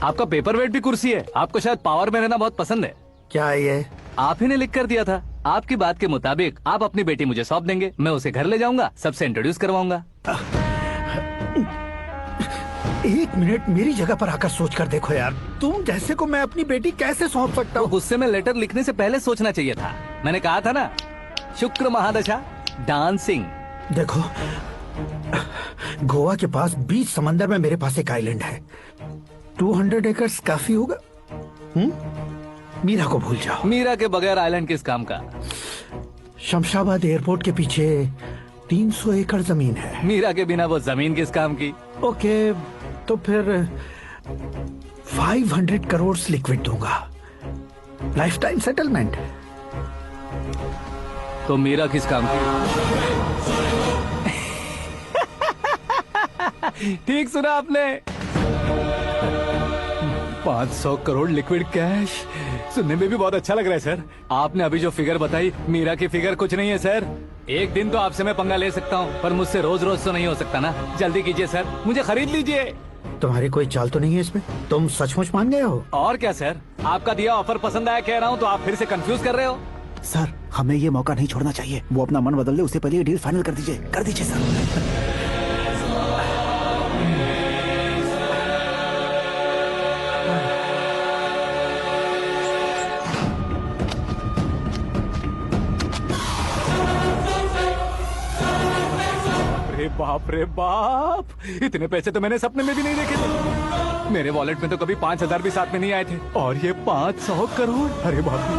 आपका पेपर वेट भी कुर्सी है, आपको शायद पावर में रहना बहुत पसंद है। क्या है ये? आप ही ने लिख कर दिया था। आपकी बात के मुताबिक आप अपनी बेटी मुझे सौंप देंगे, मैं उसे घर ले जाऊंगा, सबसे इंट्रोड्यूस करवाऊंगा। 1 मिनट मेरी जगह पर आकर सोच कर देखो यार, तुम जैसे को मैं अपनी बेटी कैसे सौंप सकता हूँ? गुस्से में लेटर लिखने से पहले सोचना चाहिए था। मैंने कहा था ना, शुक्र महादशा डांसिंग। देखो, गोवा के पास बीच समंदर में मेरे पास एक आइलैंड है। 200 एकर्स काफी होगा। मीरा को भूल जाओ। मीरा के बगैर आइलैंड किस काम का? शमशाबाद एयरपोर्ट के पीछे 300 एकड़ जमीन है। मीरा के बिना वो जमीन किस काम की? ओके, तो फिर 500 करोड़ लिक्विड दूंगा, लाइफ टाइम सेटलमेंट। तो मीरा किस काम की? ठीक सुना आपने, 500 करोड़ लिक्विड कैश। सुनने में भी बहुत अच्छा लग रहा है सर। आपने अभी जो फिगर बताई, मीरा की फिगर कुछ नहीं है सर। एक दिन तो आपसे मैं पंगा ले सकता हूँ, पर मुझसे रोज रोज तो नहीं हो सकता ना। जल्दी कीजिए सर, मुझे खरीद लीजिए। तुम्हारी कोई चाल तो नहीं है इसमें? तुम सचमुच मान गए हो? और क्या सर, आपका दिया ऑफर पसंद आया कह रहा हूँ, तो आप फिर से कंफ्यूज कर रहे हो। सर, हमें ये मौका नहीं छोड़ना चाहिए। वो अपना मन बदल ले, उससे पहले ये डील फाइनल कर दीजिए। कर दीजिए सर। बाप रे बाप, इतने पैसे तो मैंने सपने में भी नहीं देखे थे। मेरे वॉलेट में तो कभी 5,000 भी साथ में नहीं आए थे, और ये 500 करोड़। अरे बाप रे।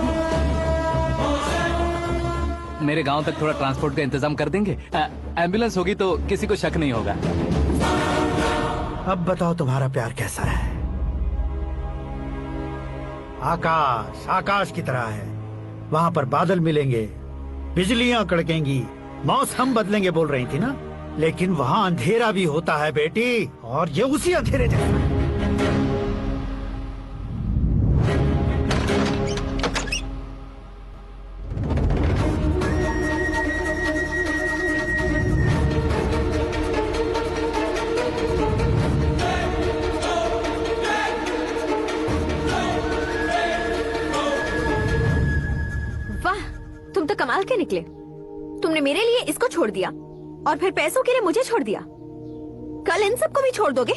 मेरे गांव तक थोड़ा ट्रांसपोर्ट का इंतजाम कर देंगे? एम्बुलेंस होगी तो किसी को शक नहीं होगा। अब बताओ तुम्हारा प्यार कैसा है? आकाश आकाश की तरह है, वहाँ पर बादल मिलेंगे, बिजलियां कड़केंगी, मौसम बदलेंगे बोल रही थी ना, लेकिन वहाँ अंधेरा भी होता है बेटी, और ये उसी अंधेरे जैसा है। वाह, तुम तो कमाल के निकले। तुमने मेरे लिए इसको छोड़ दिया और फिर पैसों के लिए मुझे छोड़ दिया। कल इन सबको भी छोड़ दोगे?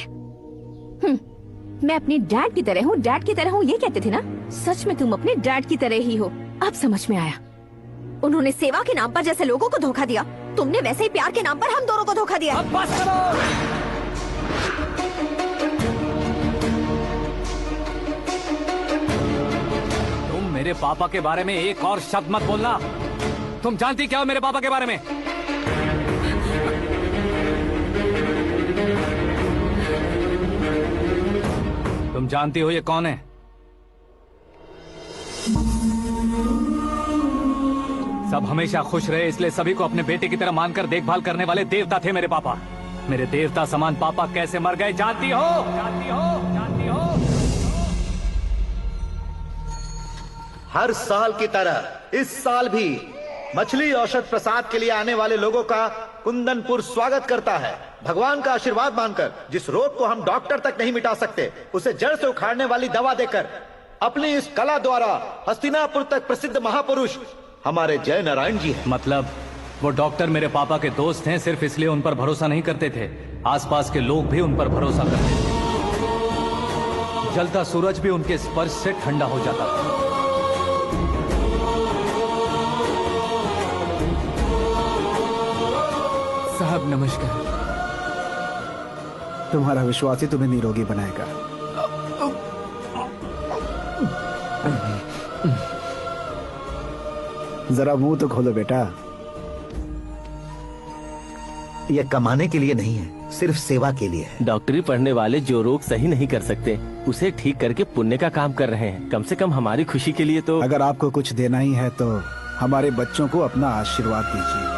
मैं अपने डैड की तरह हूँ, डैड की तरह हूँ, ये कहते थे ना। सच में तुम अपने डैड की तरह ही हो। अब समझ में आया। उन्होंने सेवा के नाम पर जैसे लोगों को धोखा दिया, तुमने वैसे ही प्यार के नाम पर हम दोनों को धोखा दिया। अब बस करो। तुम मेरे पापा के बारे में एक और शब्द मत बोलना। तुम जानती क्या हो मेरे पापा के बारे में? तुम जानती हो ये कौन है? सब हमेशा खुश रहे, इसलिए सभी को अपने बेटे की तरह मानकर देखभाल करने वाले देवता थे मेरे पापा। मेरे देवता समान पापा कैसे मर गए जानती हो? जानती हो? जानती हो? हर साल की तरह इस साल भी मछली औषध प्रसाद के लिए आने वाले लोगों का कुंदनपुर स्वागत करता है। भगवान का आशीर्वाद मानकर जिस रोग को हम डॉक्टर तक नहीं मिटा सकते, उसे जड़ से उखाड़ने वाली दवा देकर अपनी इस कला द्वारा हस्तिनापुर तक प्रसिद्ध महापुरुष हमारे जय नारायण जी हैं। मतलब वो डॉक्टर मेरे पापा के दोस्त हैं, सिर्फ इसलिए उन पर भरोसा नहीं करते थे, आसपास के लोग भी उन पर भरोसा करते थे। जलता सूरज भी उनके स्पर्श से ठंडा हो जाता था। साहब नमस्कार। तुम्हारा विश्वास ही तुम्हें निरोगी बनाएगा। जरा मुंह तो खोलो बेटा। यह कमाने के लिए नहीं है, सिर्फ सेवा के लिए है। डॉक्टरी पढ़ने वाले जो रोग सही नहीं कर सकते, उसे ठीक करके पुण्य का काम कर रहे हैं। कम से कम हमारी खुशी के लिए तो। अगर आपको कुछ देना ही है तो हमारे बच्चों को अपना आशीर्वाद दीजिए।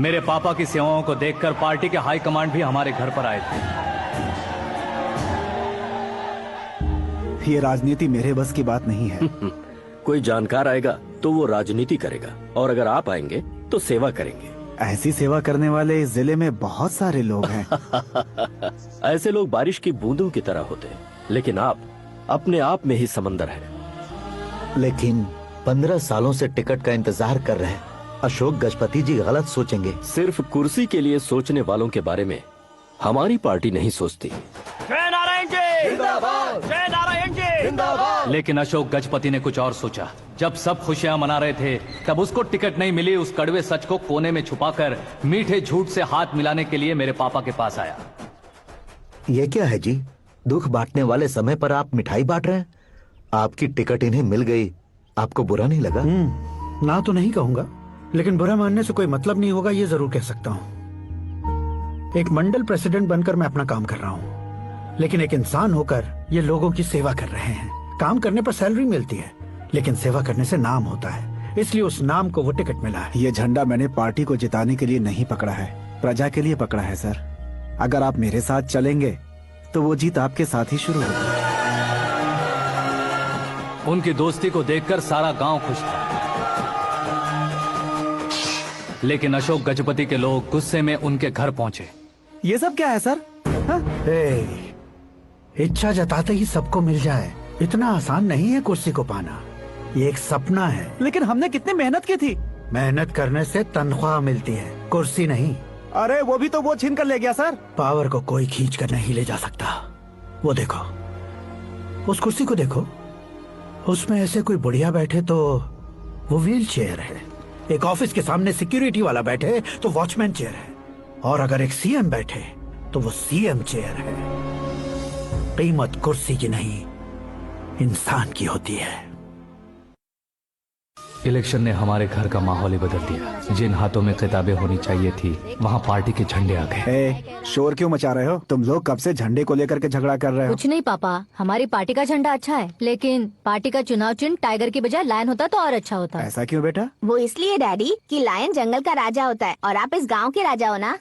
मेरे पापा की सेवाओं को देखकर पार्टी के हाई कमांड भी हमारे घर पर आए थे। ये राजनीति मेरे बस की बात नहीं है। कोई जानकार आएगा तो वो राजनीति करेगा, और अगर आप आएंगे तो सेवा करेंगे। ऐसी सेवा करने वाले इस जिले में बहुत सारे लोग हैं। ऐसे लोग बारिश की बूंदों की तरह होते हैं, लेकिन आप अपने आप में ही समंदर हैं। लेकिन 15 सालों से टिकट का इंतजार कर रहे हैं अशोक गजपति जी गलत सोचेंगे। सिर्फ कुर्सी के लिए सोचने वालों के बारे में हमारी पार्टी नहीं सोचती। जय नारायण जी जिंदाबाद, जय नारायण जी जिंदाबाद। लेकिन अशोक गजपति ने कुछ और सोचा। जब सब खुशियां मना रहे थे, तब उसको टिकट नहीं मिली। उस कड़वे सच को कोने में छुपाकर मीठे झूठ से हाथ मिलाने के लिए मेरे पापा के पास आया। ये क्या है जी? दुख बांटने वाले समय पर आप मिठाई बांट रहे हैं। आपकी टिकट इन्हें मिल गई आपको बुरा नहीं लगा? ना तो नहीं कहूंगा, लेकिन बुरा मानने से कोई मतलब नहीं होगा, ये जरूर कह सकता हूँ। एक मंडल प्रेसिडेंट बनकर मैं अपना काम कर रहा हूँ, लेकिन एक इंसान होकर ये लोगों की सेवा कर रहे हैं। काम करने पर सैलरी मिलती है, लेकिन सेवा करने से नाम होता है, इसलिए उस नाम को वो टिकट मिला है। ये झंडा मैंने पार्टी को जिताने के लिए नहीं पकड़ा है, प्रजा के लिए पकड़ा है सर। अगर आप मेरे साथ चलेंगे तो वो जीत आपके साथ ही शुरू होगी। उनकी दोस्ती को देखकर सारा गांव खुश था, लेकिन अशोक गजपति के लोग गुस्से में उनके घर पहुंचे। ये सब क्या है सर? इच्छा जताते ही सबको मिल जाए, इतना आसान नहीं है कुर्सी को पाना। ये एक सपना है। लेकिन हमने कितनी मेहनत की थी। मेहनत करने से तनख्वाह मिलती है, कुर्सी नहीं। अरे वो भी तो वो छीन कर ले गया सर। पावर को कोई खींच कर नहीं ले जा सकता। वो देखो, उस कुर्सी को देखो, उसमें ऐसे कोई बुढ़िया बैठे तो वो व्हील चेयर है, एक ऑफिस के सामने सिक्योरिटी वाला बैठे तो वॉचमैन चेयर है, और अगर एक सीएम बैठे तो वो सीएम चेयर है। कीमत कुर्सी की नहीं, इंसान की होती है। इलेक्शन ने हमारे घर का माहौल ही बदल दिया। जिन हाथों में किताबें होनी चाहिए थी, वहाँ पार्टी के झंडे आ गए। शोर क्यों मचा रहे हो? तुम लोग कब से झंडे को लेकर के झगड़ा कर रहे हो? कुछ नहीं पापा, हमारी पार्टी का झंडा अच्छा है, लेकिन पार्टी का चुनाव चिन्ह टाइगर की बजाय लायन होता तो और अच्छा होता। ऐसा क्यों बेटा? वो इसलिए डैडी कि लायन जंगल का राजा होता है और आप इस गांव के राजा हो ना।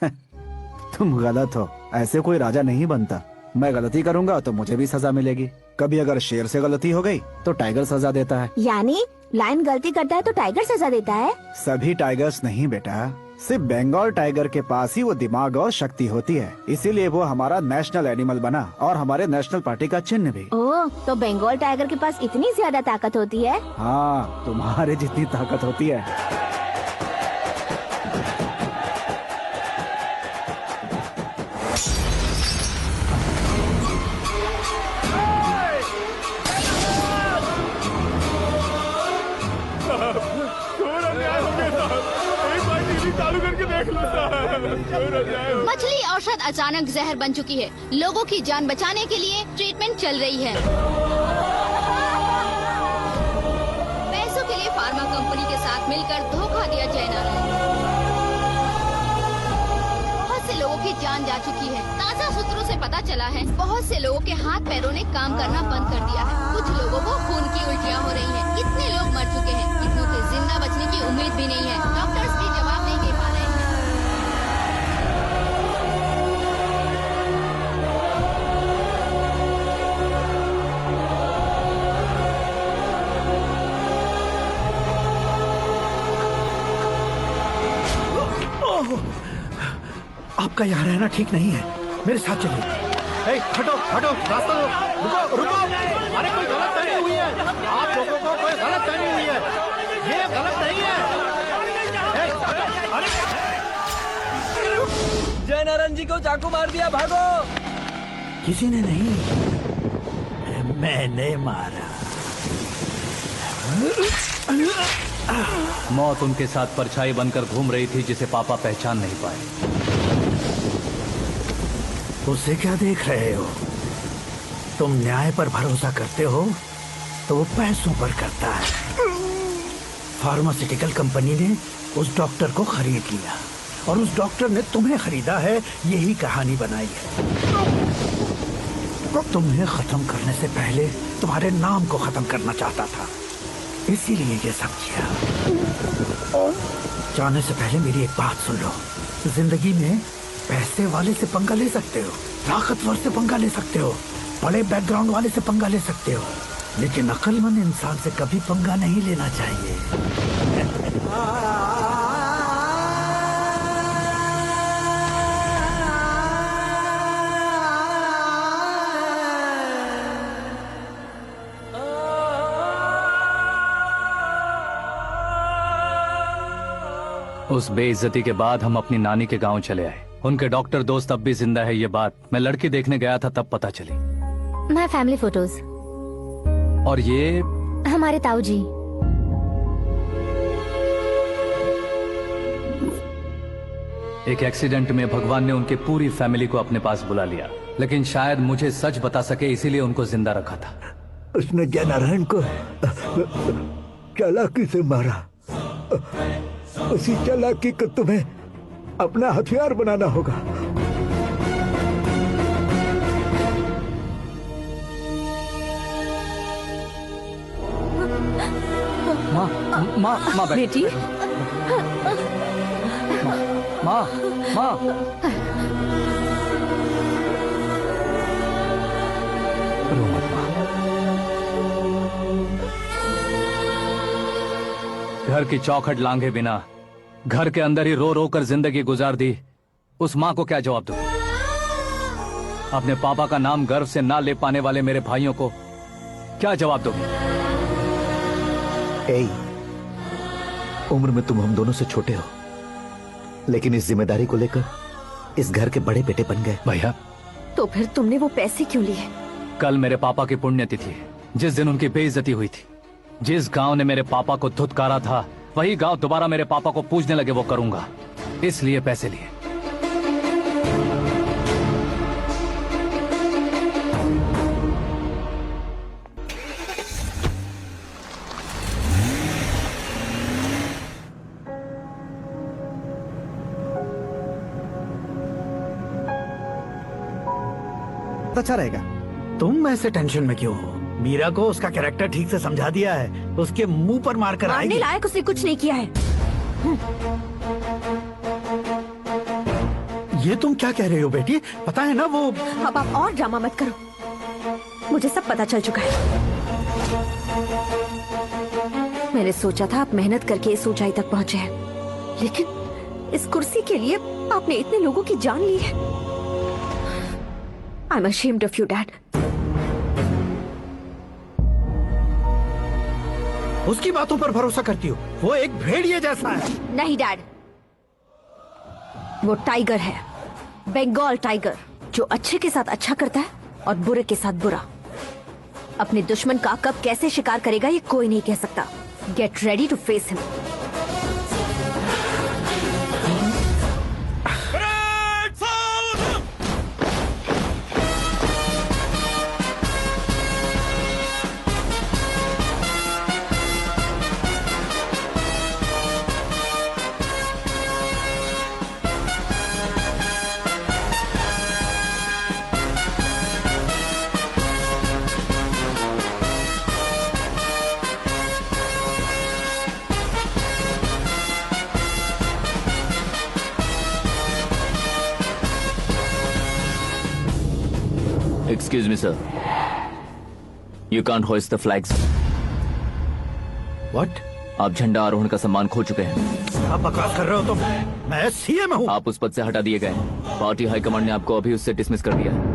तुम गलत हो, ऐसे कोई राजा नहीं बनता। मैं गलती करूंगा तो मुझे भी सजा मिलेगी। कभी अगर शेर से गलती हो गई तो टाइगर सजा देता है। यानी लायन गलती करता है तो टाइगर सजा देता है? सभी टाइगर्स नहीं बेटा, सिर्फ बंगाल टाइगर के पास ही वो दिमाग और शक्ति होती है, इसीलिए वो हमारा नेशनल एनिमल बना और हमारे नेशनल पार्टी का चिन्ह भी। ओह, तो बंगाल टाइगर के पास इतनी ज्यादा ताकत होती है? हाँ, तुम्हारे जितनी ताकत होती है। मछली औषध अचानक जहर बन चुकी है। लोगों की जान बचाने के लिए ट्रीटमेंट चल रही है। पैसों के लिए फार्मा कंपनी के साथ मिलकर धोखा दिया जयनारायण। बहुत से लोगों की जान जा चुकी है। ताजा सूत्रों से पता चला है बहुत से लोगों के हाथ पैरों ने काम करना बंद कर दिया है। कुछ लोगों को खून की उल्टियाँ हो रही हैं। कितने लोग मर चुके हैं, कितनों के जिंदा बचने की उम्मीद भी नहीं है। डॉक्टर्स भी जवाब नहीं दे पा रहे हैं। आपका यहाँ रहना ठीक नहीं है, मेरे साथ चलिए। हटो हटो, रास्ता दो, रुको रुको। अरे कोई गलत फहमी हुई है, आप लोगों को कोई गलत फहमी हुई है, ये गलत नहीं है। जयनारायण जी को चाकू मार दिया, भागो। किसी ने नहीं, मैंने मारा। मौत उनके साथ परछाई बनकर घूम रही थी, जिसे पापा पहचान नहीं पाए। उसे क्या देख रहे हो? तुम न्याय पर भरोसा करते हो तो वो पैसों पर करता है। फार्मास्यूटिकल कंपनी ने उस डॉक्टर को खरीद लिया और उस डॉक्टर ने तुम्हें खरीदा है, यही कहानी बनाई है। तुम्हें खत्म करने से पहले तुम्हारे नाम को खत्म करना चाहता था, इसीलिए ये सब किया। जाने से पहले मेरी एक बात सुन लो। जिंदगी में पैसे वाले से पंगा ले सकते हो, ताकतवर से पंगा ले सकते हो, बड़े बैकग्राउंड वाले से पंगा ले सकते हो, लेकिन अक्लमंद इंसान से कभी पंगा नहीं लेना चाहिए। उस बेइज्जती के बाद हम अपनी नानी के गांव चले आए। उनके डॉक्टर दोस्त अब भी जिंदा है, ये बात मैं लड़की देखने गया था तब पता चली। My family photos. और ये हमारे ताऊ जी। एक एक्सीडेंट में भगवान ने उनकी पूरी फैमिली को अपने पास बुला लिया, लेकिन शायद मुझे सच बता सके, इसीलिए उनको जिंदा रखा था। उसने जयनारायण को चालाकी से मारा। उसी चालाकी को तुम्हें अपना हथियार बनाना होगा। माँ बेटी, माँ माँ रो मत माँ। घर की चौखट लांघे बिना घर के अंदर ही रो रो कर जिंदगी गुजार दी उस माँ को क्या जवाब दूं? अपने पापा का नाम गर्व से ना ले पाने वाले मेरे भाइयों को क्या जवाब दोगे? उम्र में तुम हम दोनों से छोटे हो, लेकिन इस जिम्मेदारी को लेकर इस घर के बड़े बेटे बन गए। भैया, तो फिर तुमने वो पैसे क्यों लिए? कल मेरे पापा की पुण्यतिथि है, जिस दिन उनकी बेइज्जती हुई थी। जिस गांव ने मेरे पापा को धुतकारा था, वही गांव दोबारा मेरे पापा को पूजने लगे वो करूंगा, इसलिए पैसे लिए। अच्छा रहेगा। तुम ऐसे टेंशन में क्यों हो? मीरा को उसका कैरेक्टर ठीक से समझा दिया है, उसके मुंह पर मारकर मारने आएगी। लायक उसने कुछ नहीं किया है। ये तुम क्या कह रहे हो बेटी? पता है ना वो। अब आप और ड्रामा मत करो, मुझे सब पता चल चुका है। मैंने सोचा था आप मेहनत करके इस ऊंचाई तक पहुंचे हैं, लेकिन इस कुर्सी के लिए आपने इतने लोगों की जान ली है। I'm ashamed of you, Dad. उसकी बातों पर भरोसा करती हो? वो एक भेड़िए जैसा है। नहीं डैड, वो टाइगर है, बंगाल टाइगर, जो अच्छे के साथ अच्छा करता है और बुरे के साथ बुरा। अपने दुश्मन का कब कैसे शिकार करेगा ये कोई नहीं कह सकता। Get ready to face him. Excuse me, sir. You can't hoist the flags. What? आप झंडा आरोहण का सम्मान खो चुके हैं। आप बकवास कर रहे हो तुम? मैं सीएम हूँ। आप उस पद से हटा दिए गए। पार्टी हाईकमांड ने आपको अभी उससे डिसमिस कर दिया है।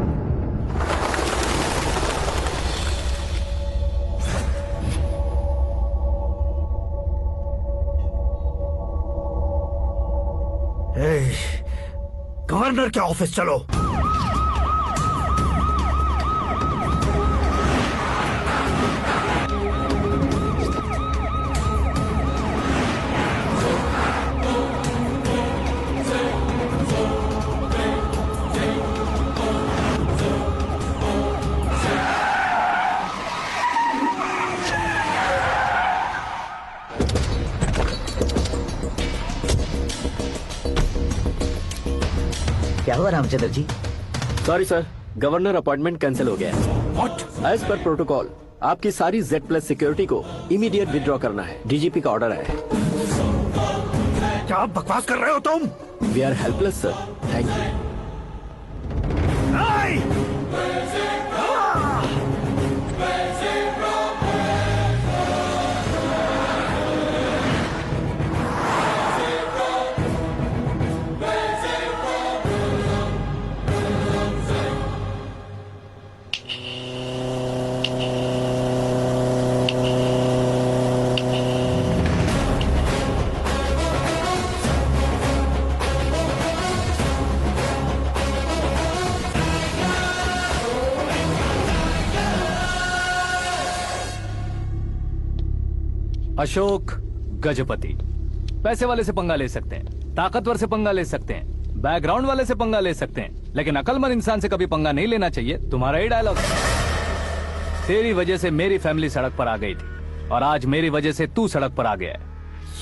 गवर्नर के ऑफिस चलो। क्या हुआ Ramchandra ji? Sorry sir, governor appointment cancel हो गया है। What? एज पर प्रोटोकॉल आपकी सारी Z+ सिक्योरिटी को इमीडिएट विड्रॉ करना है। डीजीपी का ऑर्डर है। क्या बकवास कर रहे हो तुम? We are helpless sir. Thank you. Ashok Gajapati पैसे वाले से पंगा ले सकते हैं, ताकतवर से पंगा ले सकते हैं, बैकग्राउंड वाले से पंगा ले सकते हैं, लेकिन अकलमंद इंसान से कभी पंगा नहीं लेना चाहिए। तुम्हारा ही डायलॉग है। तेरी वजह से मेरी फैमिली सड़क पर आ गई थी और आज मेरी वजह से तू सड़क पर आ गया है।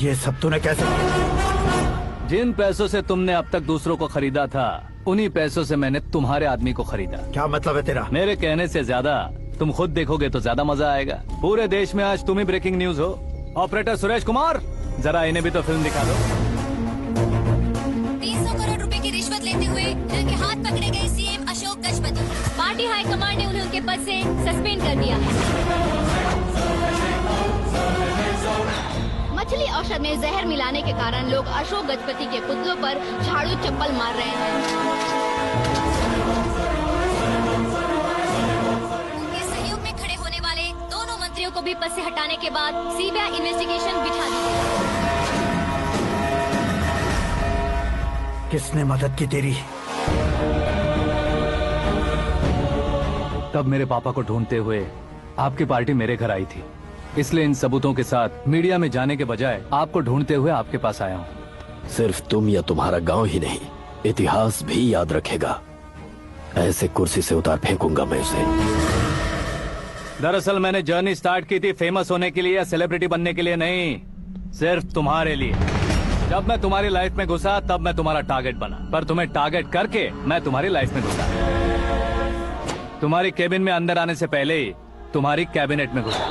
ये सब तूने कैसे किया? जिन पैसों से तुमने अब तक दूसरों को खरीदा था, उन्हीं पैसों से मैंने तुम्हारे आदमी को खरीदा। क्या मतलब है तेरा? मेरे कहने से ज्यादा तुम खुद देखोगे तो ज्यादा मजा आएगा। पूरे देश में आज तुम ही ब्रेकिंग न्यूज हो। ऑपरेटर सुरेश कुमार, जरा इन्हें भी तो फिल्म दिखा दो। 300 करोड़ रुपए की रिश्वत लेते हुए जिनके हाथ पकड़े गए CM Ashok Gajapati, party high command ने उन्हें उनके पद से सस्पेंड कर दिया है। मछली औषध में जहर मिलाने के कारण लोग अशोक गजपति के पुतलों पर झाड़ू चप्पल मार रहे हैं। उनके सहयोग में खड़े होने वाले दोनों मंत्रियों को भी पद से हटाने के बाद सीबीआई इन्वेस्टिगेशन बिठा दी गई। किसने मदद की तेरी? तब मेरे पापा को ढूंढते हुए आपकी पार्टी मेरे घर आई थी, इसलिए इन सबूतों के साथ मीडिया में जाने के बजाय आपको ढूंढते हुए आपके पास आया हूँ। सिर्फ तुम या तुम्हारा गांव ही नहीं, इतिहास भी याद रखेगा। ऐसे कुर्सी से उतार फेंकूंगा मैं उसे। दरअसल मैंने जर्नी स्टार्ट की थी फेमस होने के लिए या सेलिब्रिटी बनने के लिए नहीं, सिर्फ तुम्हारे लिए। जब मैं तुम्हारी लाइफ में घुसा तब मैं तुम्हारा टारगेट बना, पर तुम्हें टारगेट करके मैं तुम्हारी लाइफ में घुसा। तुम्हारी केबिन में अंदर आने से पहले ही तुम्हारी कैबिनेट में घुसा।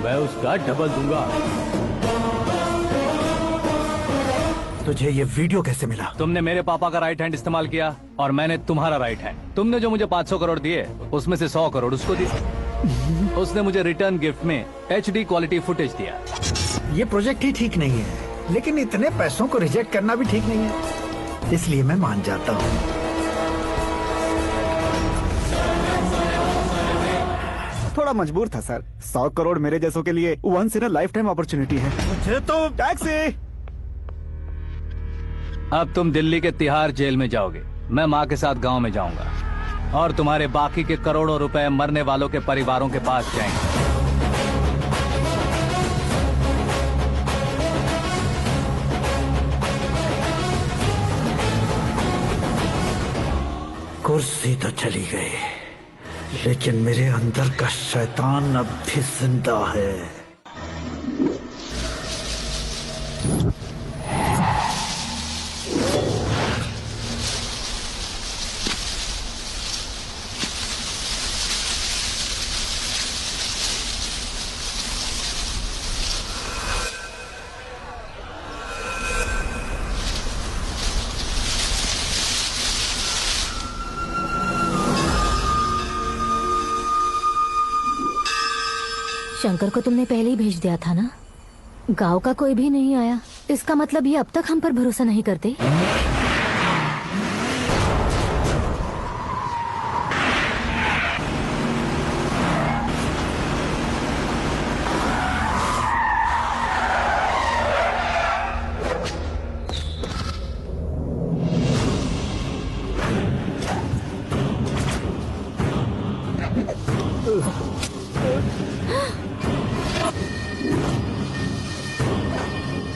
मैं उसका डबल दूंगा। तुझे ये वीडियो कैसे मिला? तुमने मेरे पापा का राइट हैंड इस्तेमाल किया और मैंने तुम्हारा राइट हैंड। तुमने जो मुझे 500 करोड़ दिए उसमें से 100 करोड़ उसको दिए। उसने मुझे रिटर्न गिफ्ट में HD क्वालिटी फुटेज दिया। ये प्रोजेक्ट ही ठीक नहीं है, लेकिन इतने पैसों को रिजेक्ट करना भी ठीक नहीं है, इसलिए मैं मान जाता हूँ। थोड़ा मजबूर था सर। 100 करोड़ मेरे जैसों के लिए once in a lifetime opportunity है। मुझे तो टैक्सी। अब तुम दिल्ली के तिहाड़ जेल में जाओगे, मैं माँ के साथ गांव में जाऊंगा और तुम्हारे बाकी के करोड़ों रुपए मरने वालों के परिवारों के पास जाएंगे। कुर्सी तो चली गई, लेकिन मेरे अंदर का शैतान अब भी जिंदा है। शंकर को तुमने पहले ही भेज दिया था ना? गांव का कोई भी नहीं आया, इसका मतलब ये अब तक हम पर भरोसा नहीं करते।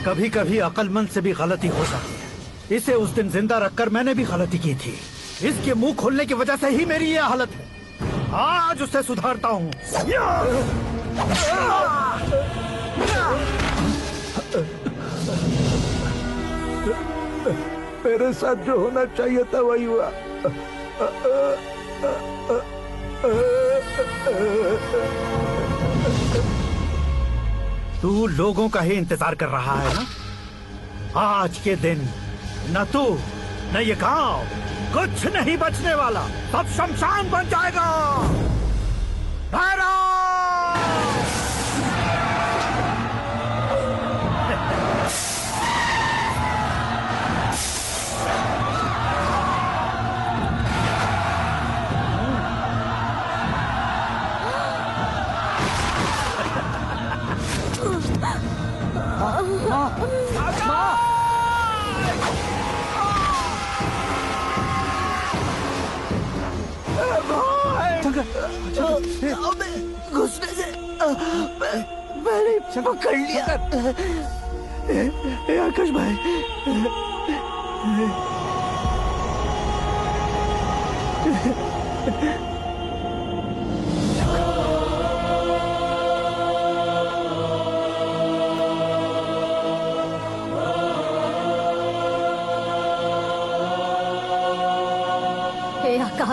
कभी कभी अक्लमंद से भी गलती हो सकती है। इसे उस दिन जिंदा रखकर मैंने भी गलती की थी। इसके मुंह खोलने की वजह से ही मेरी ये हालत है। आज उसे सुधारता हूँ। मेरे साथ जो होना चाहिए था वही हुआ। तू लोगों का ही इंतजार कर रहा है ना? आज के दिन न तू न ये गांव कुछ नहीं बचने वाला, सब शमशान बन जाएगा। भैरव! घुसने से मैंने पकड़ लिया। आकाश भाई,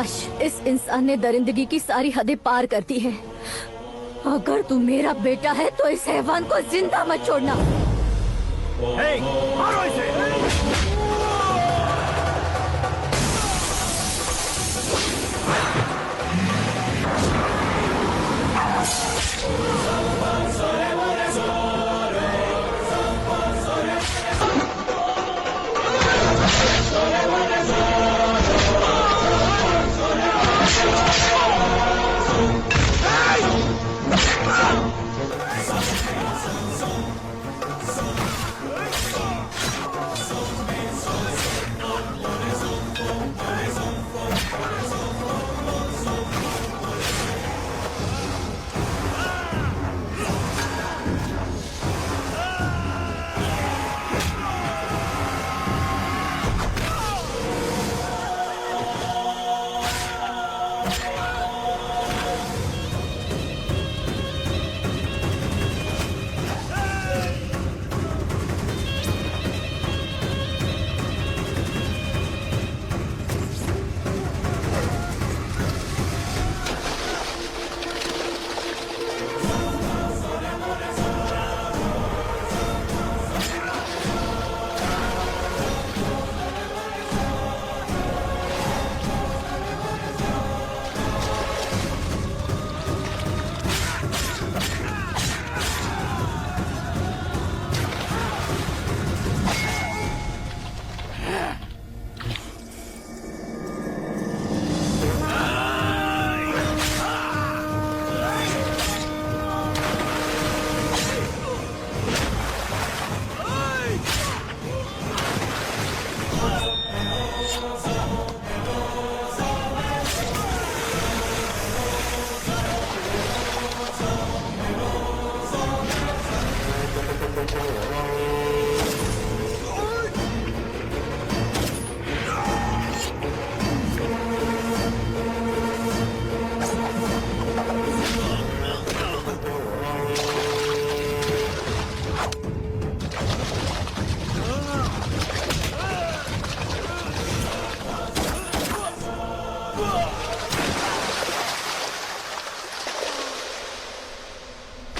आकाश, इस इंसान ने दरिंदगी की सारी हदें पार कर दी है। अगर तू मेरा बेटा है तो इस हैवान को जिंदा मत छोड़ना। मारो इसे।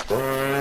Bye.